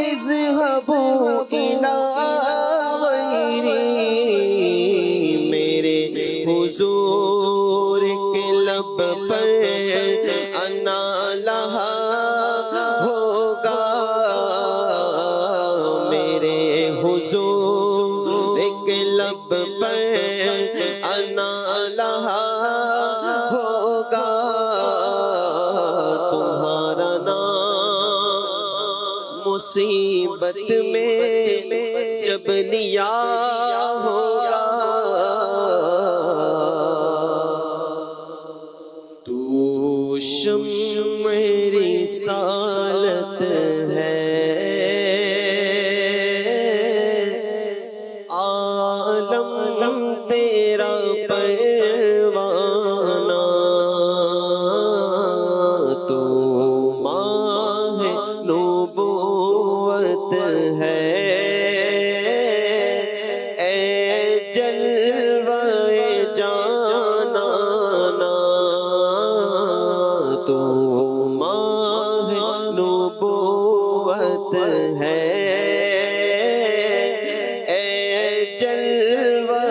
اذهبوا الی غیری. میرے حضور کے لب پر انا لہا ہوگا، میرے حضور کے لب پر انا لہا ہوگا. تمہارا نام مصیبت میں جب لیا ہوگا، تو شمع رسالت ہے، عالم تیرا پروانہ. تو ماہ نبوت ہے، اے جلوہ جانانا. تو ماہ نبوت ہے، اے جلوہ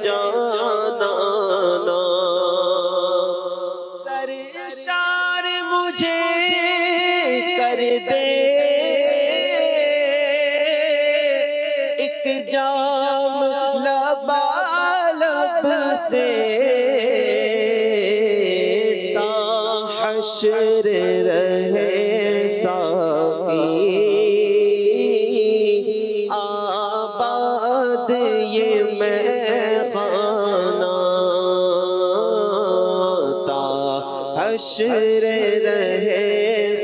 جانانا. سرشار مجھے کر دے ایک جام لبالب سے، تا حشر رہے ساقی آباد یہ میخانہ. تا حشر رہے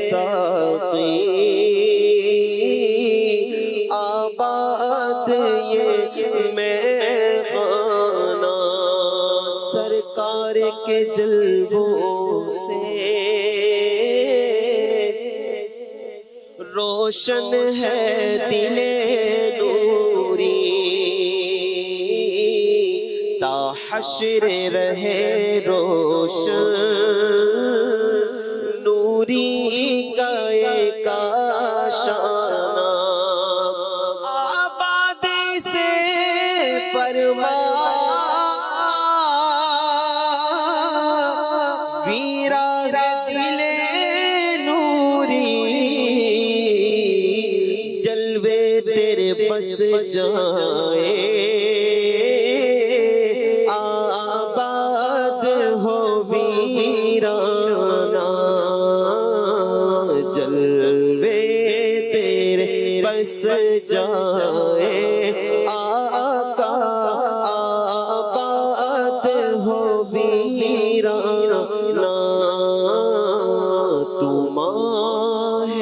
ساقی آباد یہ میخانہ. سرکار کے جلووں سے روشن ہے دل نوری، تا حشر رہے روشن نوری کا ایک آشانہ. آبادی سے فرما ویرا دل نوری، جلوے تیرے بس جائے آباد ہو ویرانہ. جلوے تیرے بس جائے آقا آباد ہو ویرانہ. تو ماہ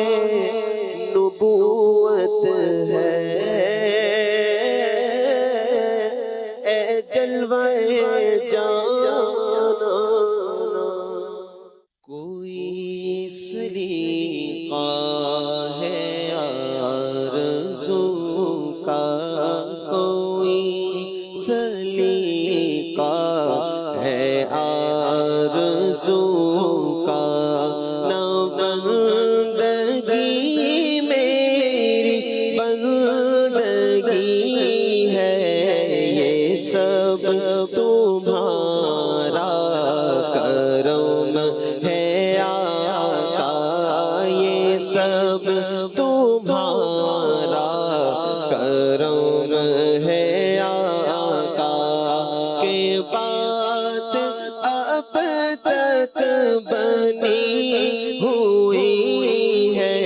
نبوت ہے، اے جلوہ جانا. کوئی سلیقہ ہے آرزو کا، کوئی سلیقہ ہے آرزو کا. نہ بندگی میری بندگی ہے، یہ سب تمہارا کرم ہے آقا. یہ سب تمہارا کرم ہے آقا. کہ بات اب تک بنی ہوئی ہے،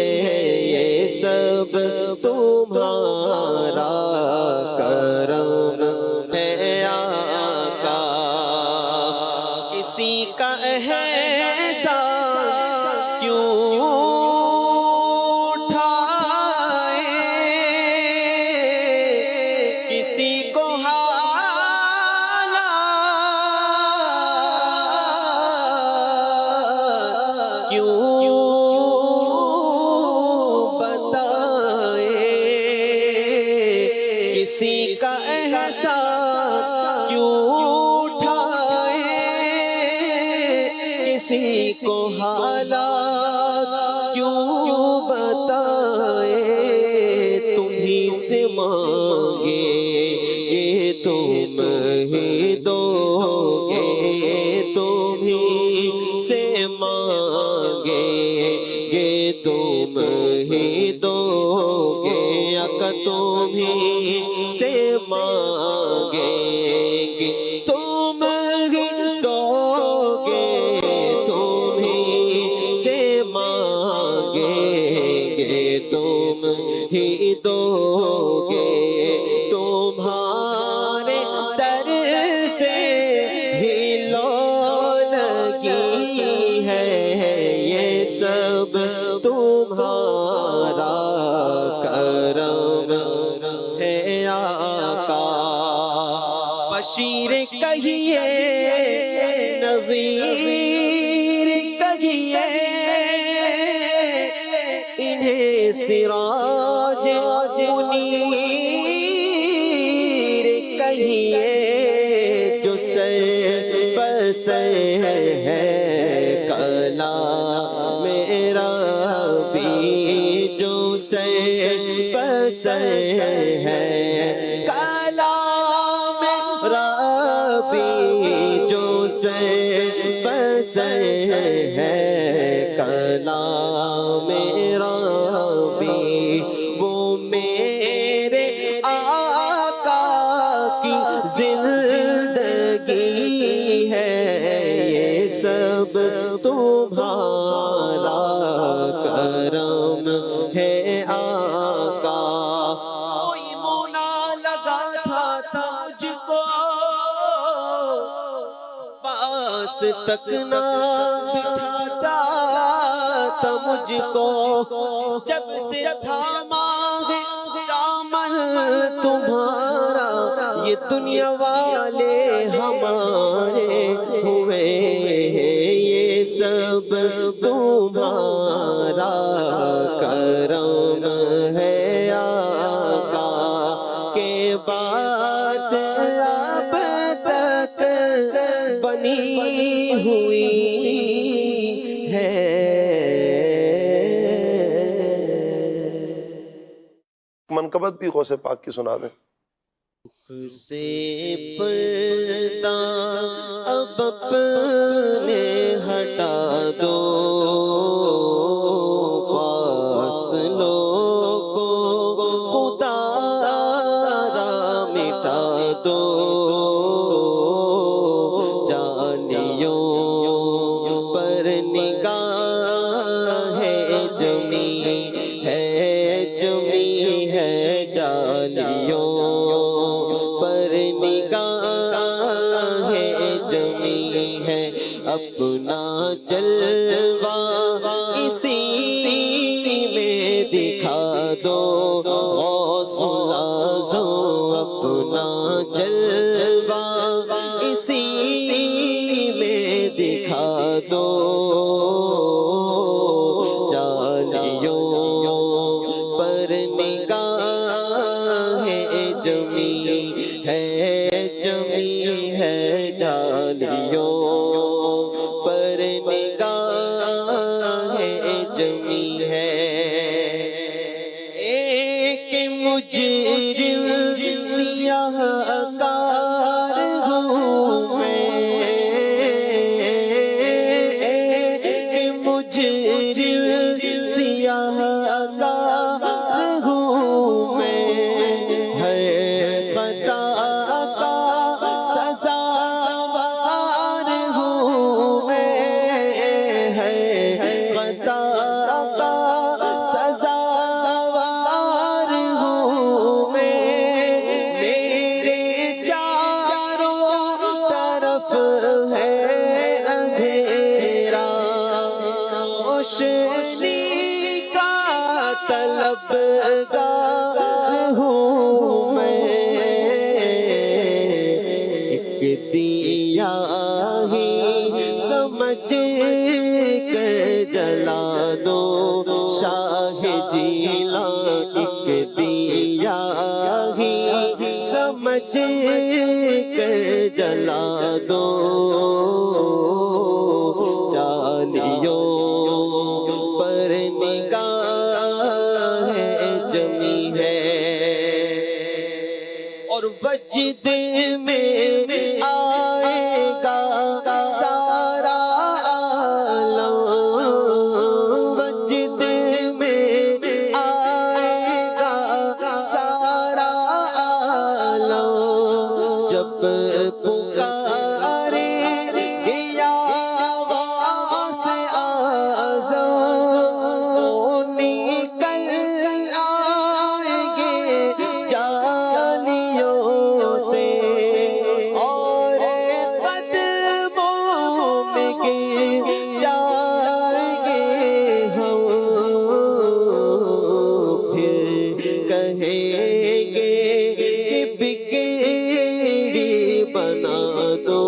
یہ سب تمہارا کرم ہے آقا. کسی کا احسان کیوں اٹھائے، کسی کو حالات کسی کا احسان کیوں اٹھائے، کسی کو حالات کیوں بتائے، تم ہی سے مانگے یہ تم ہی دو گے، تم ہی سے مانگے یہ تم ہی دو گے، آقا تم ہی سے مانگیں گے، تم ہی دو گے، تم ہی سے مانگیں گے، تم ہی دو گے، تمہارے در سے ہی لو لگی ہے یہ سب تمہارا کرم ہے آقا، بشیر کہیے نذیر کہیے، انہیں سراج منیر کہیے، جو سر بسر ہے کلام میرا بھی، جو سر بسر ہے کلام ربی، جو سر بسر ہے کلام ربی، وہ میرے آقا کی زندگی ہے یہ سب تمہارا کرم ہے آقا، کوئی مونا لگا تھا مجھ کو پاس تک نہ بٹھاتا تھا مجھ کو، جب سے تھاما ہے دامن تمہارا یہ دنیا والے ہمارے ہوئے، یہ سب تمہارا کرم ہے آقا، کے بعد اب تک بنی ہوئی ہے۔ منقبت بھی غوث پاک کی سنا دیں۔ سے پردہ اب اپنے ہٹا دو، فاصلوں کو خدا را مٹا دو، جانیوں پر نگاہ ہے جمی ہے، جمی ہے جانیوں پر نگاہ ہے جمی ہے، اپنا جلوہ اسی میں دکھا دو، غوث اعظم اپنا جلوہ اسی میں دکھا دو، جانیوں پر نگاہ ہے جمی ہے، جمی ہے جانیوں پر نگاہ ہے جمی ہے، ایک مجرم سیاہ کار ہوں میں، ایک مجرم سیاہ کار ہوں میں، ہر خطا کا سزاوار ہوں میں، ہر خطا کا سزاوار ہوں میں، میرے چاروں طرف ہے اندھیرا، روشنی کا طلبگار ہوں میں، ایک دیا ہی سمجھ کر جلا دو شاہ جیلا، ایک دیا ہی سمجھ کر جلا دو جالیوں پر نگاہ جمی ہے اور وجد میں آئے گا سارا عالم وجد میں آئے گا سارا عالم جب پکارے گیا غوث اعظم نکل آئیں گے جالیوں سے اور قدموں میں گر جائیں گے ہم پھر کہیں گے کہ بگڑی بنا دو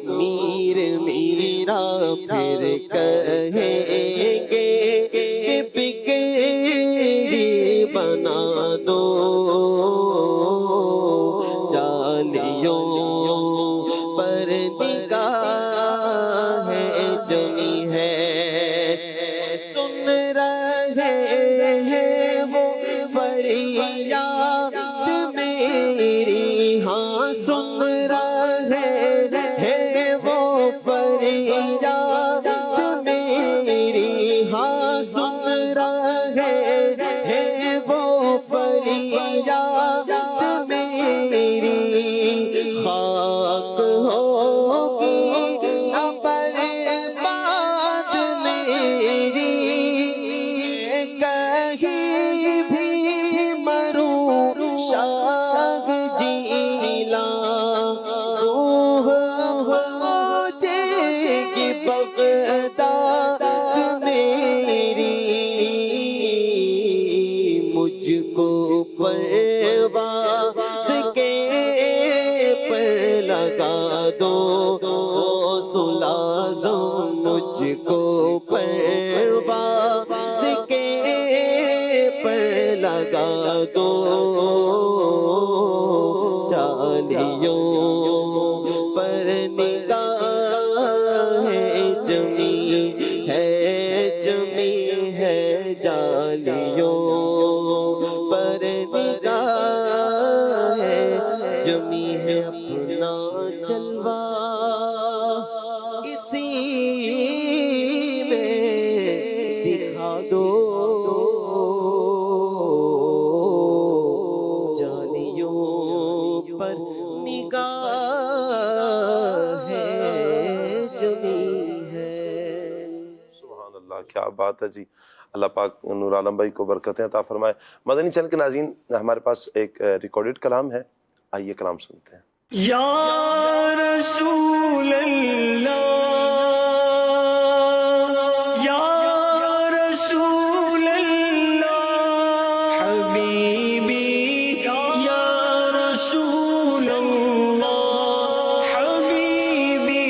میر میرا پھر کہیں گے کہ بگڑی بنا دو جالیوں پر نگاہ جمی ہے سن رہے ہیں وہ فریاد میری ہاں سن رہے ہیں وہ فریاد میری ہاں سن رہے ہیں وہ فریاد میری خاک ہوگی برباد میری کہیں بھی مروں شاہ جیلا روح پہنچے گی بغداد میری مجھ کو پرواز کے پر لگا دو سلازم مجھ کو پرواز کے پر لگا دو جالیوں پر نگاہ جمی ہے جالیوں پر نگاہ جمی ہے اپنا جلوہ اسی میں دکھا دو جالیوں پر نگاہ جمی ہے سبحان اللہ، کیا بات ہے جی. اللہ پاک نور عالم بھائی کو برکتیں عطا فرمائے. مدنی چینل کے ناظرین، ہمارے پاس ایک ریکارڈڈ کلام ہے، آئیے کلام سنتے ہیں. یا رسول اللہ یا رسول اللہ حبیبی یا رسول اللہ حبیبی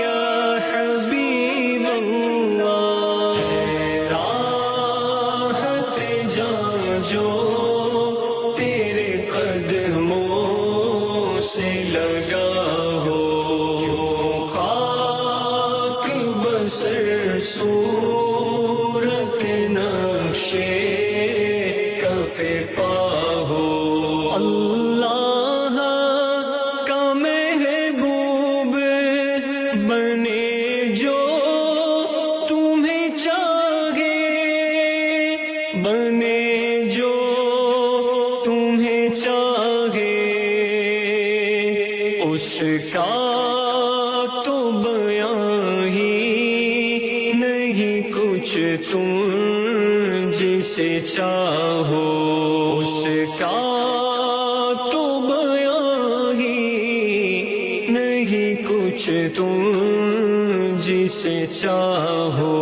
یا حبیب اللہ راحت جاں جو تیرے قدموں سے لگا ہو خاک بسر صورت نقشے کفیفا ہو اللہ کا محبوب بنے جو تمہیں چاہے بنے جو تمہیں چاہے اس کا تو بیان ہی نہیں کچھ تم جسے چاہو اس کا تو بیان ہی نہیں کچھ تم جسے چاہو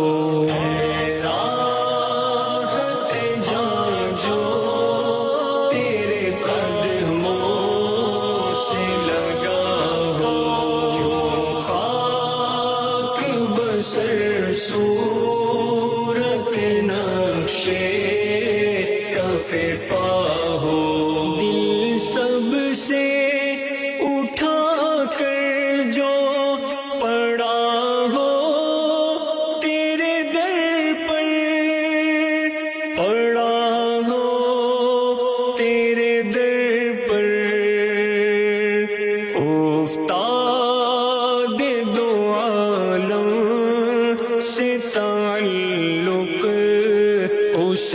راحت جاں جو تیرے قدموں سے لگا ہو خاک بسر صورت نقشے کفیفا ہو دل سب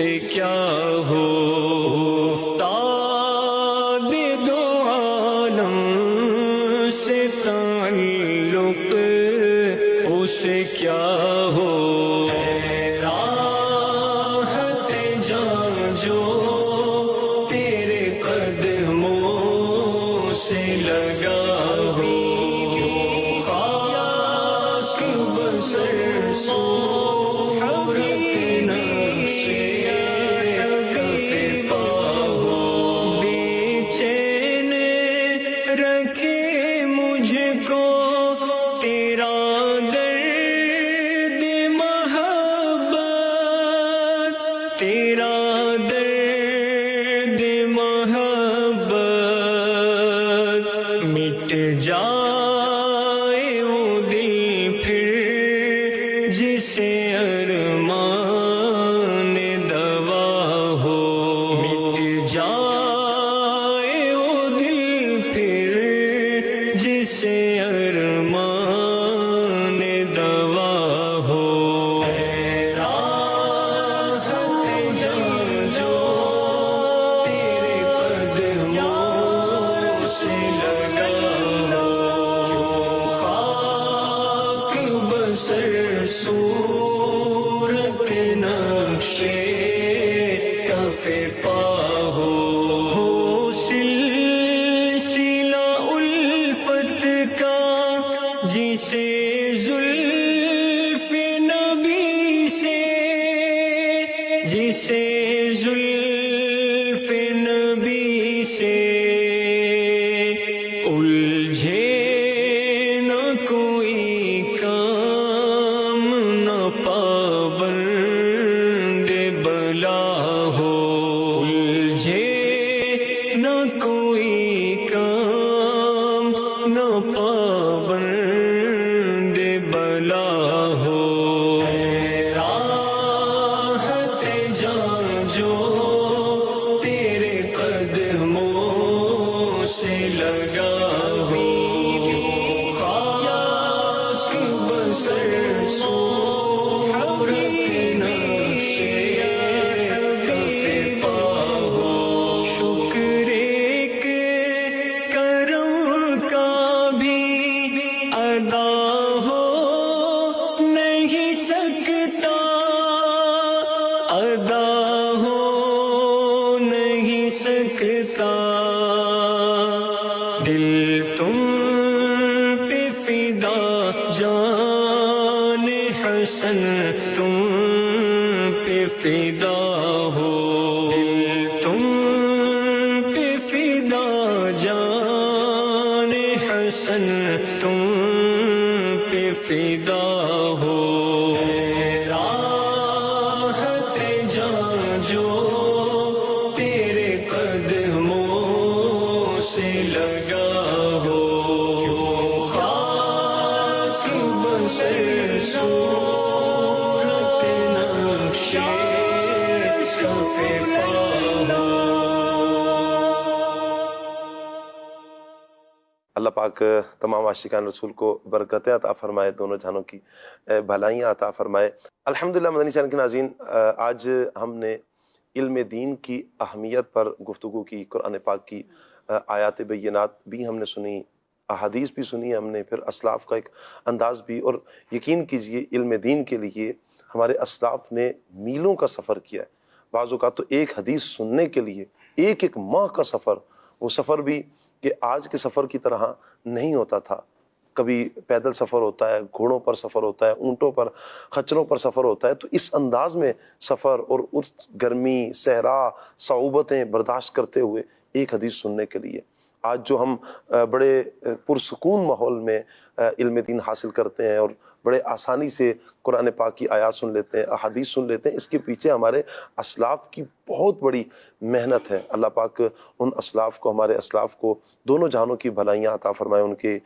اسے کیا ہو افتاد دو عالم سے تعلق اسے کیا ہو راحت جان جو تیرے قدموں سے لگا ہو خاک بسر صورت نقش کف پا ہو بے چین رکھے مجھ کو تیرا درد محبت تیرا درد محبت مٹ جائے وہ دل پھر جسے ارمان دوا ہو مٹ جائے وہ دل پھر جسے ارمان دوا ہو راحت جان جو تیرے قدموں سے لگا ہو خاک بسر صورت نقش کف پا ہو سلسلہ الفت کا جسے زلف نبی سے جسے زلف نبی سے الجھے نہ کوئی کام نہ پابند بلا ہو الجھے نہ کوئی کام نہ پابند بلا ہو راحت جان جو تیرے قدموں سے لگا ہو خاک بسر صورت نقش کف پا ہو شکر ایک کرم کا بھی ادا ہو نہیں سکتا ادا ہو نہیں سکتا دل تم پہ فدا جان حسن تم پہ فدا ہو دل تم پہ فدا جان حسن تم پہ فدا ہو راحت جان جو تیرے قدموں سے لگا ہو خاک بسر صورت نقش کف پا ہو اللہ پاک تمام عاشقان رسول کو برکتیں عطا فرمائے، دونوں جہانوں کی بھلائیاں عطا فرمائے۔ الحمدللہ مدنی چینل کے ناظرین، آج ہم نے علم دین کی اہمیت پر گفتگو کی، قرآن پاک کی آیات بینات بھی ہم نے سنی، احادیث بھی سنی ہم نے، پھر اسلاف کا ایک انداز بھی، اور یقین کیجئے علم دین کے لیے ہمارے اسلاف نے میلوں کا سفر کیا ہے۔ بعض اوقات تو ایک حدیث سننے کے لیے ایک ماہ کا سفر، وہ سفر بھی کہ آج کے سفر کی طرح نہیں ہوتا تھا، کبھی پیدل سفر ہوتا ہے، گھوڑوں پر سفر ہوتا ہے، اونٹوں پر، خچروں پر سفر ہوتا ہے، تو اس انداز میں سفر اور اس گرمی، صحرا، صعوبتیں برداشت کرتے ہوئے ایک حدیث سننے کے لیے آج جو ہم بڑے پرسکون ماحول میں علم دین حاصل کرتے ہیں اور بڑے آسانی سے قرآن پاک کی آیات سن لیتے ہیں، احادیث سن لیتے ہیں، اس کے پیچھے ہمارے اسلاف کی بہت بڑی محنت ہے۔ اللہ پاک ان اسلاف کو، ہمارے اسلاف کو دونوں جہانوں کی بھلائیاں عطا فرمائے، ان کے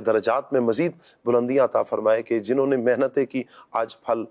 درجات میں مزید بلندیاں عطا فرمائے کہ جنہوں نے محنتیں کی آج پھل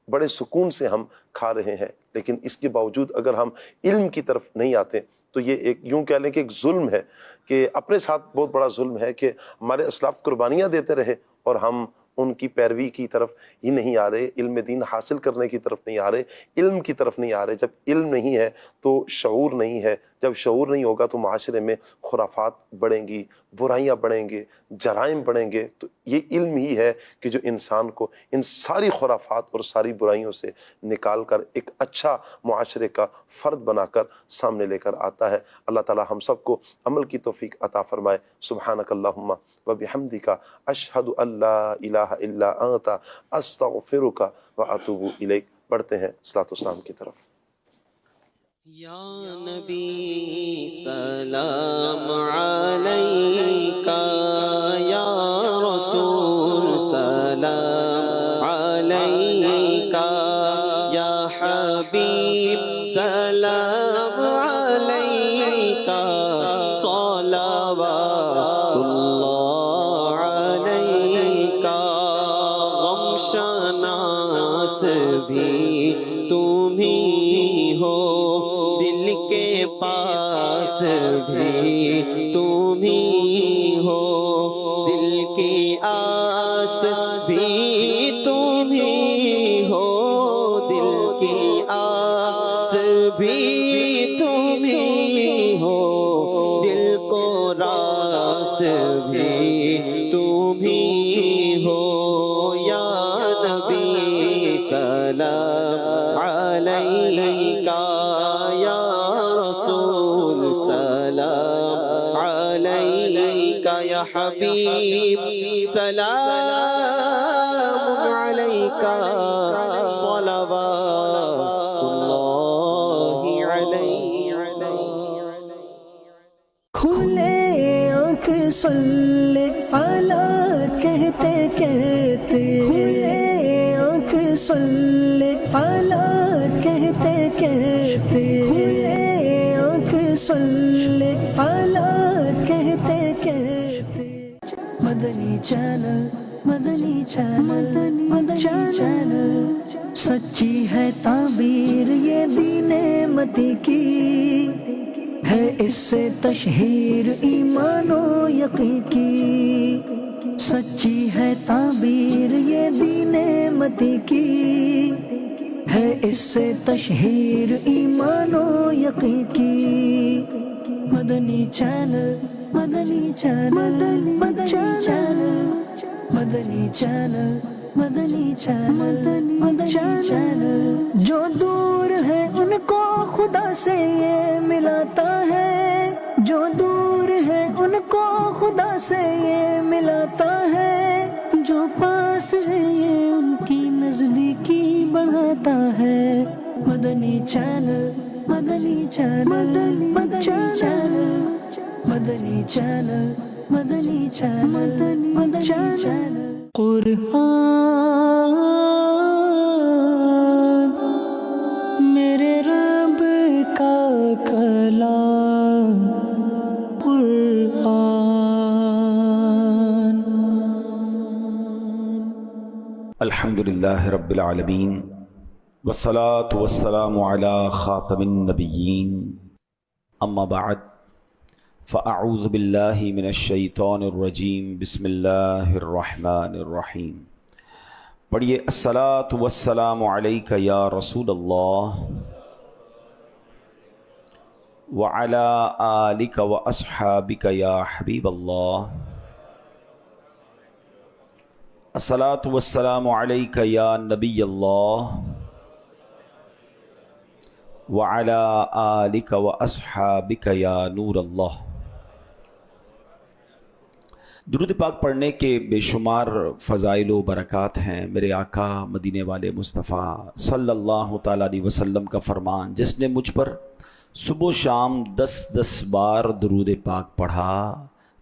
بڑے سکون سے ہم کھا رہے ہیں۔ لیکن اس کے باوجود اگر ہم علم کی طرف نہیں آتے تو یہ ایک یوں کہہ لیں کہ ایک ظلم ہے، کہ اپنے ساتھ بہت بڑا ظلم ہے کہ ہمارے اسلاف قربانیاں دیتے رہے اور ہم ان کی پیروی کی طرف ہی نہیں آ رہے، علم دین حاصل کرنے کی طرف نہیں آ رہے، علم کی طرف نہیں آ رہے۔ جب علم نہیں ہے تو شعور نہیں ہے، جب شعور نہیں ہوگا تو معاشرے میں خرافات بڑھیں گی، برائیاں بڑھیں گے، جرائم بڑھیں گے۔ تو یہ علم ہی ہے کہ جو انسان کو ان ساری خرافات اور ساری برائیوں سے نکال کر ایک اچھا معاشرے کا فرد بنا کر سامنے لے کر آتا ہے۔ اللہ تعالی ہم سب کو عمل کی توفیق عطا فرمائے۔ سبحانک اللہم و بحمدک اشہد ان لا الہ الا انت استغفرک و اتوب الیک۔ بڑھتے ہیں صلاۃ والسلام کی طرف۔ یا نبی سلام علیکہ، یا رسول سلام علیکہ، یا حبیب سلام علیکہ، صلوات اللہ علیکہ۔ غم شناس بھی تم ہی ہو، دل کے پاس بھی تم ہی ہو، دل کی آس بھی تم ہی ہو، دل کی آس بھی تم ہی ہو، دل کو راس بھی تم ہی ہو۔ یا نبی سلام علیکہ، یا رسول سلام علیکہ، یا حبیب سلام علیکہ، صلوات اللہ علیہ۔ کھلے آنکھ صلی علی کہتے کہتے، کھلے آنکھ صلی علی کہتے کہتے، کھلے آنکھ صلی علی کہتے کہتے۔ مدنی چینل، مدنی چینل، مدنی چینل، سچی ہے تعبیر یہ دین متی کی، ہے اس سے تشہیر ایمان و یقین کی، سچی ہے تعبیر یہ دین متی کی، ہے اس سے تشہیر ایمان و یقین کی۔ مدنی چینل، مدنی چینل، مدنی چینل، مدنی چینل، مدنی چینل، مدنی چینل۔ جو دور ہے ان کو خدا سے یہ ملاتا ہے، جو دور ہے ان کو خدا سے یہ ملاتا ہے، جو پاس ہے یہ ان کی نزدیکی بڑھاتا ہے۔ مدنی چینل، مدنی چینل، مدنی چینل، مدنی چینل، مدنی چینل، مدنی چینل۔ قرآن میرے رب کا کلام، قرآن۔ الحمدللہ رب العالمین، والصلاة والسلام علی خاتم النبیین، اما بعد فاعوذ باللہ من الشیطان الرجیم، بسم اللہ الرحمن الرحیم۔ پڑھیے الصلاۃ والسلام علیک یا رسول اللہ وعلی آلک واصحابک یا حبیب اللہ۔ الصلاۃ والسلام علیک یا نبی اللہ وعلی آلک واصحابک یا نور اللہ۔ درود پاک پڑھنے کے بے شمار فضائل و برکات ہیں۔ میرے آقا مدینے والے مصطفیٰ صلی اللہ تعالیٰ علیہ وسلم کا فرمان، جس نے مجھ پر صبح و شام 10 بار درود پاک پڑھا،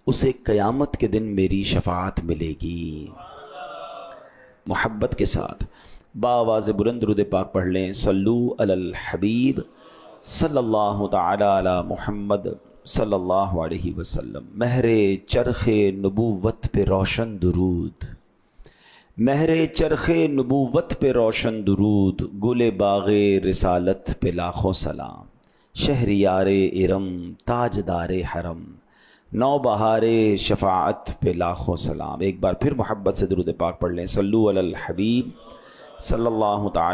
اسے قیامت کے دن میری شفاعت ملے گی۔ محبت کے ساتھ بآواز بلند درود پاک پڑھ لیں۔ صلو علی الحبیب صلی اللہ تعالیٰ علی محمد صلی اللہ علیہ وسلم۔ مہر چرخ نبوت پہ روشن درود، مہر چرخ نبوت پہ روشن درود، گل باغ رسالت پہ لاکھوں سلام۔ شہریار ارم تاجدار حرم، نو بہار شفاعت پہ لاکھوں سلام. ایک بار پھر محبت سے درود پاک پڑھ لیں. صلو علی الحبیب صلی اللہ تعالی